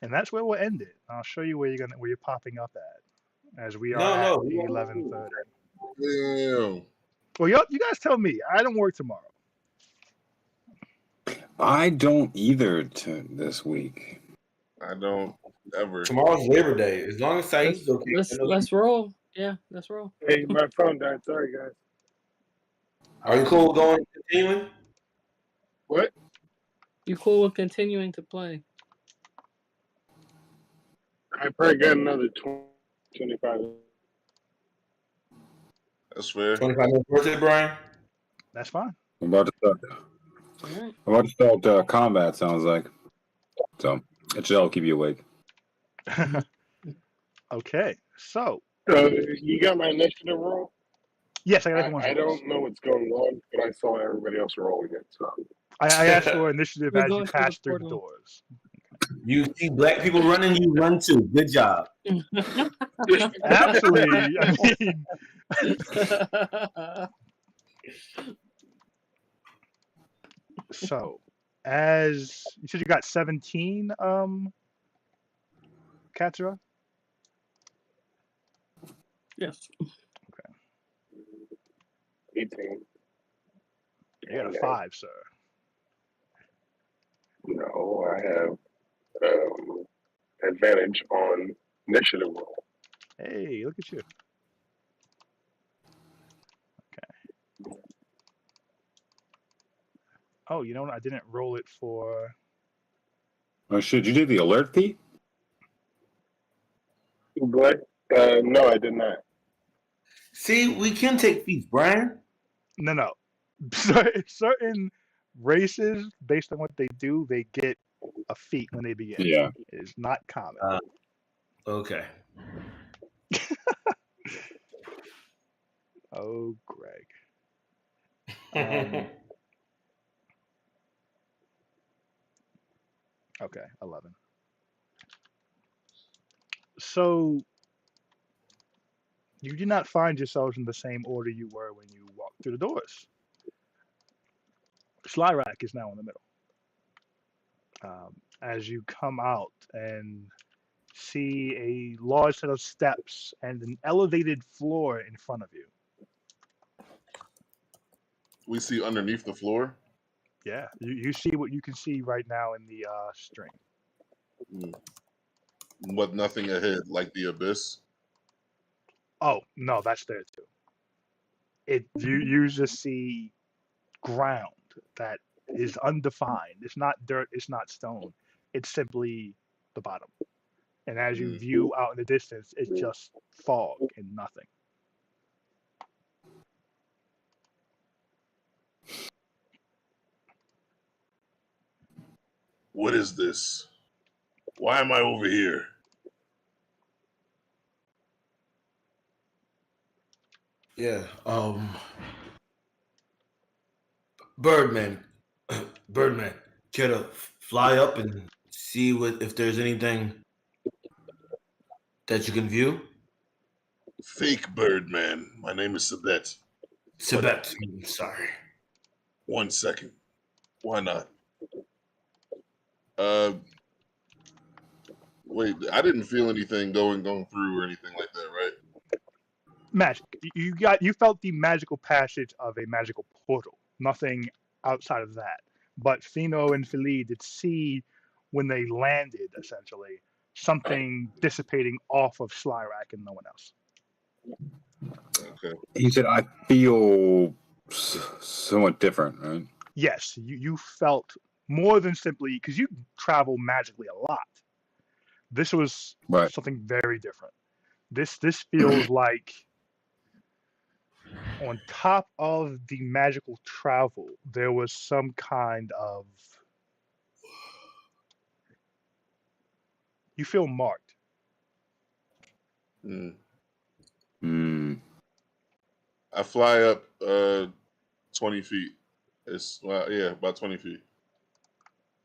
And that's where we'll end it. I'll show you where you're popping up at, as we are at 11:30. Damn. Well, you guys tell me. I don't work tomorrow. I don't either this week. I don't ever. Tomorrow's Labor Day. As long as Saeed's okay. Let's roll. Yeah, let's roll. Hey, my phone died. Sorry, guys. Are you cool with going continuing? What? You cool with continuing to play? I probably got another 25. That's fair. 25 minutes worth it, Brian? That's fine. I'm about to start. Alright. I'm about to start combat. Sounds like. So it should all keep you awake. Okay, so You got my initiative roll? yes, I got everyone's. I don't know what's going on, but I saw everybody else rolling it. So I asked for initiative We're as you going through the pass through the portal. doors. You see black people running, you run too. Good job. Actually, I mean, so as you said, you got 17, Katsura? Yes. 18. You got a 5, sir. No, I have advantage on initiative roll. Hey, look at you. Okay. Oh, you know what? I didn't roll it for. Oh shit! You did the alert feat? What? No, I did not. See, we can take feats, Brian. No. Certain races, based on what they do, they get a feat when they begin. Yeah. It is not common. Okay. Oh, Greg. Okay, 11. So you did not find yourselves in the same order you were when you walked through the doors. Slyrak is now in the middle. As you come out and see a large set of steps and an elevated floor in front of you. We see underneath the floor. Yeah, you see what you can see right now in the string. But nothing ahead, like the abyss. Oh no, that's there too. You just see ground that is undefined. It's not dirt. It's not stone. It's simply the bottom. And as you view out in the distance, it's just fog and nothing. What is this? Why am I over here? Yeah. Birdman. Birdman. Care to fly up and see if there's anything that you can view? Fake Birdman. My name is Sabet. Sibet. Sorry. 1 second. Why not? Uh, wait. I didn't feel anything going through or anything like that, right? Magic. You felt the magical passage of a magical portal. Nothing outside of that. But Fino and Philly did see when they landed, essentially, something dissipating off of Slyrak and no one else. Okay. He said, "I feel somewhat different." Right? Yes, you felt more than simply because you travel magically a lot. This was Right. something very different. This feels like on top of the magical travel, there was some kind of you feel marked. Hmm. I I fly up 20 feet. It's yeah, about 20 feet.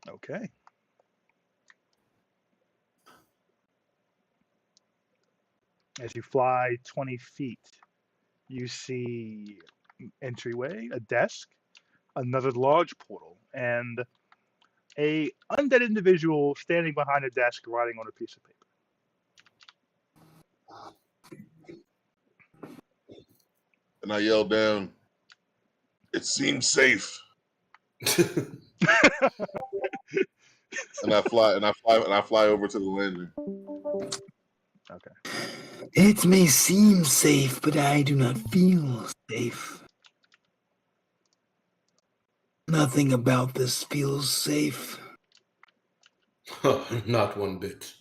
Okay. As you fly 20 feet, you see entryway, a desk, another large portal, and a undead individual standing behind a desk writing on a piece of paper. And I yell down, "It seems safe." And I fly over to the landing. Okay. It may seem safe, but I do not feel safe. Nothing about this feels safe. Not one bit.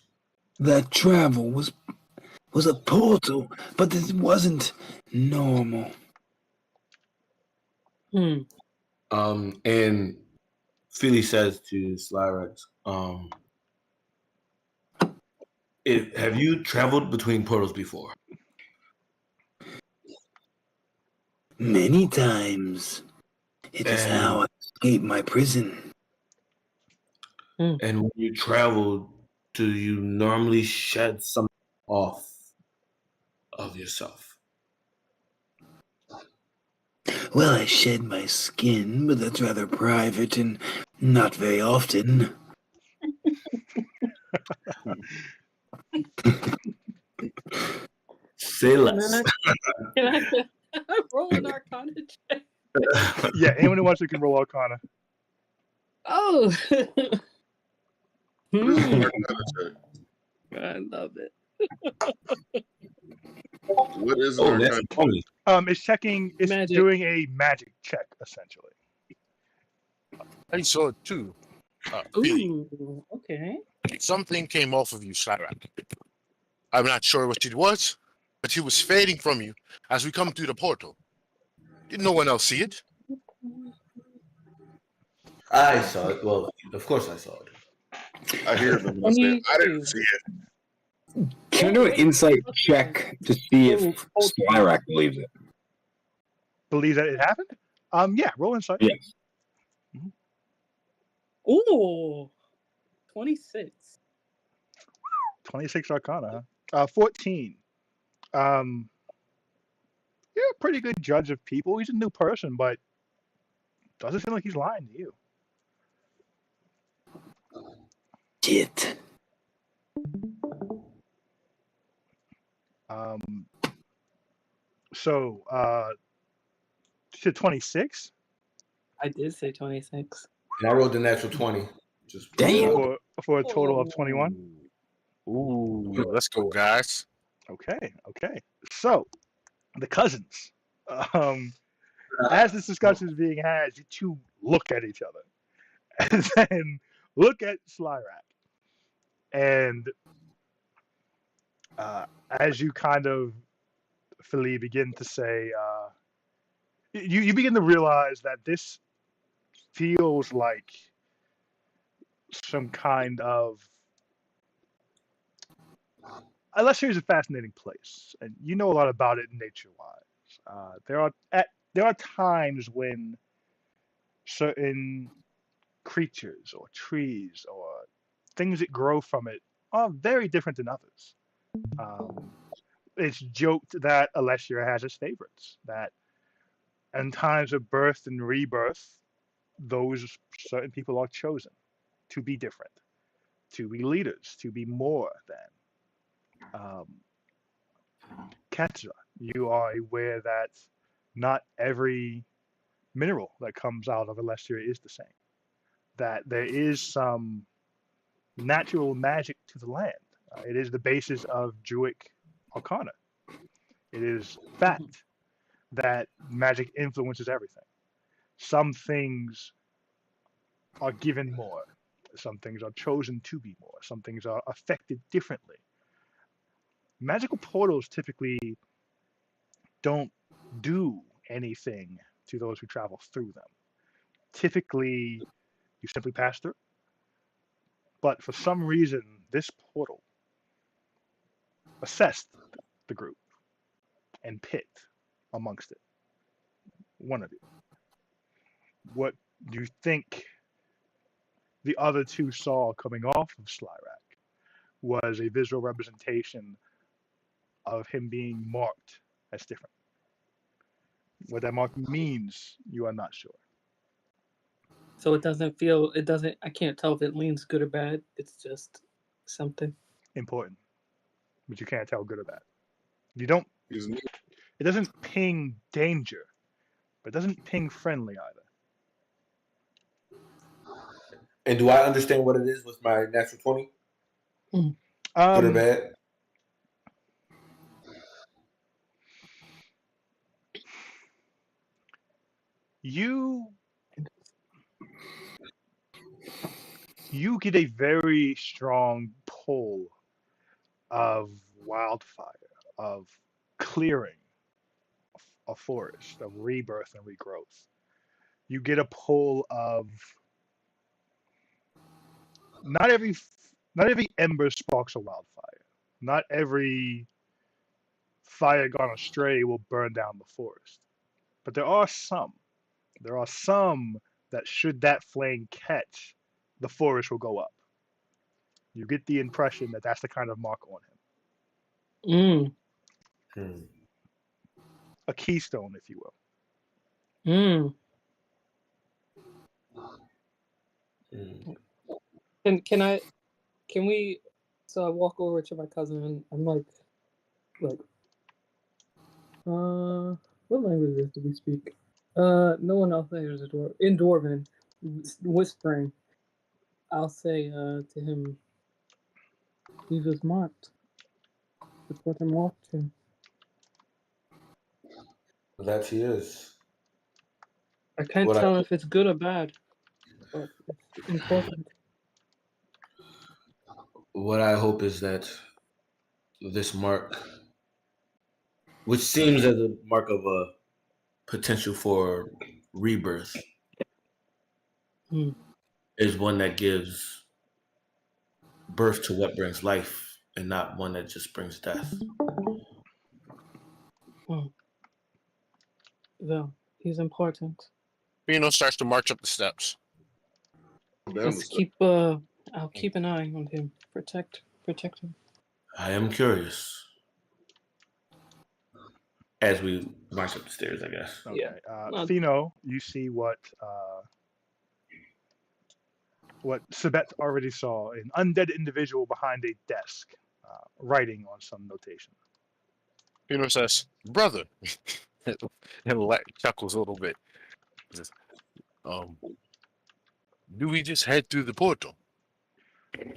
That travel was a portal, but it wasn't normal. And Philly says to Slyrex, have you traveled between portals before? Many times. It is And- how I escaped my prison. And when you travel, do you normally shed something off of yourself? Well, I shed my skin, but that's rather private and not very often. Say less. Can I roll an Arcana check? Yeah, anyone who wants to can roll Arcana. Oh, What is an Arcana check? I love it. What is an Oh, Arcana that's check? funny. It's checking. It's Magic. doing a magic check essentially. I saw it too. Philly. Ooh, okay. Something came off of you, Slyrak. I'm not sure what it was, but it was fading from you as we come through the portal. Did no one else see it? I saw it. Well, of course I saw it. I hear them and I say, "I didn't see it." Can I do an insight check to see if Slyrak believes it? Believe that it happened? Yeah. Roll insight. Yes. Ooh, 26. 26 Arcana. 14. You're a pretty good judge of people. He's a new person, but doesn't seem like he's lying to you. Shit. So, you said 26 I did say 26. And I rolled the natural 20. Just Damn. for a total of 21. Ooh, let's go, guys. Okay. So, the cousins. As this discussion is being had, you two look at each other and then look at Slyrak. And as you kind of, Philly, begin to say, you begin to realize that this feels like some kind of. Elestria is a fascinating place, and you know a lot about it nature-wise. There are times when certain creatures or trees or things that grow from it are very different than others. It's joked that Elestria has its favorites, that in times of birth and rebirth, those certain people are chosen to be different, to be leaders, to be more than. Ketra, you are aware that not every mineral that comes out of Elestria is the same, that there is some natural magic to the land. It is the basis of Druic arcana. It is fact that magic influences everything. Some things are given more, some things are chosen to be more, some things are affected differently. Magical portals typically don't do anything to those who travel through them. Typically, you simply pass through. But for some reason, this portal assessed the group and picked amongst it one of you. What do you think the other two saw coming off of Slyrak was a visual representation of him being marked as different. What that mark means, you are not sure. So it doesn't, I can't tell if it leans good or bad. It's just something. Important, but you can't tell good or bad. You don't, He's new. it doesn't ping danger, but it doesn't ping friendly either. And do I understand what it is with my natural 20? Good or bad? You get a very strong pull of wildfire, of clearing a forest, of rebirth and regrowth. You get a pull of not every ember sparks a wildfire. Not every fire gone astray will burn down the forest. But there are some. There are some that should that flame catch, the forest will go up. You get the impression that that's the kind of mark on him. A keystone, if you will. Can we? So I walk over to my cousin and I'm like, what languages do we speak? No one else knows in Dwarven, whispering. I'll say to him, he was marked. That's what I'm watching. That he is. I can't tell if it's good or bad, but it's important. What I hope is that this mark, which seems as a mark of a potential for rebirth, is one that gives birth to what brings life and not one that just brings death. Well, he's important. Fino starts to march up the steps. Let's keep. I'll keep an eye on him. Protect him. I am curious. As we march up the stairs, I guess. Okay. Fino, you see what Sabet already saw, an undead individual behind a desk, writing on some notation. Fino says, "Brother," and chuckles a little bit. He says, do we just head through the portal?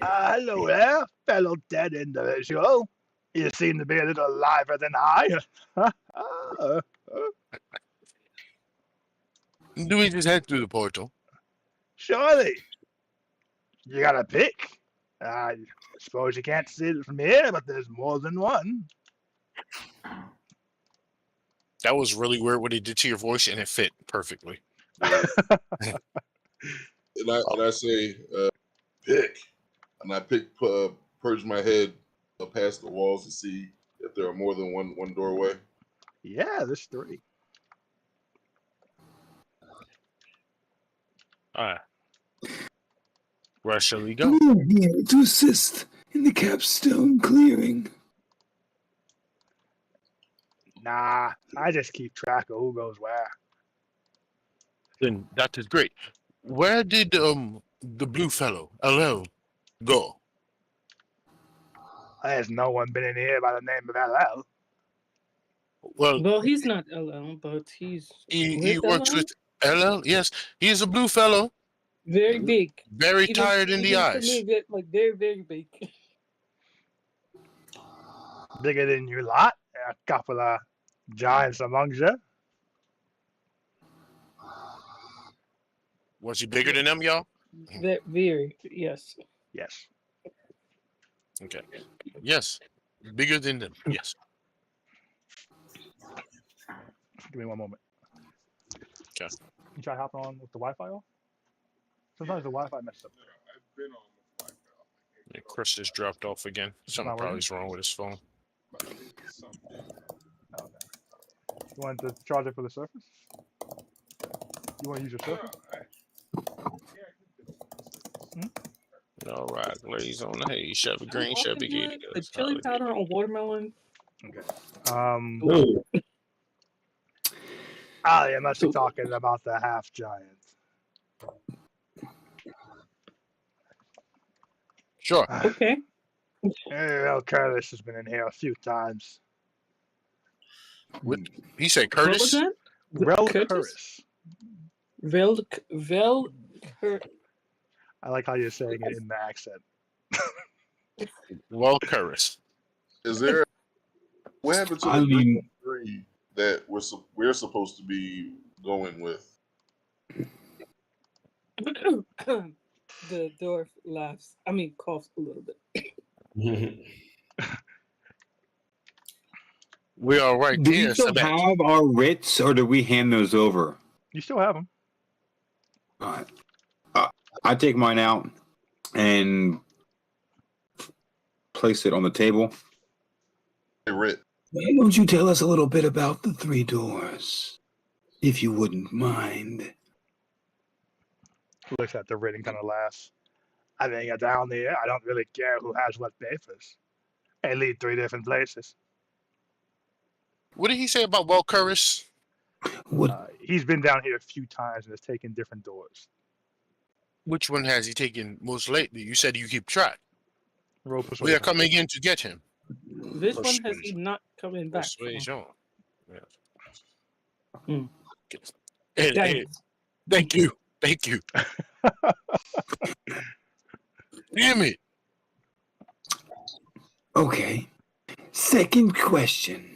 Hello there, fellow dead individual. You seem to be a little liver than I. Do we just head through the portal? Surely. You got a pick. I suppose you can't see it from here, but there's more than one. That was really weird what he did to your voice, and it fit perfectly. And I say, pick. And I purge my head past the walls to see if there are more than one doorway. Yeah, there's 3. Where shall we go? We're here to assist in the capstone clearing. Nah, I just keep track of who goes where. Then that is great. Where did the blue fellow, LL, go? There's no one been in here by the name of LL. Well, he's not LL, but he's he with works LL. with LL. Yes, he's a blue fellow. Very big. Very tired in the even eyes. To me, like very, very big. Bigger than you lot. A couple of giants among you. Was he bigger than them, y'all? Very, yes. Yes. Okay. Yes. Bigger than them. Yes. Give me one moment. Okay. You try hopping on with the Wi-Fi off? Sometimes the Wi-Fi messes up. Yeah, Chris just dropped off again. Something not probably is wrong with his phone. Okay. You want to charge it for the Surface? You want to use your Surface? All right, glaze on the hay. Chevy Green, How often Chevy do you Gator. put chili powder on watermelon. Okay. You must be talking about the half giant. Sure. Okay. Well, Curtis has been in here a few times. He said What was Curtis? that? Rel Curtis? I like how you're saying it in the accent. Well, Curtis. Is there? What happened to the group of three that we're supposed to be going with? The dwarf laughs. I mean, coughs a little bit. We are right Do here. we still have our writs, or do we hand those over? You still have them. All right. I take mine out and place it on the table. Hey, Writ. Why don't you tell us a little bit about the three doors, if you wouldn't mind? Looks at the writ and kind of laughs. I think down there, I don't really care who has what papers. They lead 3 different places. What did he say about Well Curtis? He's been down here a few times and has taken different doors. Which one has he taken most lately? You said you keep track. Roll We persuasion. are coming in to get him. This one has he not coming back from? Persuasion. Yeah. Hmm. Hey, thank you. Thank you. Damn it. Okay. Second question.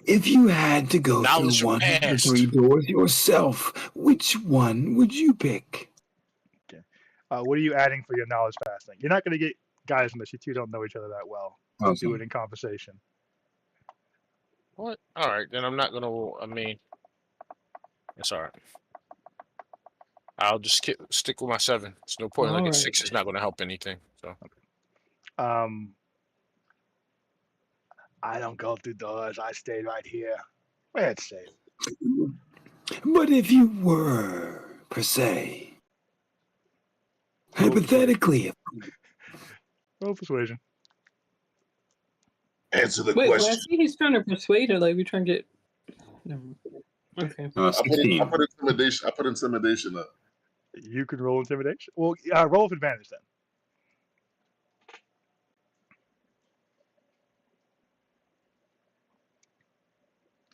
If you had to go Knowledge through one of the past. 3 doors yourself, which one would you pick? Okay. What are you adding for your knowledge passing? You're not going to get guys unless you two don't know each other that well. Don't do it in conversation. What? All right, then I'm not going to, it's all right. I'll just stick with my 7. It's no point. Like a 6 is not going to help anything. So. I don't go through doors. I stay right here. Where it's safe. But if you were, per se, hypothetically... Roll persuasion. Answer the Wait, question. well, I see he's trying to persuade her. Like, we're trying to get... Okay. I put intimidation. I put intimidation up. You can roll intimidation. Well, roll with advantage then.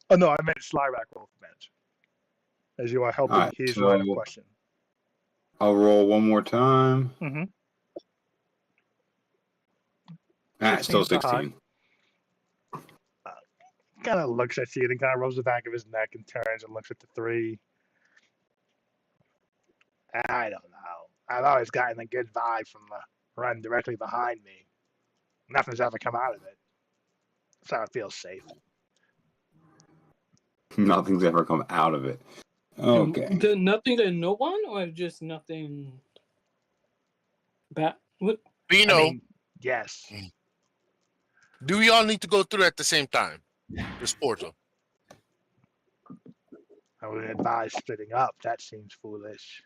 Oh no, I meant Slyrack roll with advantage. As you are helping his line of question. I'll roll one more time. Mm-hmm. Still 16. Kind of looks at you and kind of rubs the back of his neck and turns and looks at the 3. I don't know. I've always gotten a good vibe from the run directly behind me. Nothing's ever come out of it. So it feels safe. Nothing's ever come out of it. Okay. Nothing to no one, or just nothing bad? What? Yes. Do we all need to go through at the same time? This portal. I would advise splitting up. That seems foolish.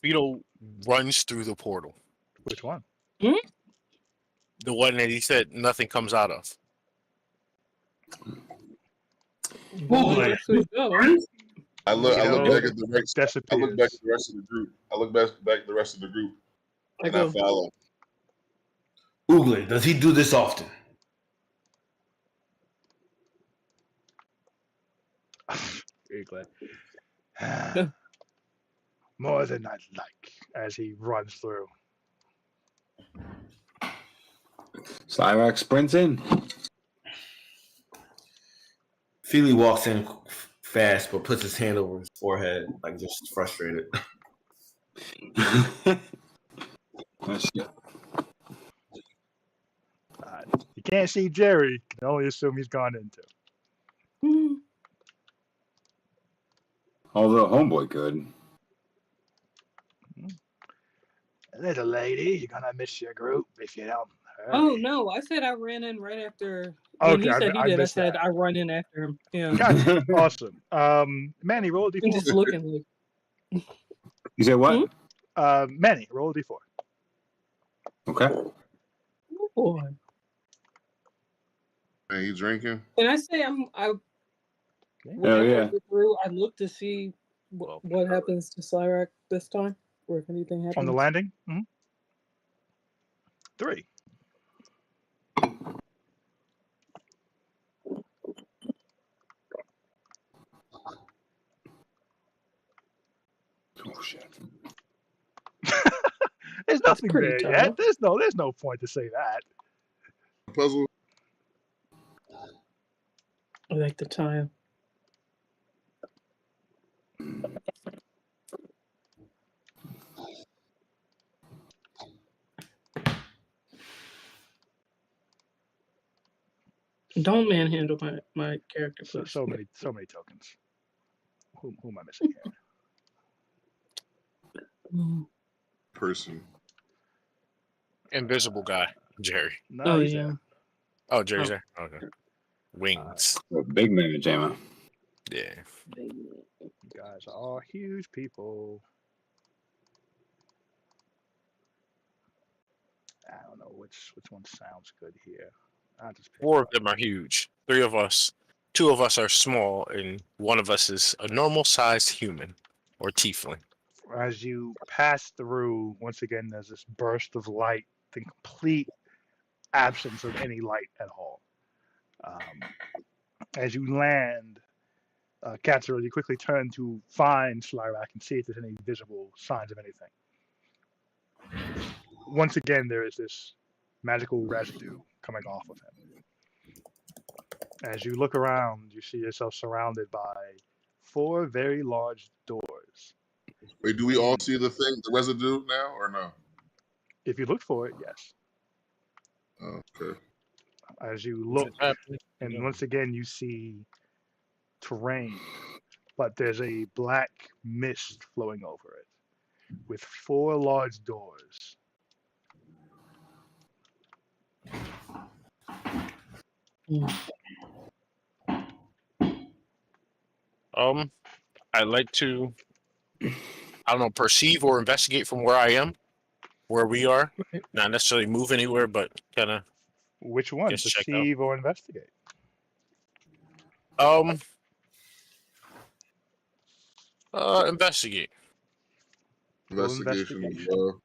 Beetle runs through the portal. Which one? The one that he said nothing comes out of. Well, I guess we go. I look back at the rest. I look back disappears. at the rest of the group. I look back at the rest of the group, I and I go. follow. Oogle, does he do this often? Very glad. More than I'd like, as he runs through. Cyrax sprints in. Feely walks in fast, but puts his hand over his forehead, like just frustrated. Oh, shit. You can't see Jerry. You can only assume he's gone into. Although homeboy could. Little lady, you're gonna miss your group if you don't. Hurry. Oh no! I said I ran in right after. When he said he did, I said I run in after him. Yeah. Gotcha. Awesome. Manny, roll a I'm d4. just looking like. You said what? Manny, roll a d4. Okay. Oh boy. Man, you drinking? Can I say whenever I get through, I look to see what happens to Cyrax this time, or if anything happens On the landing? 3. Oh shit. There's nothing pretty there tough. yet. There's no point to say that. Puzzle. I like the time. Don't manhandle my character, please. So many tokens. Who am I missing here? Person. Invisible guy, Jerry. No, he's there. Oh, Jerry's there. Okay. Wings. Big man, Jama. Yeah. You guys are all huge people. I don't know which one sounds good here. I'll just pick 4 of them are huge. 3 of us, 2 of us are small, and 1 of us is a normal-sized human or tiefling. As you pass through, once again, there's this burst of light, the complete absence of any light at all. As you land, Katsura, you quickly turn to find Slyrak and see if there's any visible signs of anything. Once again, there is this magical residue coming off of him. As you look around, you see yourself surrounded by 4 very large doors. Wait, do we all see the residue now, or no? If you look for it, yes. Oh, okay. As you look, and once again, you see terrain, but there's a black mist flowing over it with 4 large doors. I'd like to, I don't know, perceive or investigate from where I am, where we are. Not necessarily move anywhere, but kind of. Which one? Perceive or investigate? Investigate. Investigation as well.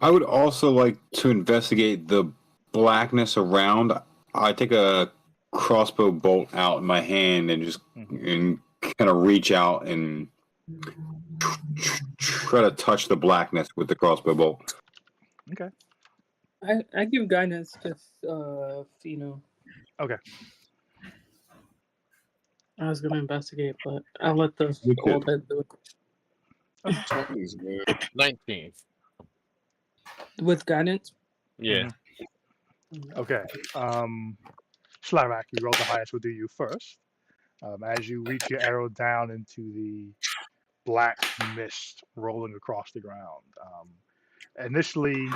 I would also like to investigate the blackness around. I take a crossbow bolt out in my hand and just and kind of reach out and try to touch the blackness with the crossbow bolt. Okay. I give guidance to Fino. Okay. I was gonna investigate, but I'll let the old head do it. 19. With guidance? Yeah. Okay. Slyrak, you roll the highest, we'll do you first. As you reach your arrow down into the black mist rolling across the ground. Initially,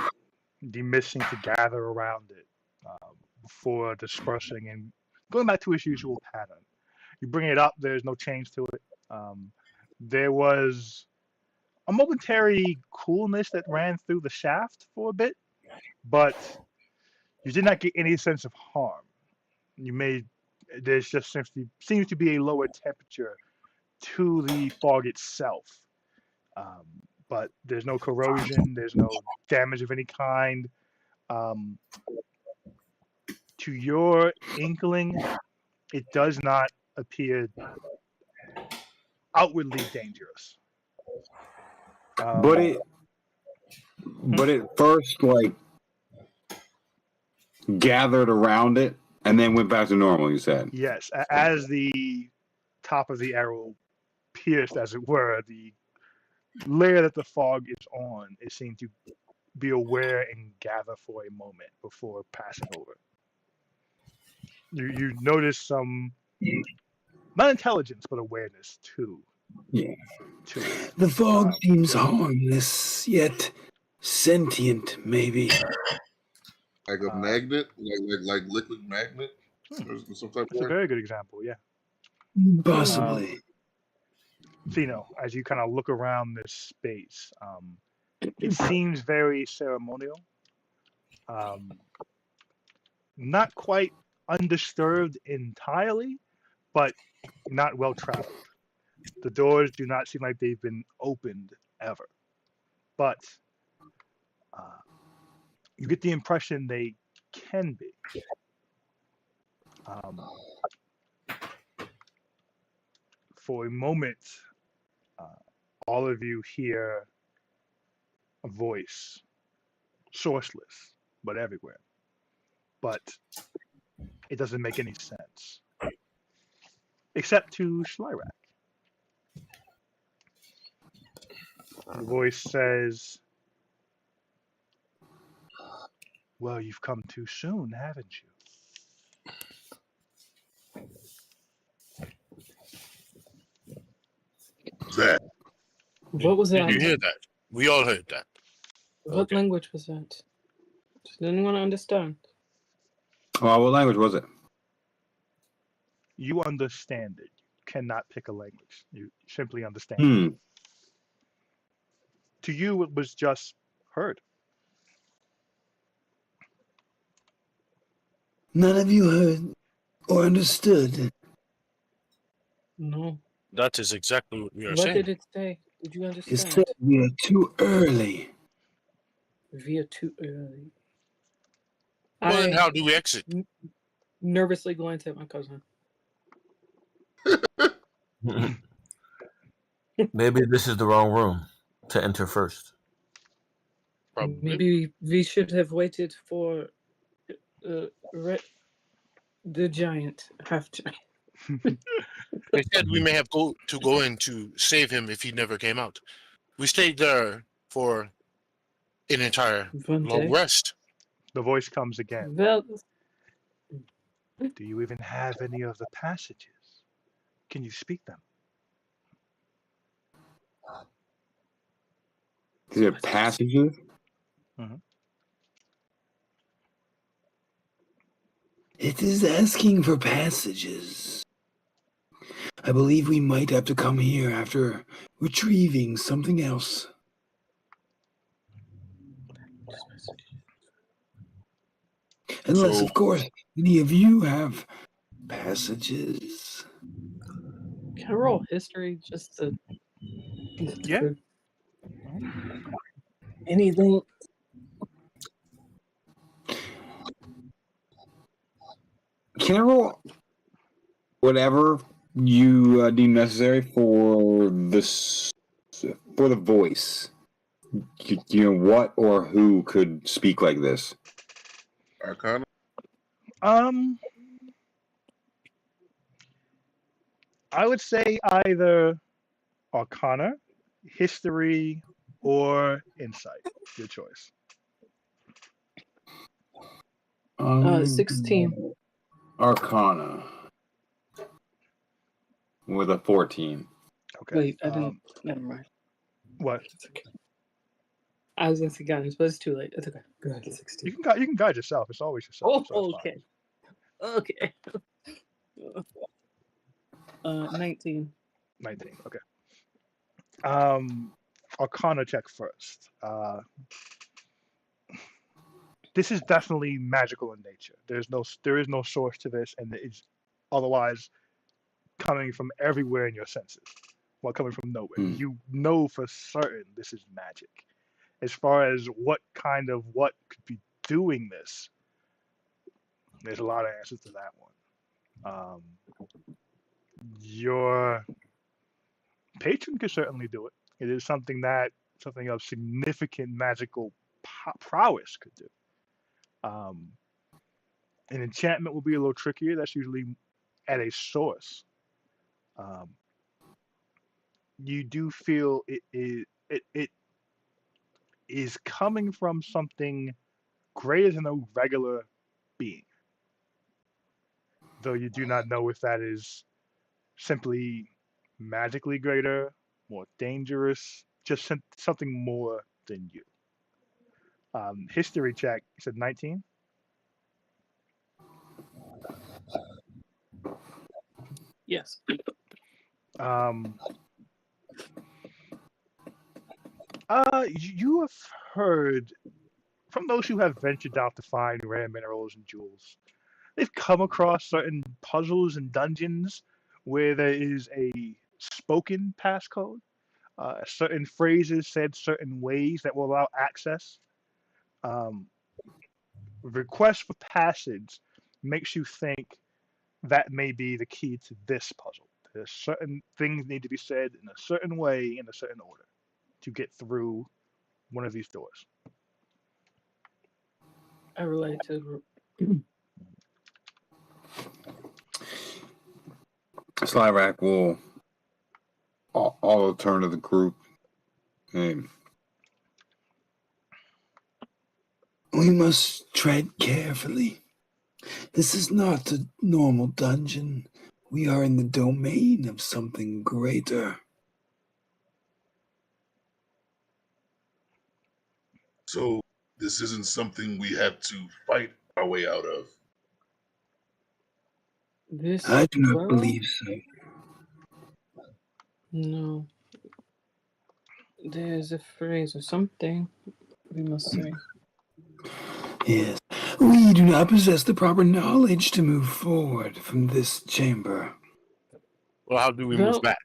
the mist seems to gather around it before dispersing and going back to its usual pattern. You bring it up, there's no change to it. There was a momentary coolness that ran through the shaft for a bit, but you did not get any sense of harm. You may There's just seems to be a lower temperature to the fog itself. Um, but there's no corrosion, there's no damage of any kind. Um, to your inkling, it does not appear outwardly dangerous. But it first like gathered around it and then went back to normal. You said Yes, as the top of the arrow pierced, as it were, the layer that the fog is on, it seemed to be aware and gather for a moment before passing over. You notice some, not intelligence, but awareness too. Yeah. To it. The fog seems harmless, yet sentient, maybe. Like a magnet, like liquid magnet, or some type That's a of. very good example. Yeah. Possibly. So, as you kind of look around this space, it seems very ceremonial. Not quite undisturbed entirely, but not well traveled. The doors do not seem like they've been opened ever, but you get the impression they can be. For a moment, all of you hear a voice, sourceless, but everywhere. But it doesn't make any sense, except to Schlyrak. The voice says, "Well, you've come too soon, haven't you?" That What was Did you that? hear that? We all heard that. What Okay. language was that? Did anyone understand? Well, what language was it? You understand it. You cannot pick a language. You simply understand it. To you, it was just heard. None of you heard or understood. No. That is exactly what we are What saying. did it say? Did you It understand? said we are too early. We are too early. Well, then I how do we exit? nervously glanced at my cousin. Maybe this is the wrong room to enter first. Probably. Maybe we should have waited for the giant after. They said we may have to go in to save him if he never came out. We stayed there for an entire One long day. rest. The voice comes again. Well, Do you even have any of the passages? Can you speak them? Is it passages? It is asking for passages. I believe we might have to come here after retrieving something else. Unless, So- of course, any of you have passages. can I roll history just to? Yeah. Anything? Can I roll whatever you deem necessary for this for the voice? You know what or who could speak like this? Arcana. I would say either Arcana, History, or Insight. Your choice. 16. Arcana with a 14. Okay. Wait, I didn't. Never mind. What? It's okay. I was gonna say guidance, but it's too late. It's okay. Go ahead. 16. You can guide yourself. It's always yourself. Oh, so it's okay. Okay. 19. 19. Okay. Arcana check first. This is definitely magical in nature. There is no source to this, and it's otherwise coming from everywhere in your senses, while coming from nowhere. Hmm. You know for certain this is magic. As far as what could be doing this, there's a lot of answers to that one. Your patron could certainly do it. It is something of significant magical prowess could do. Um, an enchantment will be a little trickier. That's usually at a source. Um, you do feel it is coming from something greater than a regular being, though you do not know if that is simply magically greater, more dangerous, just something more than you. History check. You said 19. Yes. Um, you have heard from those who have ventured out to find rare minerals and jewels. They've come across certain puzzles and dungeons where there is a spoken passcode, certain phrases said certain ways that will allow access. Um, request for passage makes you think that may be the key to this puzzle. There's certain things need to be said in a certain way in a certain order to get through one of these doors. I relate to the group. Slyrak will all turn to the group. Hey. We must tread carefully. This is not a normal dungeon. We are in the domain of something greater. So this isn't something we have to fight our way out of. This I do not world? believe so. No. There's a phrase or something we must say. Yes. We do not possess the proper knowledge to move forward from this chamber. Well, how do we Well- move back?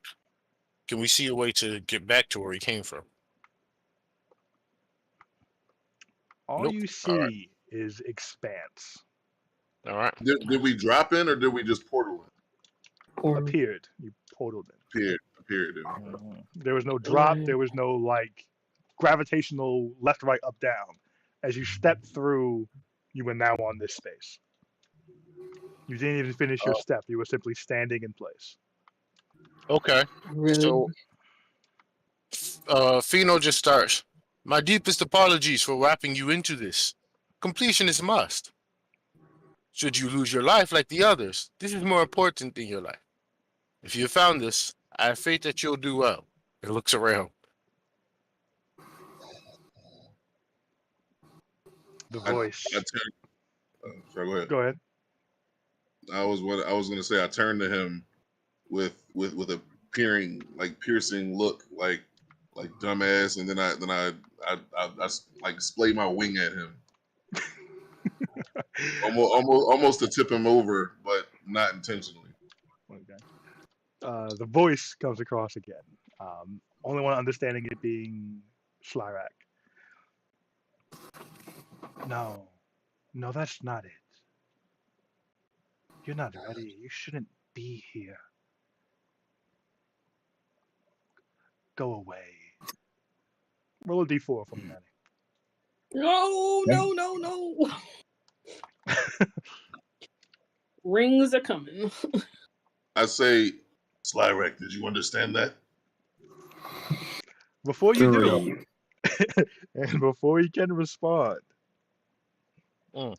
Can we see a way to get back to where he came from? All Nope. you see is expanse. All right. Did we drop in or did we just portal Or Appeared. You portaled in. in? Appeared in. There was no drop. Right. There was no like gravitational left, right, up, down. As you stepped through, you were now on this space. You didn't even finish your step. You were simply standing in place. Okay. really? So, Fino just starts. My deepest apologies for wrapping you into this. Completion is a must. Should you lose your life like the others, this is more important than your life. If you have found this, I have faith that you'll do well. It looks around. The voice. Sorry, go ahead. Go ahead. I was gonna say I turned to him with a piercing look, like dumbass, and then I like display my wing at him, almost to tip him over, but not intentionally. Okay. The voice comes across again. Only one understanding it being Slyrak. No, that's not it. You're not ready. You shouldn't be here. Go away. Roll a d4 for me, Manny. No. Rings are coming. I say, Slyrak, did you understand that? Before you do, and before you can respond, Oh.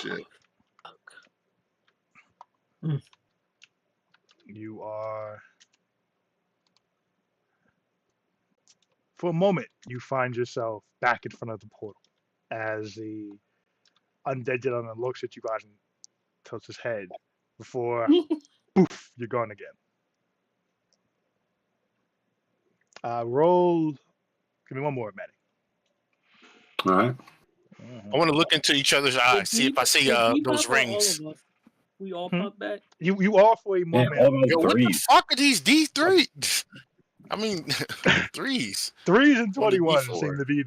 Shit. you are. For a moment, you find yourself back in front of the portal as the undead gentleman looks at you guys and tilts his head before, poof, you're gone again. Roll Give me one more, Manny. All right. I want to look into each other's eyes, see if I see those rings. All of us? We all Hmm? pop back. You all for a moment. all those Yo, what the threes. fuck are these D3? I mean, threes. 3s and On the 21 D4. seem to be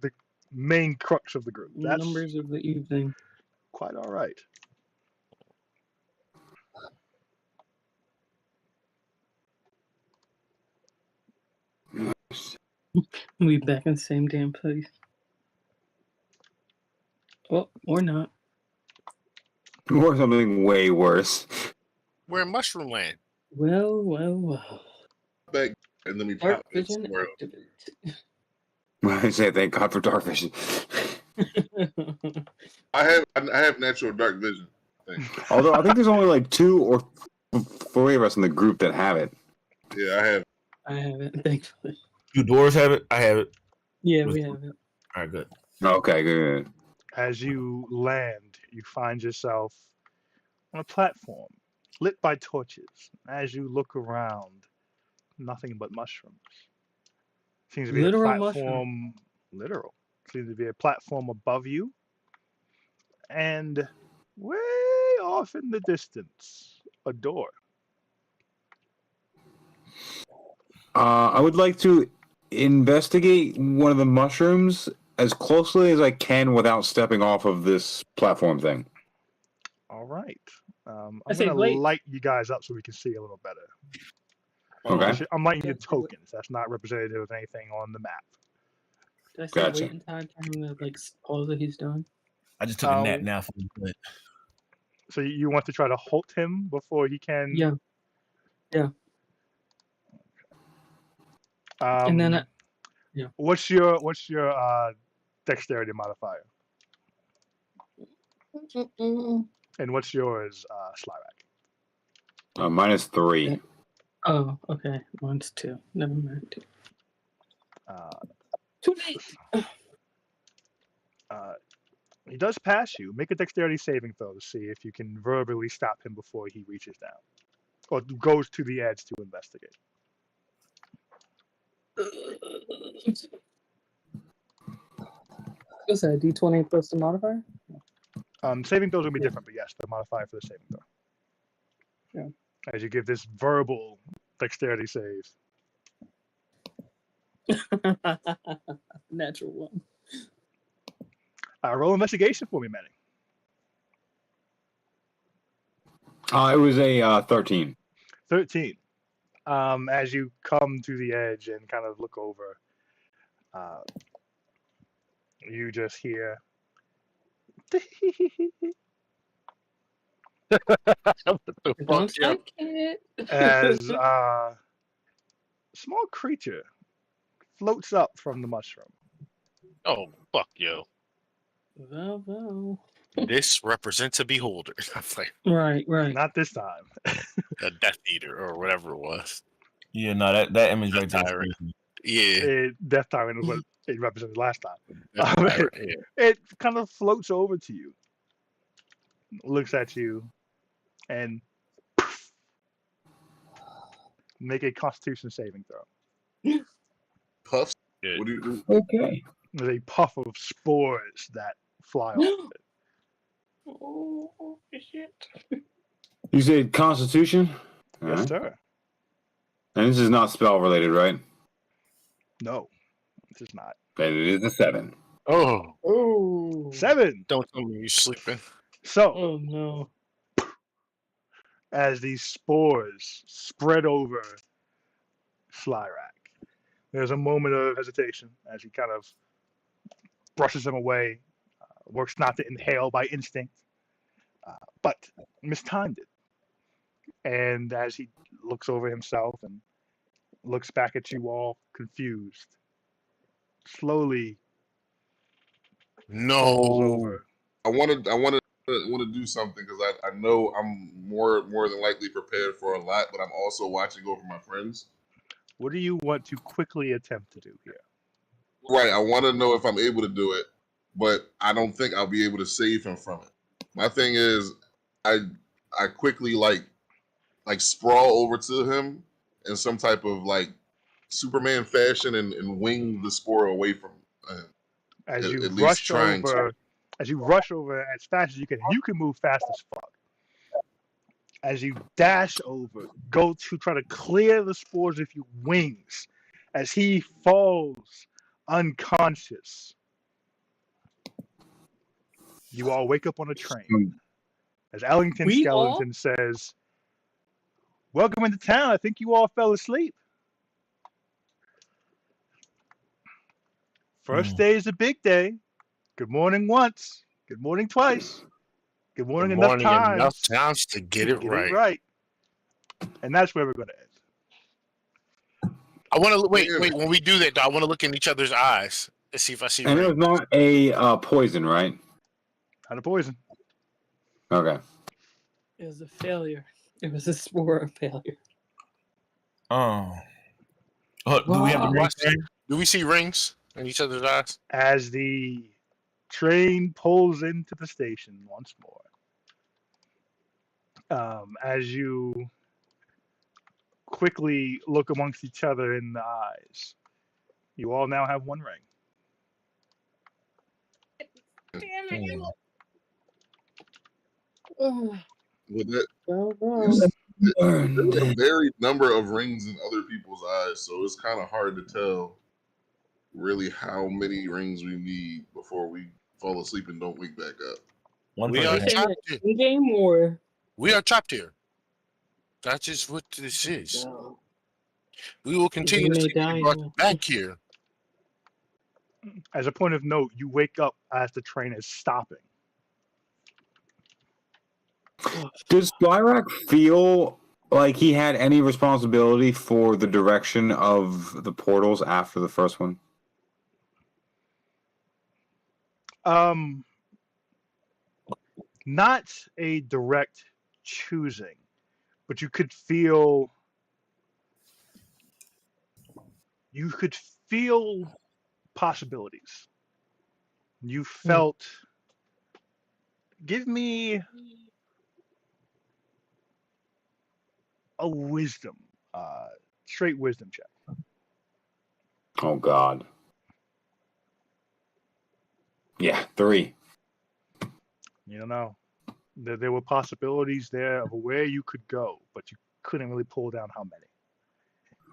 the main crux of the group. That's Numbers of the evening. quite all right. We back in the same damn place. Well, or not. Or something way worse. We're in Mushroom Land. Well. Back and let me Dark pop in vision somewhere else. activate. I say thank God for dark vision. I have natural dark vision. Although I think there's only like 2 or 3 of us in the group that have it. Yeah, I have. I have it, thankfully. You doors have it. I have it. Yeah, we have it. All right, good. Okay, good. As you land, you find yourself on a platform lit by torches. As you look around, nothing but mushrooms. Seems to be Literal a mushroom. platform. Literal. Seems to be a platform above you. And way off in the distance, a door. I would like to investigate one of the mushrooms as closely as I can without stepping off of this platform thing. All right. I'm I say going to wait. light you guys up so we can see a little better. Okay. I'm lighting your That's good. tokens. That's not representative of anything on the map. Did I say Gotcha. wait in time for him to pause what he's doing? I just took a nap now. For good. So you want to try to halt him before he can? Yeah. And then, What's your dexterity modifier? And what's yours, Slyrak? -3. Oh, okay. Mine's 2. Never mind. Uh, Too late. He does pass you. Make a dexterity saving throw to see if you can verbally stop him before he reaches down or goes to the edge to investigate. What's that? D20 plus the modifier? Saving throws will be different, but yes, the modifier for the saving throw. Yeah. As you give this verbal dexterity save. Natural one. Roll investigation for me, Manny. It was a 13. 13. As you come to the edge and kind of look over, you just hear. Don't like it. As a small creature floats up from the mushroom. Oh, fuck yo. Well. This represents a beholder. I'm like, Right. Not this time. a Death Eater or whatever it was. Yeah, no, that image right there. Tyrant. Yeah. Death Tyrant was what it represented last time. Death Tyrant, yeah. It kind of floats over to you, looks at you, and make a Constitution saving throw. Puffs. Good. What do you do? Okay. There's a puff of spores that fly off of it. Oh, shit. You said Constitution? Yes, Alright. sir. And this is not spell related, right? No, this is not. Then it is a 7. Oh. 7. Don't tell me you're sleeping. So, Oh, no. as these spores spread over Slyrak, there's a moment of hesitation as he kind of brushes them away, works not to inhale by instinct, but mistimed it. And as he looks over himself and looks back at you all confused, slowly falls No. over. I want to do something because I know I'm more than likely prepared for a lot, but I'm also watching over my friends. What do you want to quickly attempt to do here? Right. I want to know if I'm able to do it, but I don't think I'll be able to save him from it. My thing is, I quickly like sprawl over to him in some type of like Superman fashion and wing the spore away from him. As you At least rush trying over, to. as fast as you can move fast as fuck. As you dash over, go to try to clear the spores with your wings, as he falls unconscious. You all wake up on a train. As Ellington We Skeleton says, "Welcome into town. I think you all fell asleep. First day is a big day. Good morning once. Good morning twice. Good morning enough times to get it right. right. And that's where we're going to end. I want to wait. When we do that, though, I want to look in each other's eyes to see if I see. And it was not a poison, right? Not a poison. Okay. It was a failure. It was a spore of failure. Oh, do we have the rings there? Do we see rings in each other's eyes? As the train pulls into the station once more, as you quickly look amongst each other in the eyes, you all now have one ring. With that, there's a varied number of rings in other people's eyes, so it's kind of hard to tell really how many rings we need before we fall asleep and don't wake back up. We are trapped here. Game or we are trapped here. That's just what this is. We will continue to be brought back here. As a point of note, you wake up as the train is stopping. Does Skyrack feel like he had any responsibility for the direction of the portals after the first one? Not a direct choosing, but you could feel possibilities. You felt. Give me a wisdom, straight wisdom check. Oh God. Yeah, 3. You don't know. There were possibilities there of where you could go, but you couldn't really pull down how many.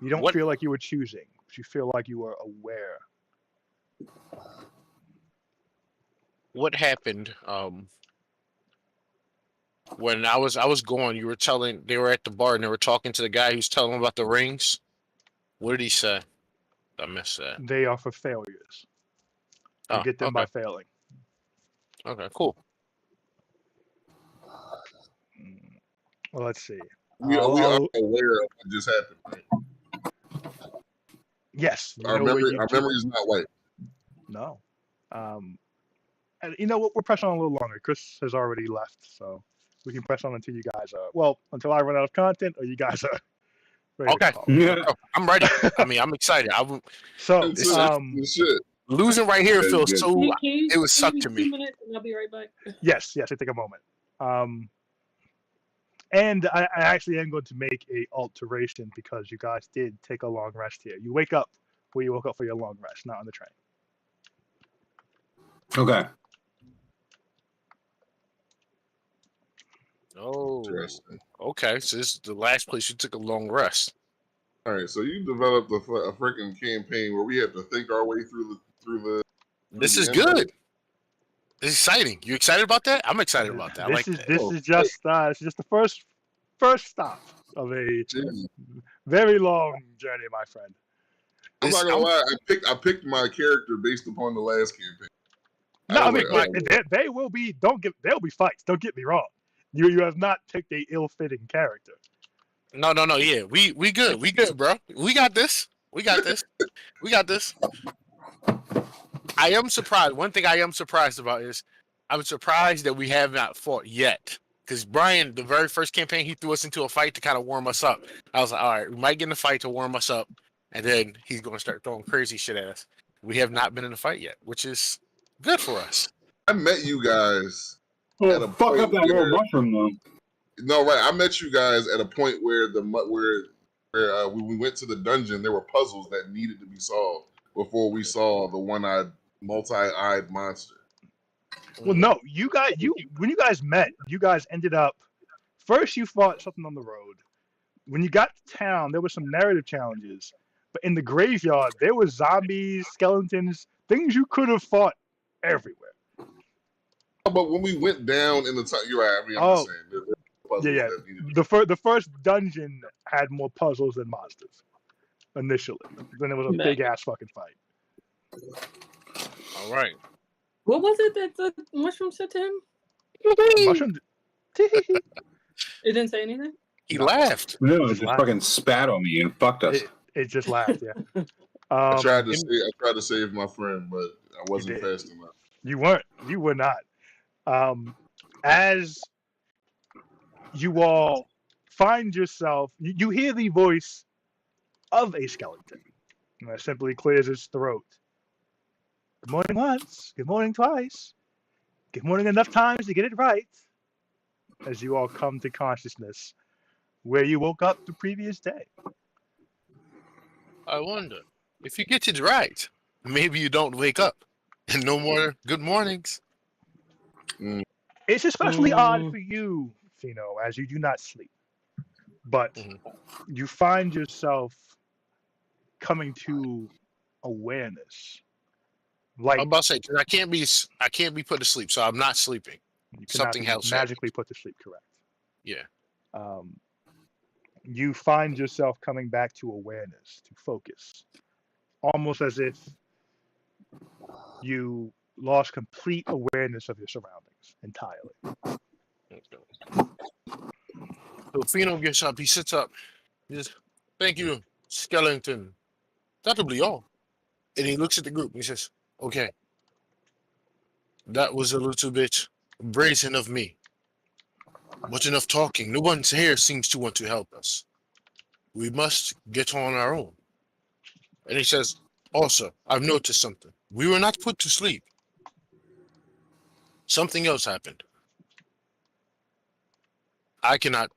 You don't feel like you were choosing, but you feel like you were aware. What happened? When I was going, you were telling they were at the bar and they were talking to the guy who's telling them about the rings. What did he say? I missed that. They are for failures. You get them by failing. Okay, cool. Well, let's see. We are aware of what just happened, right? Yes. Our memory is not white. No. And you know what? We're pressing on a little longer. Chris has already left, so we can press on until you guys are until I run out of content or you guys are ready. Okay. Yeah. I'm ready. I mean, I'm excited. So losing right here feels so. It was sucked to me. 2 minutes and I'll be right back. Yes. I take a moment. And I actually am going to make a alteration because you guys did take a long rest here. You wake up where you woke up for your long rest, not on the train. Okay. Oh, okay. So this is the last place you took a long rest. All right. So you developed a freaking campaign where we have to think our way through the. This is good. It's exciting. You excited about that? I'm excited about that. This is just the first stop of a very long journey, my friend. I'm not gonna lie. I picked my character based upon the last campaign. No, I mean, they will be. There'll be fights. Don't get me wrong. You have not picked a ill-fitting character. No. Yeah, we good. We good, bro. We got this. We got this. I am surprised. One thing I am surprised about is I'm surprised that we have not fought yet. Because Brian, the very first campaign, he threw us into a fight to kind of warm us up. I was like, all right, we might get in a fight to warm us up, and then he's going to start throwing crazy shit at us. We have not been in a fight yet, which is good for us. I met you guys. Fuck up that little mushroom, though. No, right. I met you guys at a point where where when we went to the dungeon, there were puzzles that needed to be solved before we saw the one-eyed, multi-eyed monster. Well, no, when you guys met, you guys ended up first. You fought something on the road. When you got to town, there were some narrative challenges, but in the graveyard, there were zombies, skeletons, things you could have fought everywhere. But when we went down in the time, you're right. I mean, I'm just saying, there were puzzles Yeah. that needed. The first dungeon had more puzzles than monsters initially. Then it was a big ass fucking fight. All right. What was it that the mushroom said to him? Mushroom. It didn't say anything? He laughed. No, it just fucking spat on me and fucked us. It just laughed, yeah. I tried to save my friend, but I wasn't fast enough. You weren't. You were not. As you all find yourself, you hear the voice of a skeleton. And that simply clears its throat. Good morning once. Good morning twice. Good morning enough times to get it right. As you all come to consciousness, where you woke up the previous day. I wonder if you get it right, maybe you don't wake up and no more good mornings. It's especially odd for you, Fino, as you do not sleep. But you find yourself coming to awareness. Like I'm about to say, 'cause I can't be put to sleep, so I'm not sleeping. you cannot Something be else magically put to sleep, correct? Yeah. You find yourself coming back to awareness, to focus, almost as if you lost complete awareness of your surroundings entirely. So Fino gets up, he sits up. He says, "Thank you, skeleton. That'll be all." And he looks at the group and he says, "Okay, that was a little bit brazen of me. But enough talking. No one here seems to want to help us. We must get on our own." And he says, "Also, I've noticed something. We were not put to sleep. Something else happened. I cannot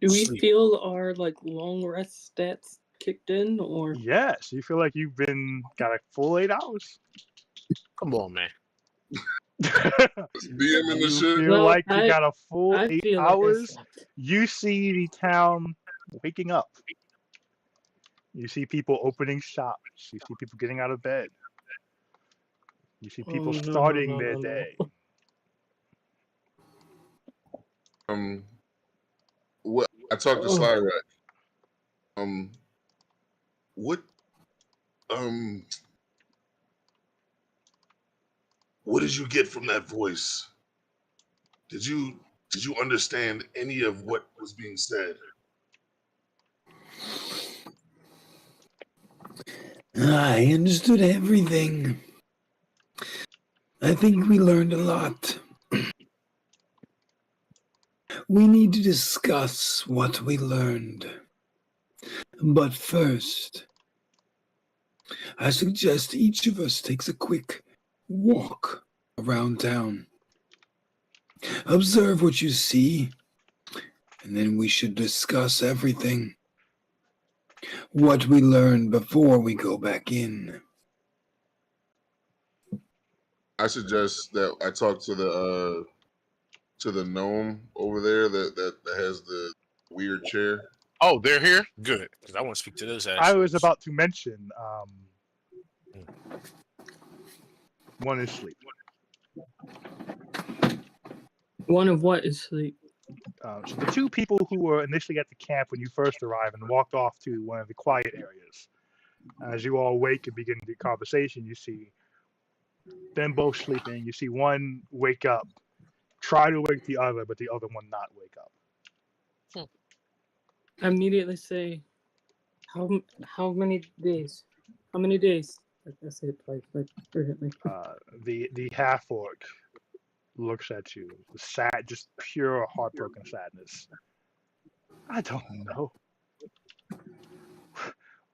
Do we sleep." feel our long rest stats kicked in, or Yes, you feel like you've got a full 8 hours. Come on, man. DM in the shit. Feel like you got a full I 8 feel like I hours. slept. You see the town waking up. You see people opening shops. You see people getting out of bed. You see people starting their day. What I talked to Sly Rat. What did you get from that voice? Did you understand any of what was being said? I understood everything. I think we learned a lot. We need to discuss what we learned. But first, I suggest each of us takes a quick walk around town. Observe what you see, and then we should discuss everything. What we learned before we go back in. I suggest that I talk to the gnome over there that has the weird chair. Oh, they're here? Good. Because I want to speak to those assholes. I was about to mention one is sleep. One of what is sleep? So the two people who were initially at the camp when you first arrived and walked off to one of the quiet areas. As you all wake and begin the conversation, you see them both sleeping. You see one wake up, try to wake the other, but the other one not wake up. I immediately say, how many days? How many days? I say it twice, urgently. The half orc looks at you, sad, just pure heartbroken sadness. I don't know.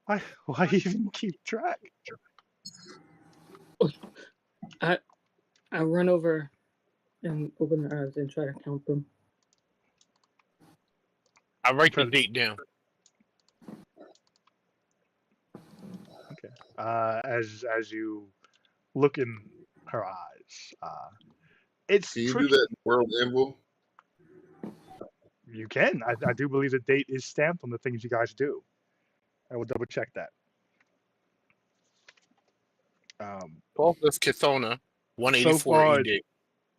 Why even keep track? I run over and open their eyes and try to count them. I write the date down. as you look in her eyes. It's Can you do tricky. that in World Anvil? You can. I do believe the date is stamped on the things you guys do. I will double check that. 12th of Chthona, So 184 far, ED.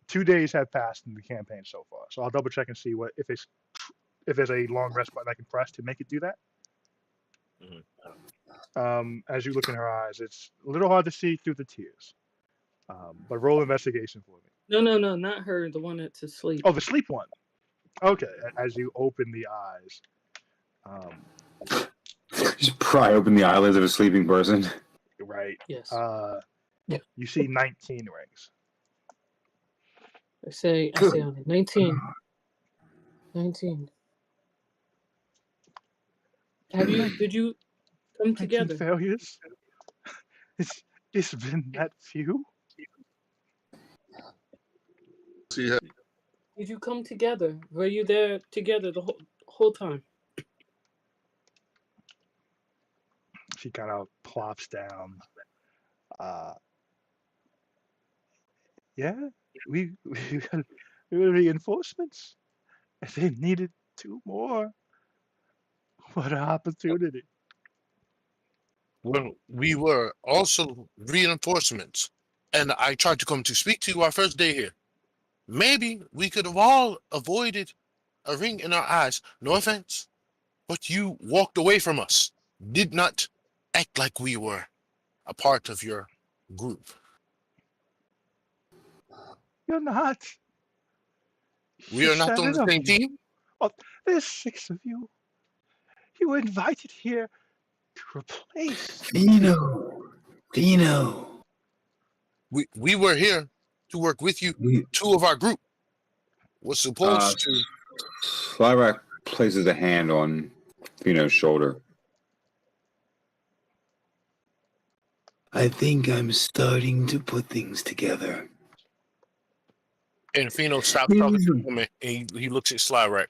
2 days have passed in the campaign so far. So I'll double check and see what if there's a long rest button I can press to make it do that. As you look in her eyes, it's a little hard to see through the tears. But roll investigation for me. No, not her. The one that's asleep. Oh, the sleep one. Okay. As you open the eyes, Just pry open the eyelids of a sleeping person. right. Yes. You see 19 rings. I say on it. 19. 19. Did you come 19 together? failures. It's been that few. See how Did you come together? Were you there together the whole time? She kind of plops down. Yeah, we got reinforcements. If they needed 2 more, what an opportunity. Well, we were also reinforcements, and I tried to come to speak to you our first day here. Maybe we could have all avoided a ring in our eyes. No offense, but you walked away from us. Did not act like we were a part of your group. You're not. We There's are not on 7 the of same you. team. Oh, there's 6 of you. You were invited here to replace. Dino. We were here to work with you. 2 of our group was supposed to. Slyrak places a hand on Fino's shoulder. I think I'm starting to put things together. And Fino stops talking to him and he looks at Slyrak.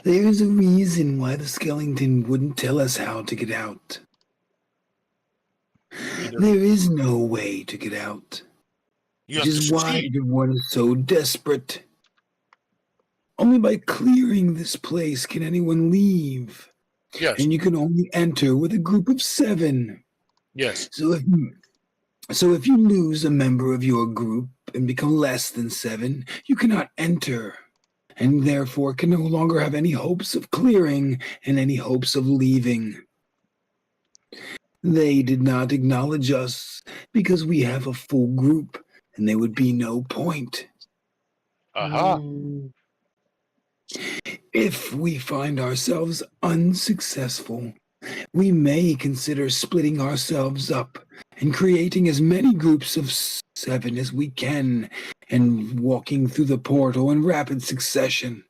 There's a reason why the skeleton wouldn't tell us how to get out. There is no way to get out. Which is why everyone is so desperate. Only by clearing this place can anyone leave. Yes. And you can only enter with a group of 7. Yes. So if you lose a member of your group and become less than 7, you cannot enter, and therefore can no longer have any hopes of clearing and any hopes of leaving. They did not acknowledge us because we have a full group, and there would be no point. If we find ourselves unsuccessful, we may consider splitting ourselves up and creating as many groups of 7 as we can and walking through the portal in rapid succession.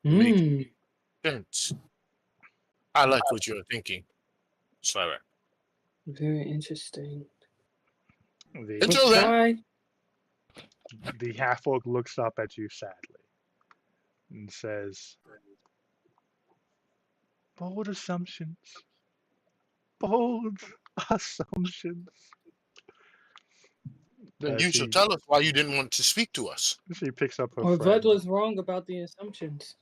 Makes sense. I like what you're thinking, Slyrak. Very interesting. Until then, the half-orc looks up at you sadly and says, bold assumptions. Bold assumptions. Then you should tell us why you didn't want to speak to us. She picks up her Or friend. Bud was wrong about the assumptions.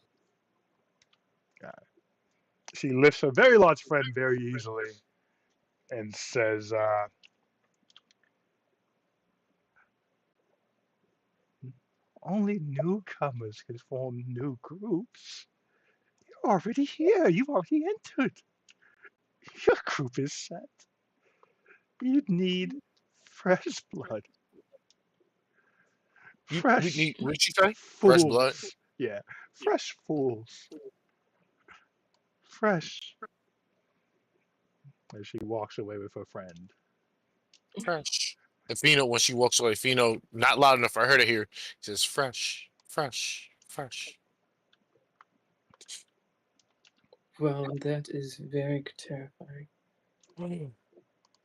She lifts her very large friend very easily and says, only newcomers can form new groups. You're already here. You've already entered. Your group is set. You need fresh blood. What did she say? Fools. Fresh blood? Yeah, fresh fools. Fresh. As she walks away with her friend. Fresh. And Fino, when she walks away, Fino, not loud enough for her to hear, says, fresh, fresh, fresh. Well, that is very terrifying.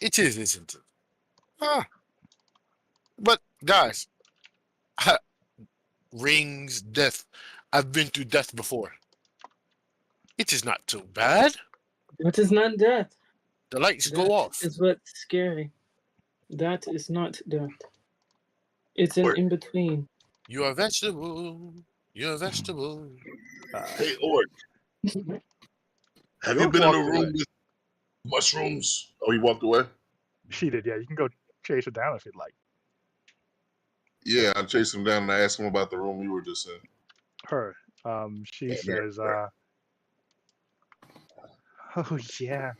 It is, isn't it? But, guys, rings, death. I've been through death before. It is not too bad. That is not death. The lights go That off. is what's scary. That is not death. It's an Or- in between. You're a vegetable. You're a vegetable. Hey, Ort, have you York been in a walked room away. with mushrooms? Oh, he walked away? She did, yeah. You can go chase her down if you'd like. Yeah, I chased him down and I asked him about the room we were just in. Her. She Yeah, says, right. oh yeah,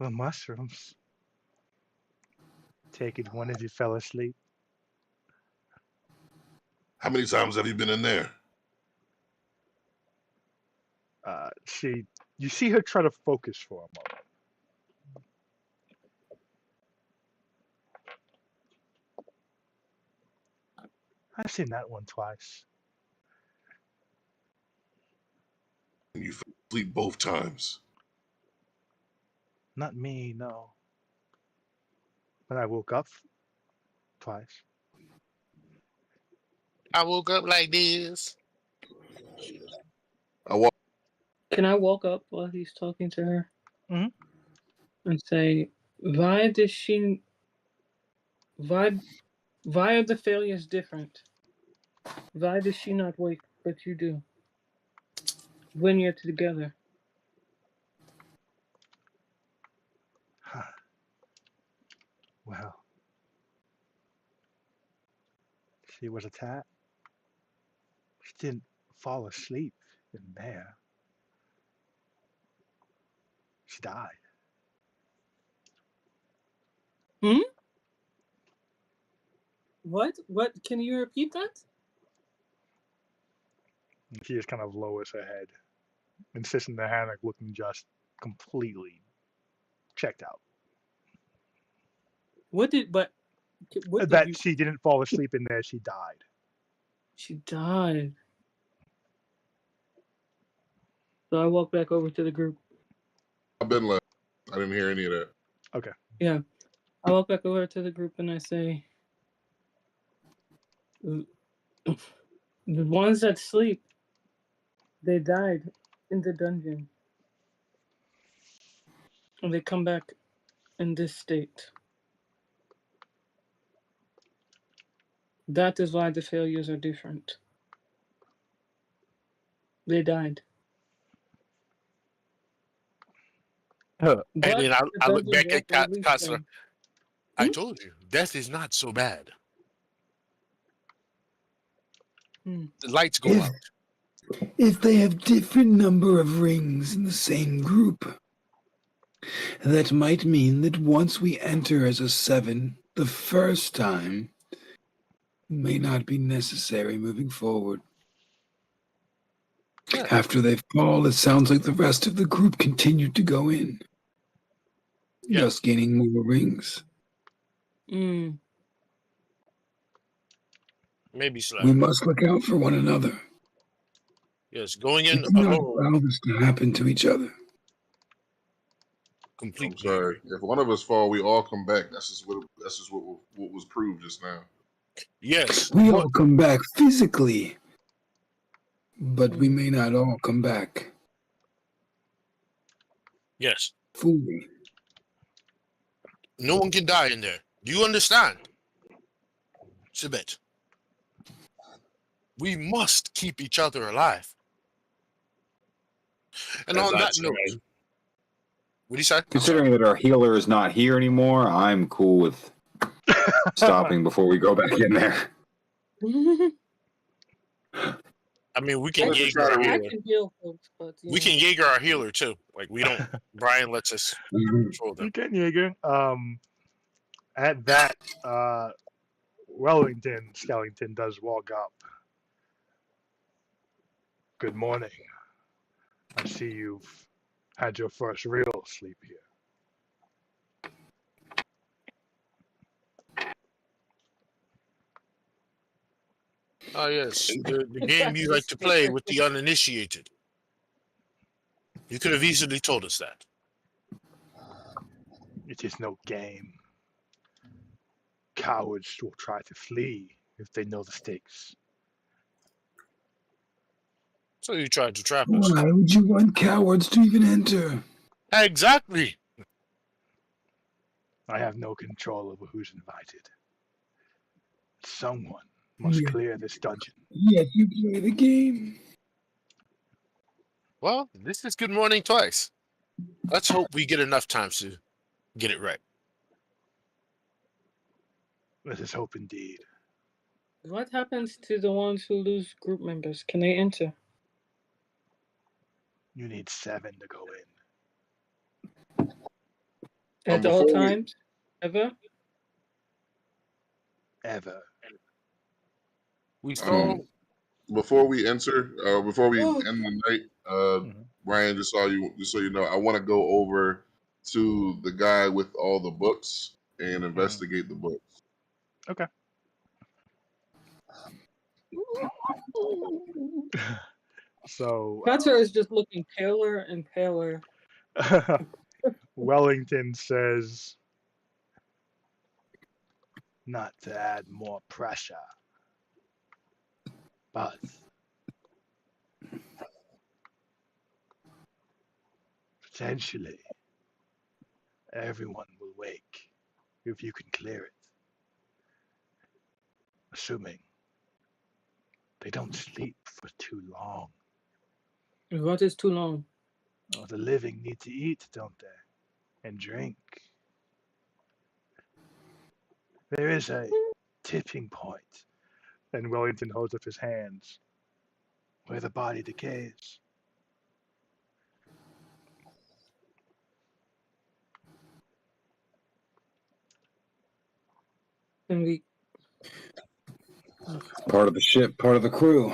the mushrooms. Take it one as you fell asleep. How many times have you been in there? You see her try to focus for a moment. I've seen that one twice. And you fell asleep both times. Not me, no. But I woke up twice. I woke up like this. I walked. Can I walk up while he's talking to her? Mhm. And say, why does she why are the failures different? Why does she not wake but you do? When you're together. Well, she was attacked. She didn't fall asleep in there. She died. What? What? Can you repeat that? And she just kind of lowers her head and sits in the hammock looking just completely checked out. What did That you she didn't fall asleep in there, she died. She died. So I walk back over to the group. I've been left. I didn't hear any of that. Okay. Yeah. I walk back over to the group and I say, the ones that sleep, they died in the dungeon. And they come back in this state. That is why the failures are different. They died. And But then I the look dungeon back at won't release Counselor. them. I told you, death is not so bad. The lights go out. If they have different number of rings in the same group, that might mean that once we enter as a 7 the first time, may not be necessary moving forward. Yeah. After they fall, it sounds like the rest of the group continued to go in, thus gaining more rings. Maybe so. We must look out for one another. Yes, going We in cannot alone. allow this to happen to each other. Completely. I'm sorry. If one of us fall, we all come back. That's just what was proved just now. Yes. We all come back physically, but we may not all come back Yes. fully. No one can die in there. Do you understand? Sibet. We must keep each other alive. And As on I that say, note, what do you say? Considering that our healer is not here anymore, I'm cool with stopping before we go back in there. I mean, we can Jaeger our healer. We can Jaeger our healer too. Like we don't. Brian lets us control them. You can, Jaeger. At that, Wellington Skellington does walk up. Good morning. I see you've had your first real sleep here. Oh yes, the game you like to play with the uninitiated. You could have easily told us that. It is no game. Cowards will try to flee if they know the stakes. So you tried to trap us. Why would you want cowards to even enter? Exactly. I have no control over who's invited. Someone must clear this dungeon. Yes, you play the game. Well, this is good morning twice. Let's hope we get enough time to get it right. Let us hope indeed. What happens to the ones who lose group members? Can they enter? You need 7 to go in. At all Before we times? Ever? Ever. We saw. before we enter, before we Oh. end the night, Mhm. Ryan, just so you know, I want to go over to the guy with all the books and investigate the books. Okay. So Hunter is just looking paler and paler. Wellington says, not to add more pressure, but potentially everyone will wake if you can clear it. Assuming they don't sleep for too long. What is too long? Oh, the living need to eat, don't they? And drink. There is a tipping point, and Wellington holds up his hands, where the body decays. And we Part of the ship, part of the crew.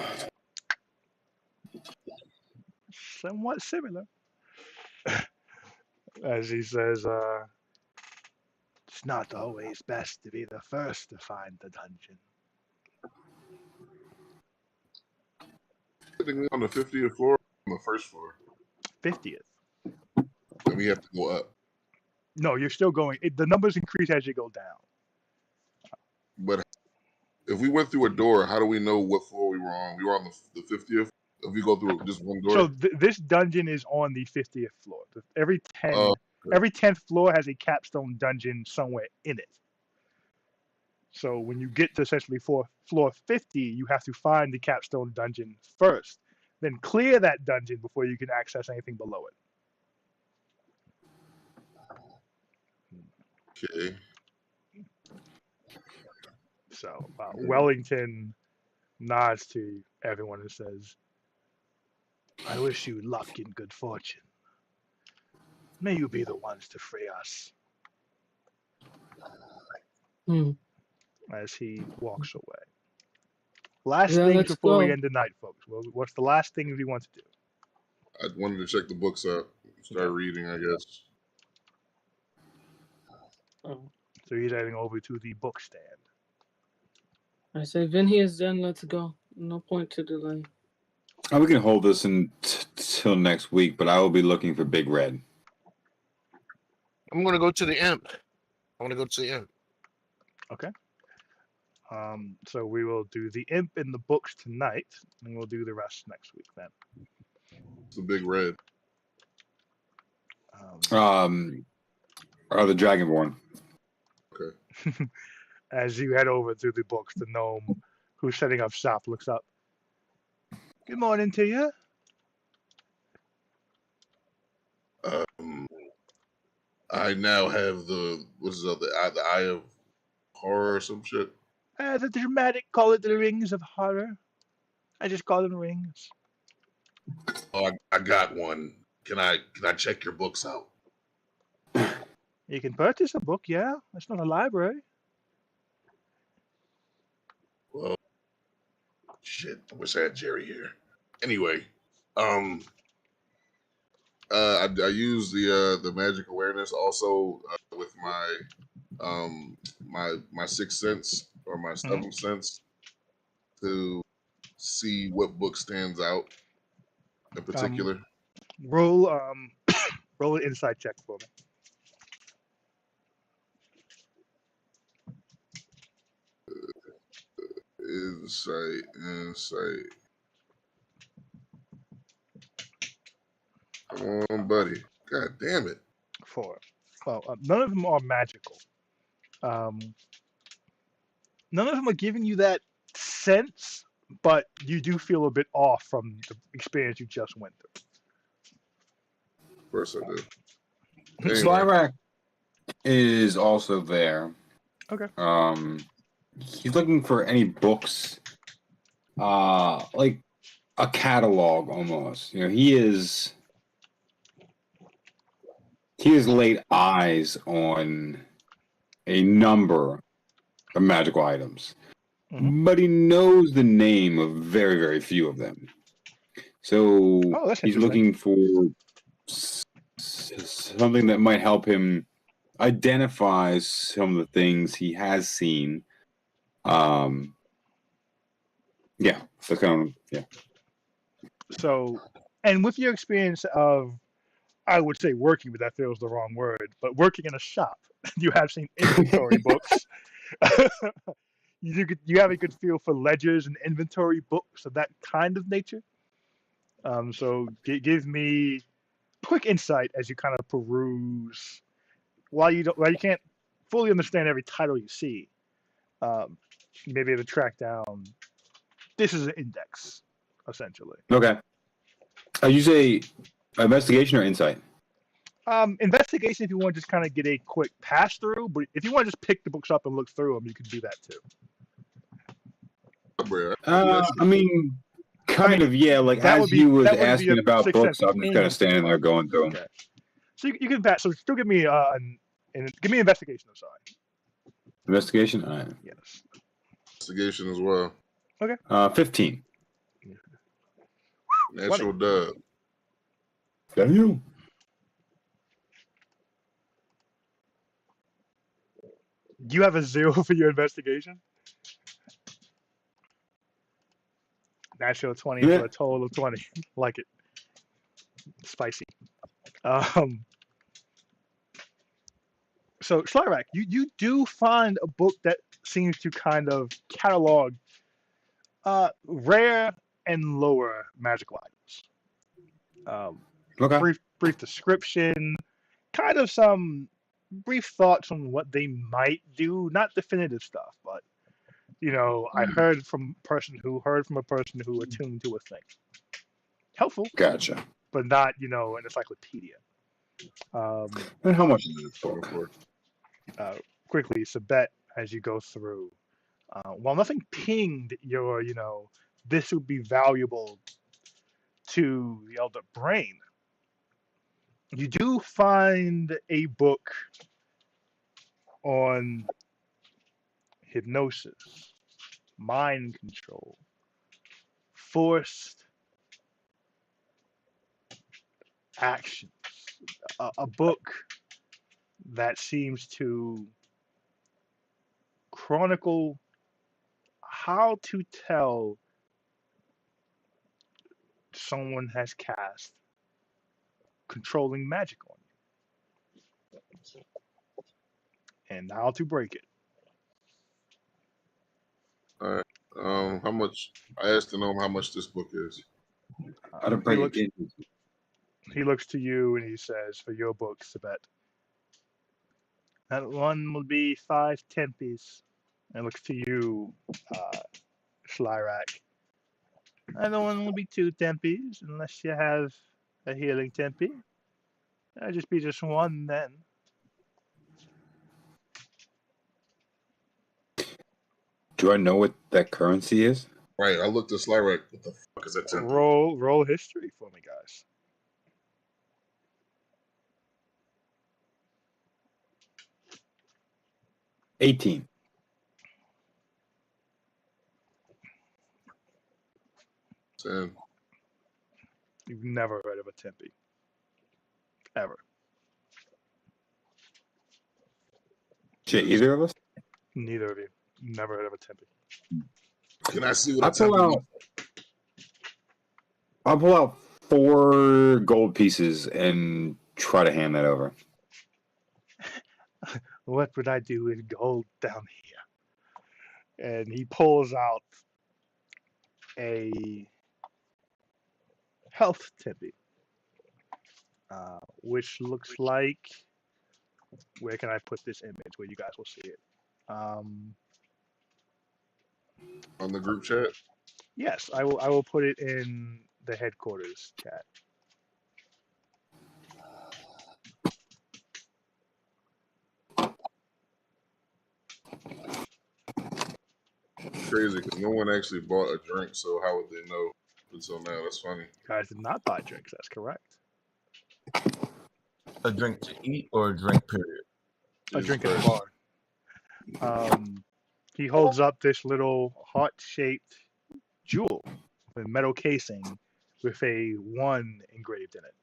Somewhat similar. As he says, it's not always best to be the first to find the dungeon. Sitting on the 50th floor, on the first floor, 50th. and we have to go up. No, you're still going. The numbers increase as you go down. But if we went through a door, how do we know what floor we were on? We were on the 50th. If we go through just one door. So this dungeon is on the 50th floor. Every 10th floor has a capstone dungeon somewhere in it. So when you get to essentially floor 50, you have to find the capstone dungeon first, then clear that dungeon before you can access anything below it. Okay. So Wellington nods to everyone and says, I wish you luck and good fortune. May you be the ones to free us. As he walks away. Last things before we end the night, folks. Well, what's the last thing we want to do? I wanted to check the books out. Start reading, I guess. So he's heading over to the book stand. I say, when he is done, let's go. No point to delay. We can hold this until next week, but I will be looking for Big Red. I'm going to go to the imp. I want to go to the imp. Okay. So we will do the imp in the books tonight, and we'll do the rest next week then. It's the Big Red. Or the Dragonborn. Okay. As you head over to the books, the gnome who's setting up shop looks up. Good morning to you. I now have the eye of horror or some shit. The dramatic call it the rings of horror. I just call them rings. Oh, I got one. Can I check your books out? You can purchase a book, yeah. It's not a library. Well, shit. I wish I had Jerry here. Anyway, I use the magic awareness also with my sixth sense or my seventh sense to see what book stands out in particular. Roll roll an insight check for me. Insight. Come on, buddy. God damn it. 4. Well, none of them are magical. Um, none of them are giving you that sense, but you do feel a bit off from the experience you just went through. Of course I do. Anyway, Slyrak is also there. Okay. He's looking for any books, like a catalog almost. He has laid eyes on a number of magical items, but he knows the name of very, very few of them. So he's looking for something that might help him identify some of the things he has seen. Yeah, that's kind of, yeah. So, and with your experience of, I would say working, but that feels the wrong word, but working in a shop, you have seen inventory books. You have a good feel for ledgers and inventory books of that kind of nature. So give me quick insight as you kind of peruse. While you can't fully understand every title you see, you may be able to track down. This is an index, essentially. Okay. You say investigation or insight? Investigation if you want to just kind of get a quick pass through, but if you want to just pick the books up and look through them, you can do that too. I mean, kind of, yeah. Like as you was asking about books, I'm just kind of standing there going through them. Okay. So you can pass. So still give me give me investigation. I'm sorry. Investigation. All right. Yes. Investigation as well. Okay. 15. Natural dub. Damn you. You have a 0 for your investigation. Natural 20 for a total of 20. Like it. Spicy. So Slyrak, you do find a book that seems to kind of catalog rare and lower magical items. Okay. Brief description, kind of some brief thoughts on what they might do. Not definitive stuff, but I heard from a person who attuned to a thing. Helpful. Gotcha. But not an encyclopedia. And how much is this book? Quickly, Sabet, as you go through, while nothing pinged your, this would be valuable to the elder brain, you do find a book on hypnosis, mind control, forced actions, a book that seems to chronicle how to tell someone has cast controlling magic on you and how to break it. All right. How much? I asked to know how much this book is. How to break it. He looks to you and he says, "For your book, Sabet, that one will be 5 tempies." And looks to you, Slyrak. Another one will be 2 tempies, unless you have a healing tempi. That'll just be just 1 then. Do I know what that currency is? Right, I looked at Slyrak. What the fuck is that tempi? Roll history for me, guys. $18. You've never heard of a tempi. Ever. Shit, either of us? Neither of you. Never heard of a tempi. Can I see what a tempi is? I'll pull out 4 gold pieces and try to hand that over. What would I do with gold down here? And he pulls out a health tempi. which looks like. Where can I put this image where you guys will see it? On the group chat. Yes, I will. I will put it in the headquarters chat. Crazy because no one actually bought a drink, so how would they know until now? That's funny. You guys did not buy drinks. That's correct. A drink to eat or a drink period? A Jesus drink at the Christ. bar. He holds up this little heart-shaped jewel with a metal casing with a 1 engraved in it.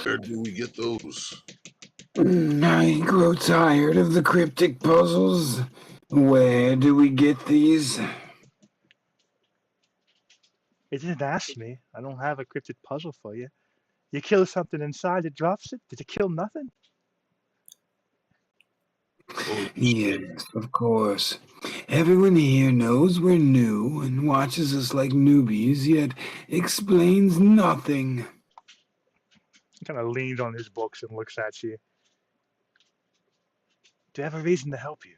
Where do we get those? I grow tired of the cryptic puzzles. Where do we get these? It didn't ask me. I don't have a cryptid puzzle for you. You kill something inside, it drops it. Did it kill nothing? Yes, of course. Everyone here knows we're new and watches us like newbies, yet explains nothing. He kind of leans on his books and looks at you. Do I have a reason to help you?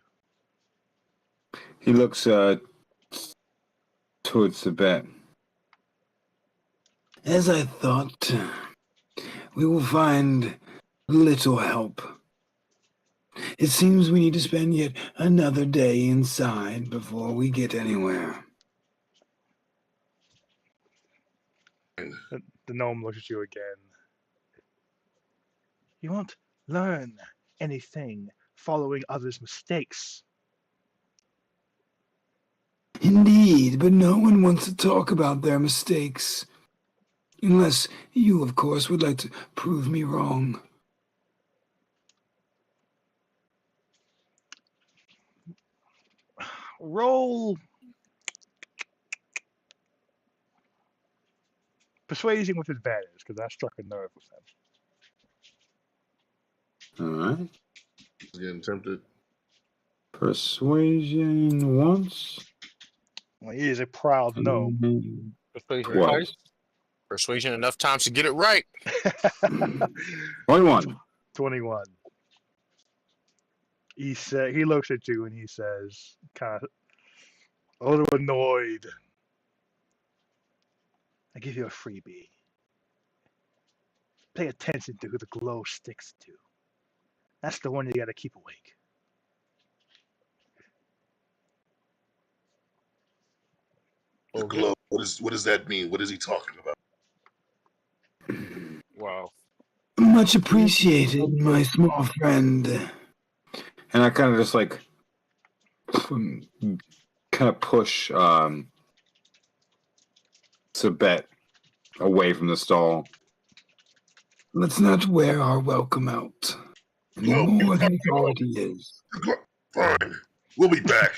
He looks towards the bed. As I thought, we will find little help. It seems we need to spend yet another day inside before we get anywhere. The gnome looks at you again. You won't learn anything following others' mistakes. Indeed, but no one wants to talk about their mistakes. Unless you, of course, would like to prove me wrong. Roll persuasion with advantage, because that struck a nerve with him. All right. Getting tempted. Persuasion once. Well, he is a proud gnome. Persuasion What? twice. Persuasion enough times to get it right. 21. 21. He looks at you and he says, kind of a little annoyed, I give you a freebie. Pay attention to who the glow sticks to. That's the one you gotta keep awake. The glow. What does that mean? What is he talking about? Wow. Much appreciated, my small friend. And I kind of just like kind of push Sabet away from the stall. Let's not wear our welcome out. No, More than it already is. Fine. We'll be back.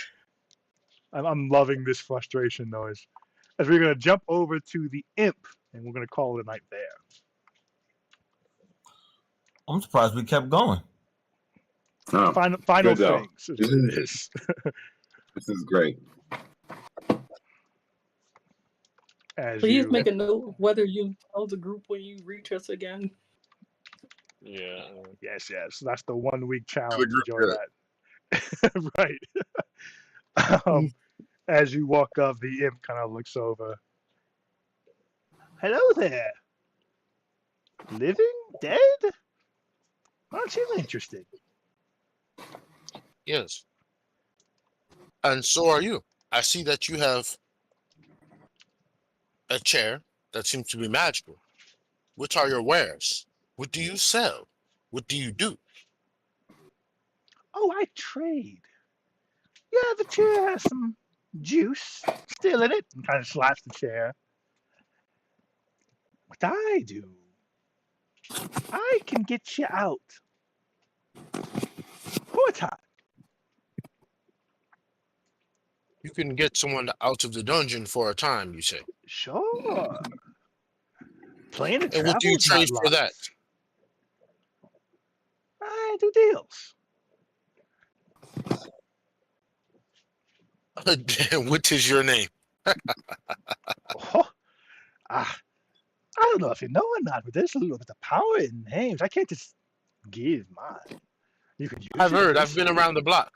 I'm loving this frustration noise. As we're gonna jump over to the imp, and we're gonna call it a night there. I'm surprised we kept going. Oh, Final good though. things is what it is. This is great. As Please you, make a note of whether you tell the group when you reach us again. Yeah. yes, that's the 1 week challenge. group Enjoy that. Right. As you walk up, the imp kind of looks over. Hello there. Living? Dead? Aren't you interested? Yes. And so are you. I see that you have a chair that seems to be magical. Which are your wares? What do you sell? What do you do? Oh, I trade. Yeah, the chair has some juice still in it. And kind of slaps the chair. What I do, I can get you out. For a time. You can get someone out of the dungeon for a time, you say. Sure. Playing the And what do you travel trade is not for that? lost. I do deals. What is your name? Oh, I don't know if you know or not, but there's a little bit of power in names. I can't just give mine. You could use I've it heard. I've been gracefully. around the block.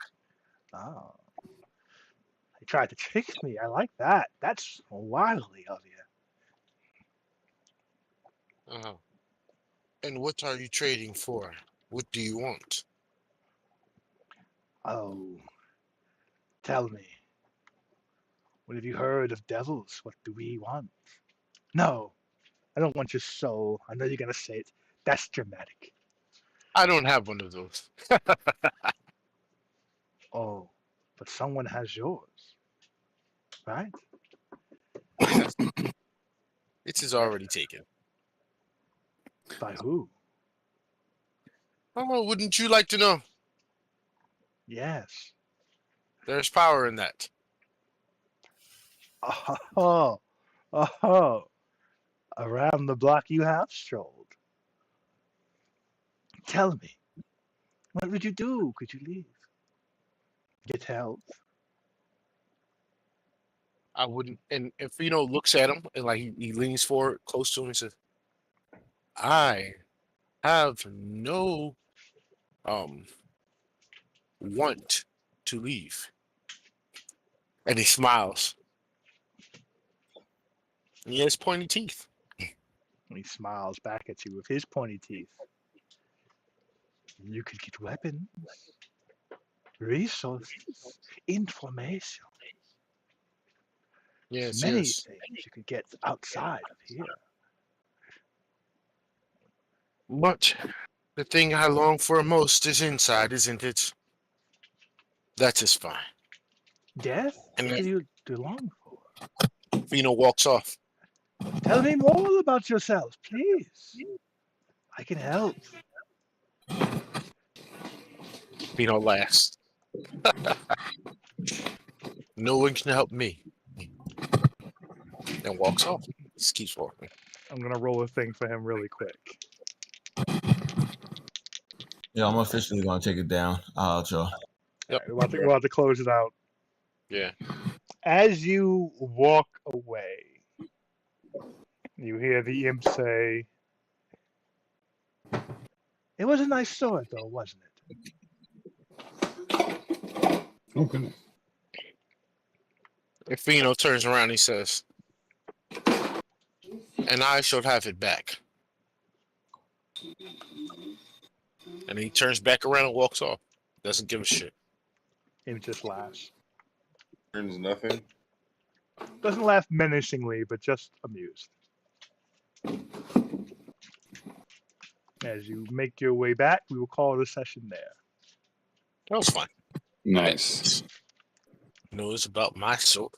Oh, they tried to trick me. I like that. That's wily of you. Uh-huh. And what are you trading for? What do you want? Oh, tell me, what have you heard of devils? What do we want? No, I don't want your soul. I know you're gonna say it. That's dramatic. I don't have one of those. Oh, but someone has yours, right? It is already taken. By who? Oh, wouldn't you like to know? Yes. There's power in that. Oh, oh, around the block you have strolled. Tell me, what would you do? Could you leave? Get help? I wouldn't. And if looks at him and like he leans forward close to him and says, "I have no um want to leave." And he smiles. He has pointy teeth. And he smiles back at you with his pointy teeth. You could get weapons, resources, information. There's Yes, many yes. things you could get outside of here. But the thing I long for most is inside, isn't it? That is fine. Death? And What then do you long for? Fino walks off. Tell me more about yourself, please. I can help. Fino laughs. No one can help me. And walks off. Just keeps walking. I'm gonna roll a thing for him really quick. Yeah, I'm officially gonna take it down. Y'all. Yep. All right, we'll have to close it out. Yeah. As you walk away, you hear the imp say, "It was a nice sword, though, wasn't it?" Okay. And Fino turns around and he says, "And I shall have it back." And he turns back around and walks off. Doesn't give a shit. Imp just laughs. Turns nothing. Doesn't laugh menacingly, but just amused. As you make your way back, we will call the session there. That was fun. Nice. Knows about my sword.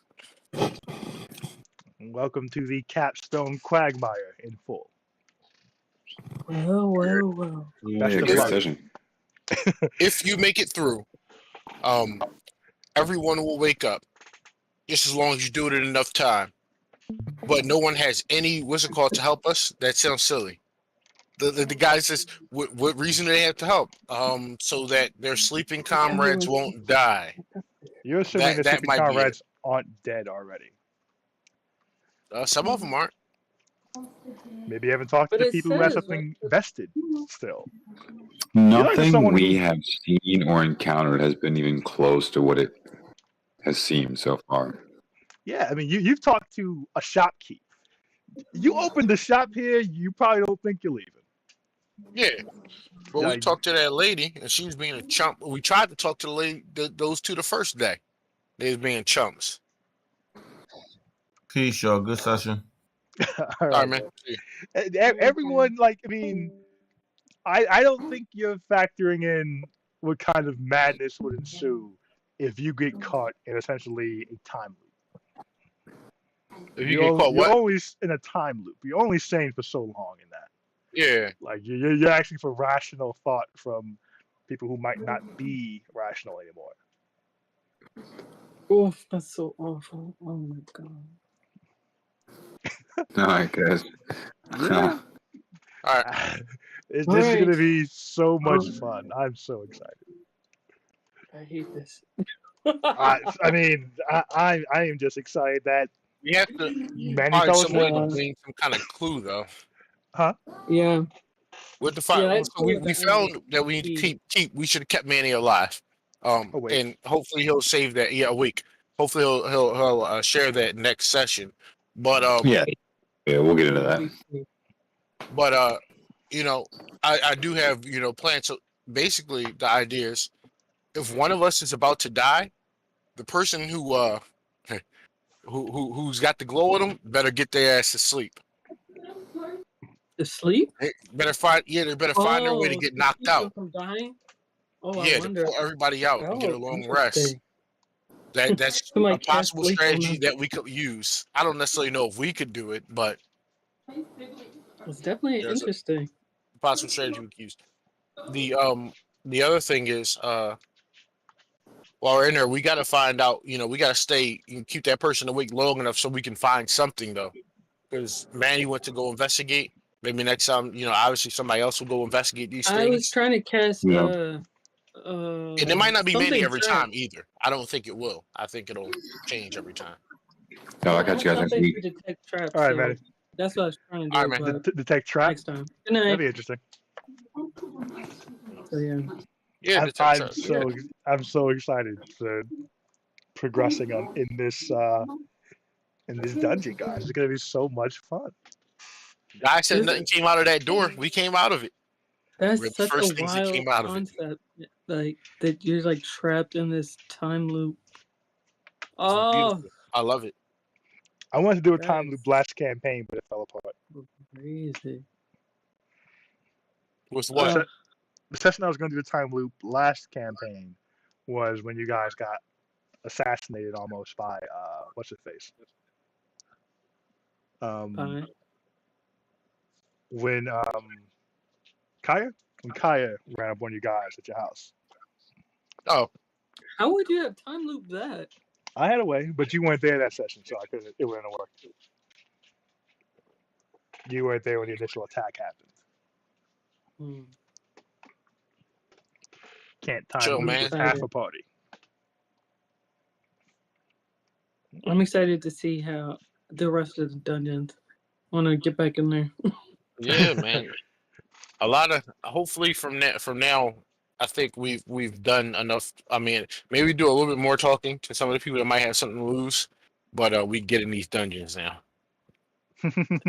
And welcome to the Capstone Quagmire in full. Well. Best Yeah, of great luck. session. If you make it through, everyone will wake up. Just as long as you do it in enough time. But no one has any what's it called to help us. That sounds silly. The guy says, what reason do they have to help? So that their sleeping comrades won't die. You're assuming the That sleeping might be it. comrades aren't dead already. Some of them aren't. Maybe you haven't talked But to the it people who have says, something vested still. Nothing someone we who- have seen or encountered has been even close to what it has seemed so far. Yeah, I mean, you've talked to a shopkeep. You opened the shop here, you probably don't think you're leaving. Yeah. But Yeah, we talked to that lady, and she was being a chump. We tried to talk to the lady, those two the first day. They was being chumps. Peace, y'all. Good session. All All right, right, man. everyone, I don't think you're factoring in what kind of madness would ensue if you get caught in essentially a time loop. If you get caught, You're what? always in a time loop. You're only sane for so long in that. Yeah. Like you're asking for rational thought from people who might not be rational anymore. Oh, that's so awful. Oh my god. I guess. Yeah. All right. This is Alright. going to be so much fun. I'm so excited. I hate this. I mean, I am just excited that We have to Manny find fell some way asleep. to bring some kind of clue, though. Huh? Yeah. With the Yeah, fire, that's so we cool. found that we need to keep. We should have kept Manny alive. Awake. And hopefully he'll save that. Yeah, awake. Hopefully he'll share that next session. But Yeah, we'll get into that. But you know, I do have plans. So basically, the idea is if one of us is about to die, the person who's got the glow in them better get their ass to sleep. To sleep? They better find their way to get to knocked keep them out. from dying? Oh, I Yeah, to wonder. pull everybody out and get a Oh, long rest. interesting. That's To, a like, cast possible sleep on strategy them. that we could use. I don't necessarily know if we could do it, but It's definitely there's a interesting. possible strategy we could use. The other thing is while we're in there, we got to find out. We got to stay and keep that person awake long enough so we can find something though. Because Manny went to go investigate. Maybe next time, obviously somebody else will go investigate these I was things. trying to cast And it might not be Manny something every trap. time either. I don't think it will. I think it'll change every time. No, I got you guys next Something week. to detect traps. All right, so Manny. that's what I was trying to All do. right, man. But Detect trap. next time. Good night. That'd be interesting. So yeah. Yeah, detect traps. Yeah. I'm so excited for progressing in this dungeon, guys. It's gonna be so much fun. Guy said nothing came out of that door. We came out of it. That's We're the such first a things that wild came out of it. concept. Like that you're like trapped in this time loop. It's Oh, beautiful. I love it. I wanted to do a That time is- loop blast campaign, but it fell apart. crazy. With what? The session I was going to do the time loop last campaign was when you guys got assassinated almost by what's his face? When Kaya ran up on you guys at your house. Oh, How would you have time loop that? I had a way, but you weren't there that session, so I couldn't. It wouldn't have worked. You weren't there when the initial attack happened. Can't time chill, loop man. with half a party. I'm excited to see how the rest of the dungeons. I want to get back in there. Yeah, man. A lot of hopefully from now, I think we've done enough. I mean, maybe do a little bit more talking to some of the people that might have something to lose, but we get in these dungeons now.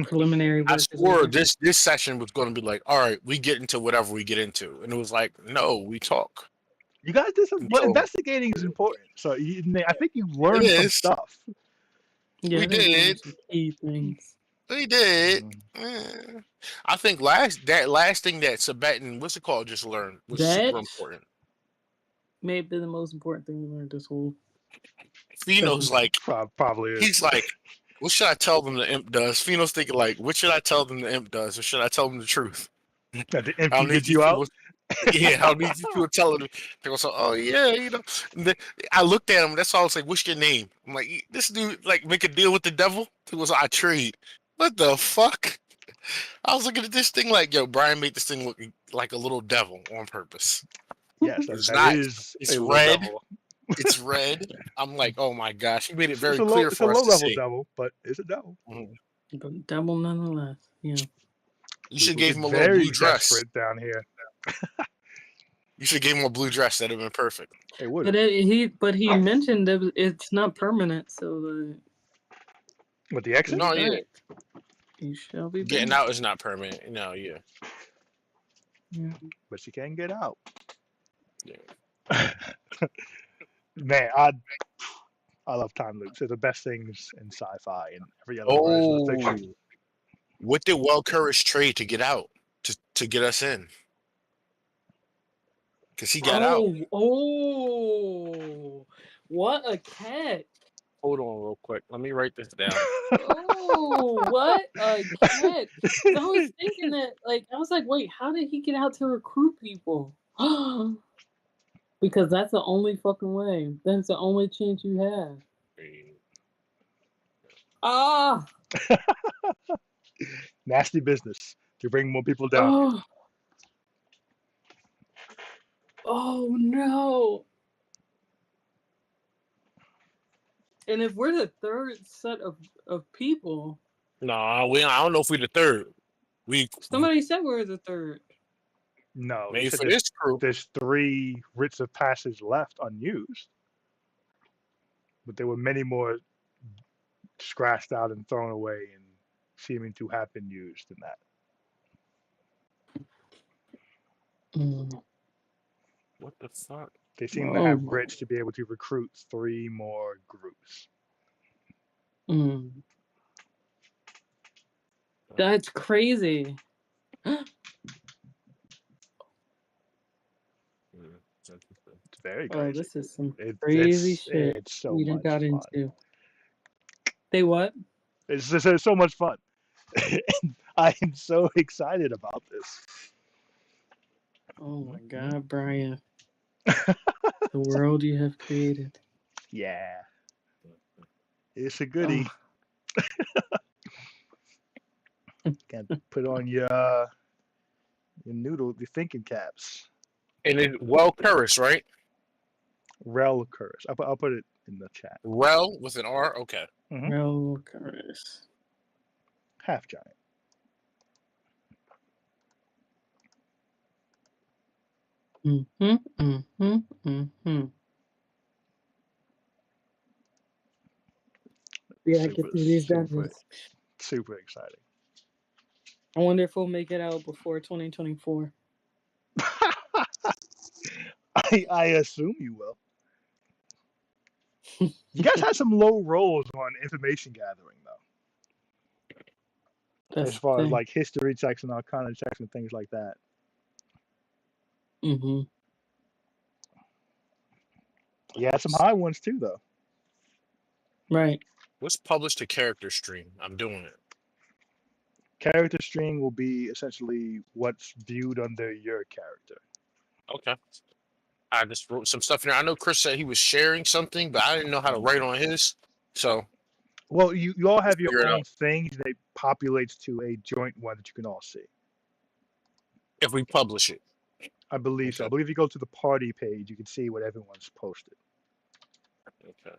Preliminary work. I is swore over. this session was going to be like, all right, we get into whatever we get into, and it was like, no, we talk. You guys did some. Well, So- investigating is important. So I think you learned some is. stuff. Yeah, We I think those are did. some key things. We did. I think that last thing that Sabetan, what's it called, just learned was That super important. may have been the most important thing we learned this whole. Pheno's like, Probably is. he's like, what should I tell them the imp does? Pheno's thinking like, what should I tell them the imp does, or should I tell them the truth? That the imp I can don't get need you out. people- yeah, I don't need these people telling me. They go, so, oh yeah, I looked at him. That's all I was like, what's your name? I'm like, this dude like make a deal with the devil. He was I trade. What the fuck? I was looking at this thing like, yo, Brian made this thing look like a little devil on purpose. Yes, It's that not. is It's a low red. level. It's red. I'm like, oh my gosh, he made it very It's a clear low for us to level see. devil, but it's a devil. But double nonetheless. Yeah. You should People have gave get him a little very blue dress. desperate down here. You should have gave him a blue dress. That'd have been perfect. It would. But he mentioned that it's not permanent, so With the exit? No, yeah. you shall be Getting back. out is not permanent. No, yeah. Yeah. But you can get out. Yeah. Man, I love time loops. They're the best things in sci-fi and every other version of fiction. What did Well Courage trade to get out? To get us in? Because he got out. Oh, what a catch! Hold on real quick. Let me write this down. Oh, what a catch! I was thinking that, I was like, wait, how did he get out to recruit people? Because that's the only fucking way. That's the only chance you have. Ah! Nasty business to bring more people down here. Oh no! And if we're the third set of people, Nah, I don't know if we're the third. somebody said we're the third. No, maybe he said for this crew. there's 3 writs of passage left unused, but there were many more scratched out and thrown away and seeming to have been used in that. What the fuck? They seem to have writs to be able to recruit 3 more groups. That's crazy. It's very crazy. Oh, this is some crazy shit it's so we done much got fun. into. They what? It's so much fun. I am so excited about this. Oh my God, Brian. The world you have created. Yeah. It's a goodie. Got to put on your thinking caps. And it's well cursed, right? Rel curse. I'll put it in the chat. Rel with an R? Okay. Rel curse. Half giant. Yeah, I get through these dungeons. Super exciting. I wonder if we'll make it out before 2024. I assume you will. You guys had some low rolls on information gathering, though. As far as like history checks and arcana checks and things like that. You had some high ones too, though. Right. Let's publish the character stream. I'm doing it. Character stream will be essentially what's viewed under your character. Okay. I just wrote some stuff in there. I know Chris said he was sharing something, but I didn't know how to write on his. So, well, you all have your own things that populates to a joint one that you can all see. If we publish it, I believe so. I believe if you go to the party page, you can see what everyone's posted. Okay.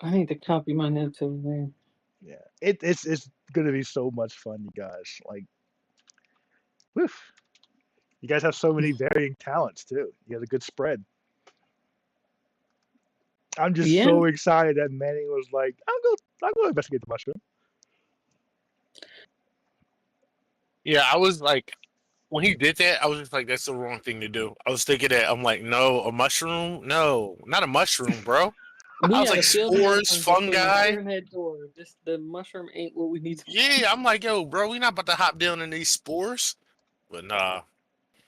I need to copy my notes over there. Yeah, it's gonna be so much fun, you guys. Like, woof. You guys have so many varying talents too. You have a good spread. I'm just so excited that Manny was like, I'll go investigate the mushroom. Yeah, I was like, when he did that, I was just like, that's the wrong thing to do. I was thinking that, I'm like, no, a mushroom? No, not a mushroom, bro. I was like, spores, fungi. The mushroom ain't what we need to. Yeah, I'm like, yo, bro, we not about to hop down in these spores. But nah,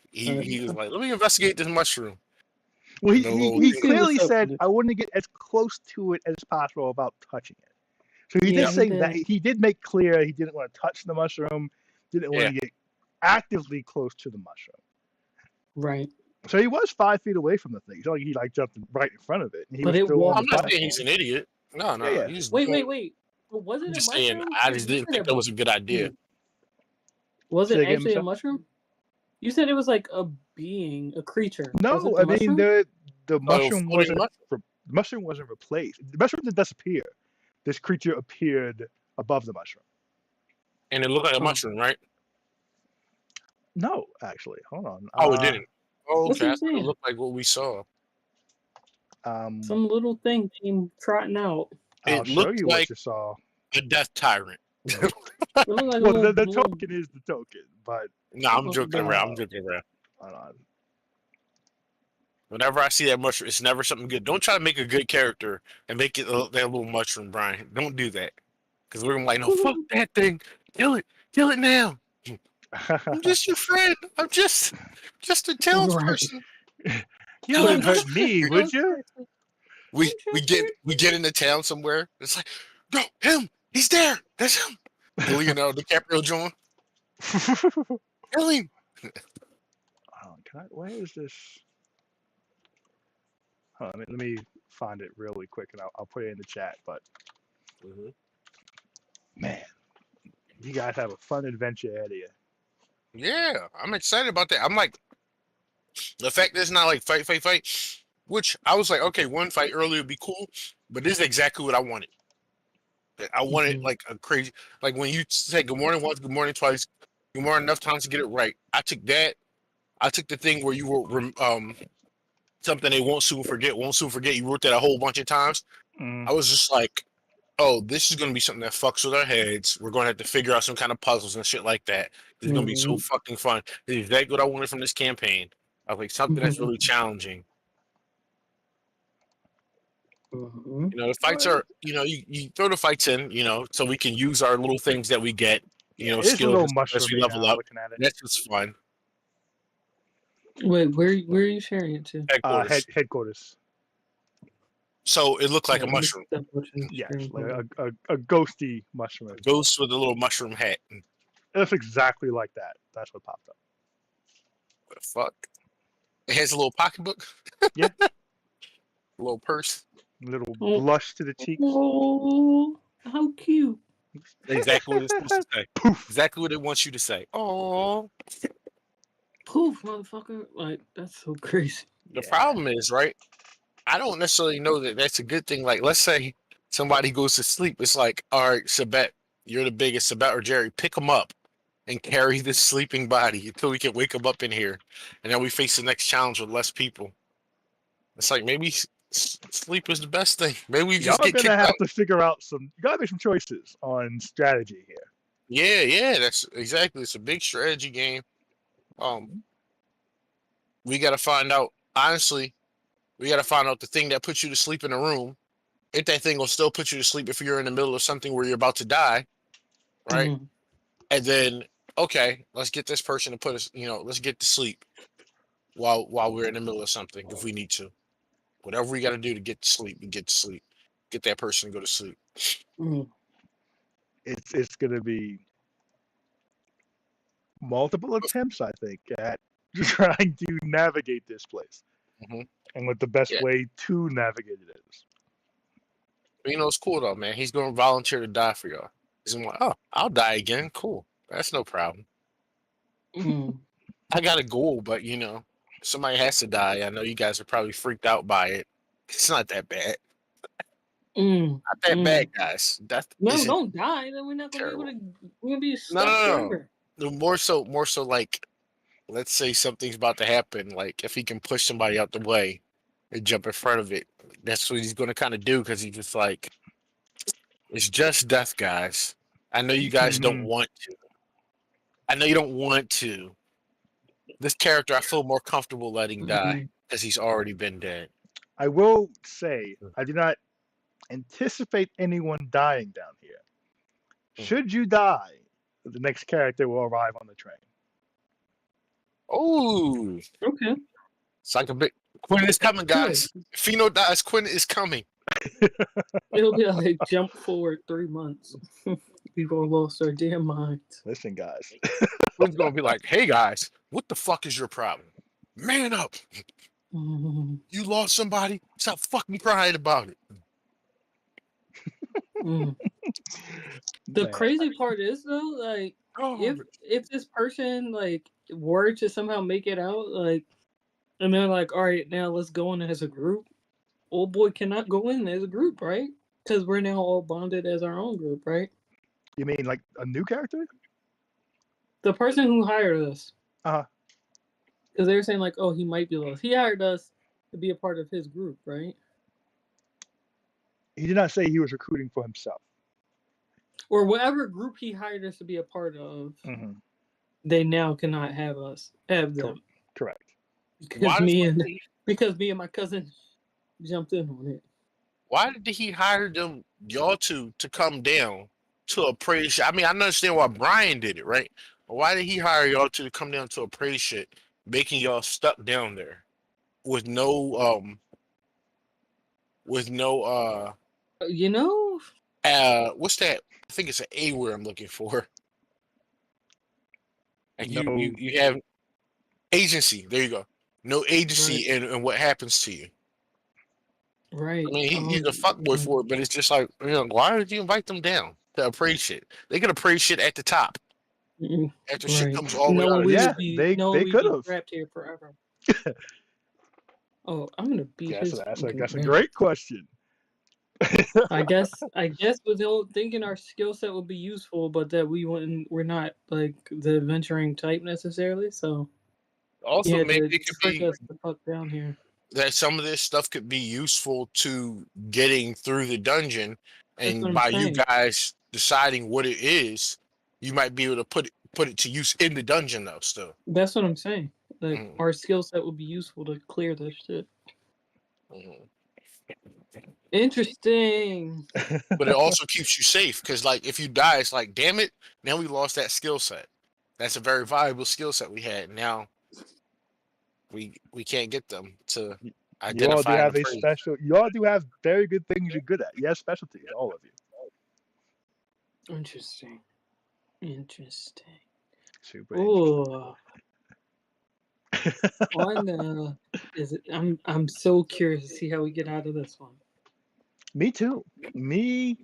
he was like, let me investigate this mushroom. Well, he clearly said, I want to get as close to it as possible without touching it. So he did say that. He did make clear he didn't want to touch the mushroom, didn't want to get actively close to the mushroom. Right. So he was 5 feet away from the thing. It's not like he jumped right in front of it. And he was still on I'm not saying he's an idiot. No. Yeah. Wait. Was it I'm just a mushroom? saying, I just didn't think that was a good idea. Was it actually a mushroom? You said it was like a being, a creature. No, I mean the mushroom wasn't replaced. The mushroom didn't disappear. This creature appeared above the mushroom. And it looked like a mushroom, right? No, actually. Hold on. Oh, it didn't. Oh, okay. It looked like what we saw. Some little thing came trotting out. I'll show you what you saw. A death tyrant. Well, the token is the token, but no, I'm joking around. Hold on. Whenever I see that mushroom, it's never something good. Don't try to make a good character and make it that little mushroom, Brian. Don't do that, because we're gonna like, no, fuck that thing. Kill it now. I'm just your friend. I'm just a townsperson. You wouldn't hurt me, would you? We get into town somewhere. It's like, no, him. He's there. That's him. Leonardo DiCaprio join. Kill him. Where is this? Hold on, let me find it really quick, and I'll put it in the chat. But man, you guys have a fun adventure ahead of you. Yeah, I'm excited about that. I'm like, the fact that it's not like fight, which I was like, okay, one fight earlier would be cool, but this is exactly what I wanted. I wanted like a crazy, like when you say good morning once, good morning twice, good morning enough times to get it right. I took that. I took the thing where you were something they won't soon forget. You wrote that a whole bunch of times. Mm. I was just like, oh, this is gonna be something that fucks with our heads. We're gonna have to figure out some kind of puzzles and shit like that. It's gonna be so fucking fun. This is exactly what I wanted from this campaign. I was like something that's really challenging. You know, the fights are, you know, you throw the fights in, you know, so we can use our little things that we get, you know, It is a skills little as we mushroomy level now, up. looking at it. That's just fun. Wait, where are you sharing it to? Headquarters. Headquarters. So it looked like a Let me mushroom. step watch the Yes, screen. like Hold on. a ghosty mushroom. Ghost with a little mushroom hat. It looks exactly like that. That's what popped up. What the fuck? It has a little pocketbook. Yeah. A little purse. A little Oh. blush to the cheeks. Oh, how cute. Exactly what it's supposed to say. Poof. Exactly what it wants you to say. Oh. Poof, motherfucker. Like, that's so crazy. The problem is, right? I don't necessarily know that that's a good thing. Like, let's say somebody goes to sleep. It's like, all right, Sabet, you're the biggest. Sabet or Jerry, pick them up and carry this sleeping body until we can wake them up in here. And then we face the next challenge with less people. It's like maybe sleep is the best thing. Maybe we just Y'all get gonna kicked have out. to figure out some. You gotta make some choices on strategy here. Yeah, that's exactly. It's a big strategy game. We got to find out. Honestly, we got to find out the thing that puts you to sleep in a room. If that thing will still put you to sleep if you're in the middle of something where you're about to die, right? Mhm. And then, okay, let's get this person to put us. You know, let's get to sleep while we're in the middle of something if we need to. Whatever we got to do to get to sleep, we get to sleep. Get that person to go to sleep. Mhm. It's gonna be multiple attempts, I think, at trying to navigate this place, and what the best Yeah. way to navigate it is. But, you know, it's cool though, man. He's going to volunteer to die for y'all. He's like, oh, I'll die again. Cool. That's no problem. Mhm. I got a goal, but you know, somebody has to die. I know you guys are probably freaked out by it. It's not that bad. Mm. Not that bad, guys. That No, isn't don't die. Then we're not gonna terrible. be able to. We're gonna be stuck No. forever. More so like, let's say something's about to happen. Like if he can push somebody out the way and jump in front of it, that's what he's going to kind of do because he's just like, it's just death, guys. I know you guys don't want to. I know you don't want to. This character, I feel more comfortable letting die because he's already been dead. I will say, I do not anticipate anyone dying down here. Should you die, the next character will arrive on the train. Oh, Okay. it's like a big Quinn is coming, guys. If Fino dies, Quinn is coming. It'll be like jump forward 3 months. We've all lost our damn minds. Listen, guys. Quinn's gonna be like, "Hey, guys, what the fuck is your problem? Man up! You lost somebody. Stop fucking crying about it." The crazy part is though, like, if this person like were to somehow make it out, like, and they're like, all right, now let's go in as a group. Old boy cannot go in as a group, right? Because we're now all bonded as our own group, right? You mean like a new character? The person who hired us. Uh-huh. Because they were saying like, oh, he might be lost. He hired us to be a part of his group, right? He did not say he was recruiting for himself. Or whatever group he hired us to be a part of, they now cannot have them. Correct. Because me and my cousin jumped in on it. Why did he hire y'all to come down to a praise shit? I mean, I understand why Brian did it, right? But why did he hire y'all to come down to a praise shit, making y'all stuck down there with no you know, what's that? I think it's an A word I'm looking for. And you have agency. There you go. No agency in what happens to you. Right. I mean, he's a fuckboy for it, but it's just like, you know, why did you invite them down to appraise shit? They could appraise shit at the top. After shit comes all the way out. They could have trapped here forever. Oh, I'm gonna beat his. That's a great question. I guess we're thinking our skill set would be useful, but that we're not like the adventuring type necessarily. So Also, yeah, maybe to it could trick be us the fuck down here. that some of this stuff could be useful to getting through the dungeon, That's what and I'm by you saying. guys deciding what it is, you might be able to put it to use in the dungeon though. Still, That's what I'm saying. Like Mhm. our skill set would be useful to clear this shit. Mhm. Interesting. But it also keeps you safe because, like, if you die, it's like, damn it, now we lost that skill set. That's a very valuable skill set we had. Now we can't get them to You all do identify and have a appraise. special. You all do have very good things you're good at. You have specialties, all of you. Interesting. Super Oh, on is it? I'm so curious to see how we get out of this one. Me too. Me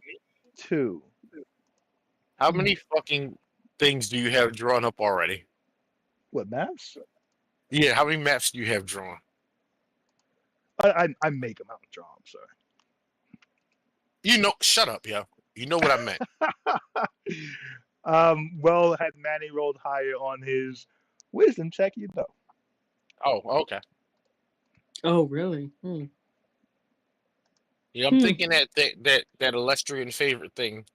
too. How many fucking things do you have drawn up already? What maps? Yeah, how many maps do you have drawn? I make them out, draw 'em, sir. You know, shut up, yo. You know what I meant. Well, had Manny rolled higher on his wisdom check, you'd know. Oh, okay. Oh, really? Yeah, I'm thinking that Elestrian favorite thing.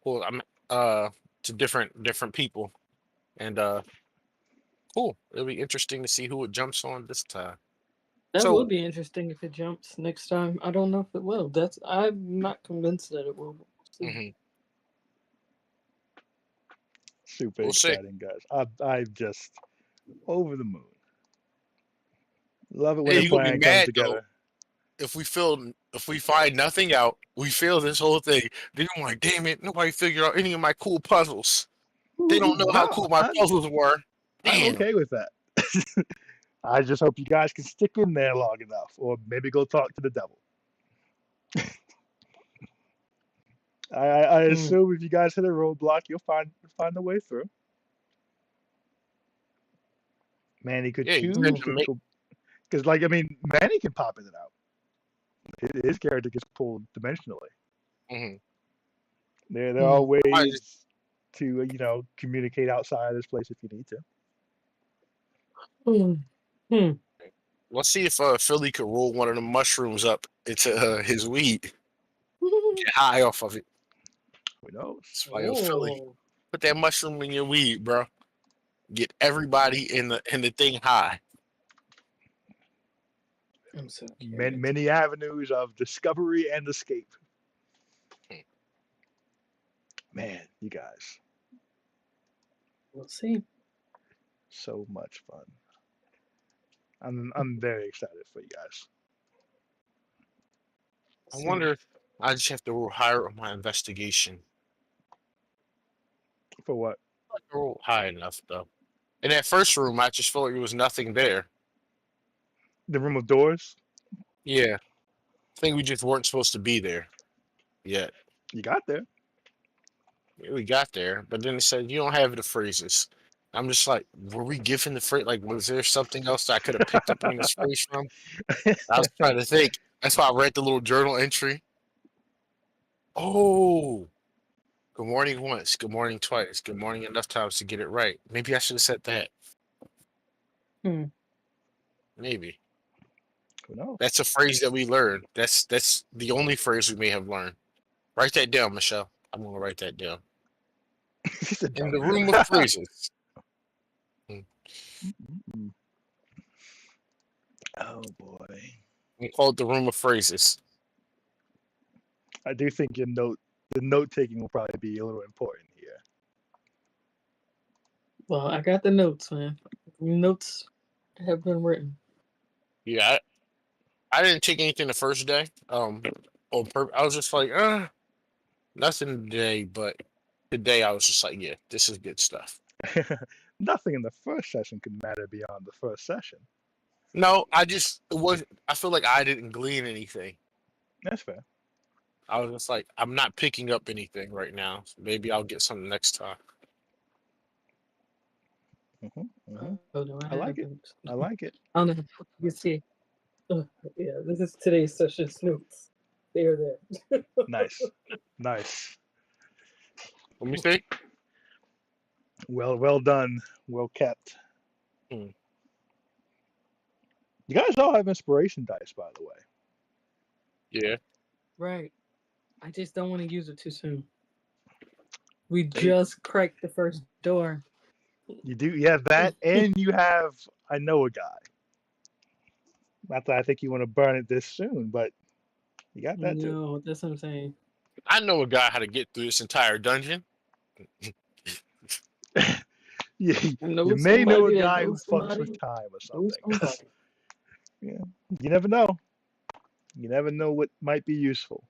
Well, I'm to different people, and cool. It'll be interesting to see who it jumps on this time. That So, would be interesting if it jumps next time. I don't know if it will. I'm not convinced that it will. We'll see. mhm, Super we'll see. exciting, guys. I'm just over the moon. Love it when Hey, a you gonna be plan comes mad though together. if we find nothing out. We fail this whole thing. Then I'm like, damn it, nobody figured out any of my cool puzzles. They don't know how No, cool my puzzles were. I'm Damn. okay with that. I just hope you guys can stick in there long enough, or maybe go talk to the devil. I assume if you guys hit a roadblock, you'll find a way through. Manny could Yeah, you choose had to to make. go because, like, I mean, Manny can pop in and out. His character gets pulled dimensionally. Mhm. There are I just- ways to communicate outside of this place if you need to. Let's see if Philly could roll one of the mushrooms up into his weed. Get high off of it. Who knows? That's why, yo, Philly, put that mushroom in your weed, bro. Get everybody in the thing high. I'm so Many avenues of discovery and escape. Man, you guys, We'll see. so much fun. I'm very excited for you guys. I wonder if I just have to roll higher on my investigation. For what? I roll high enough though. In that first room, I just felt like there was nothing there. The room of doors? Yeah, I think we just weren't supposed to be there yet. You got there. Yeah, we got there, but then it said you don't have the phrases. I'm just like, were we given the phrase? Like, was there something else that I could have picked up on this phrase from? I was trying to think. That's why I read the little journal entry. Oh, good morning once, good morning twice, good morning enough times to get it right. Maybe I should have said that. Maybe. Who knows? That's a phrase that we learned. That's the only phrase we may have learned. Write that down, Michelle. I'm gonna write that down. In the room of phrases. Oh boy. We call it the room of phrases. I do think the note taking will probably be a little important here. Well, I got the notes, man. Notes have been written. Yeah, I didn't take anything the first day. On purpose. I was just like, nothing today, but today I was just like, yeah, this is good stuff. Nothing in the first session could matter beyond the first session. No, I feel like I didn't glean anything. That's fair. I was just like, I'm not picking up anything right now. So maybe I'll get something next time. Oh, no, I like it. I like it. I don't know. You see, yeah, this is today's session's notes. they are there. Nice. Nice. Let me see. Well done. Well kept. Hmm. You guys all have inspiration dice, by the way. Yeah. Right. I just don't want to use it too soon. We just cracked the first door. You do. You have that, and you have I know a guy. Not that I think you want to burn it this soon, but you got that too. No, that's what I'm saying. I know a guy how to get through this entire dungeon. you, I know you may know a somebody that guy who knows fucks somebody with time or knows something. somebody. Yeah. You never know. You never know what might be useful.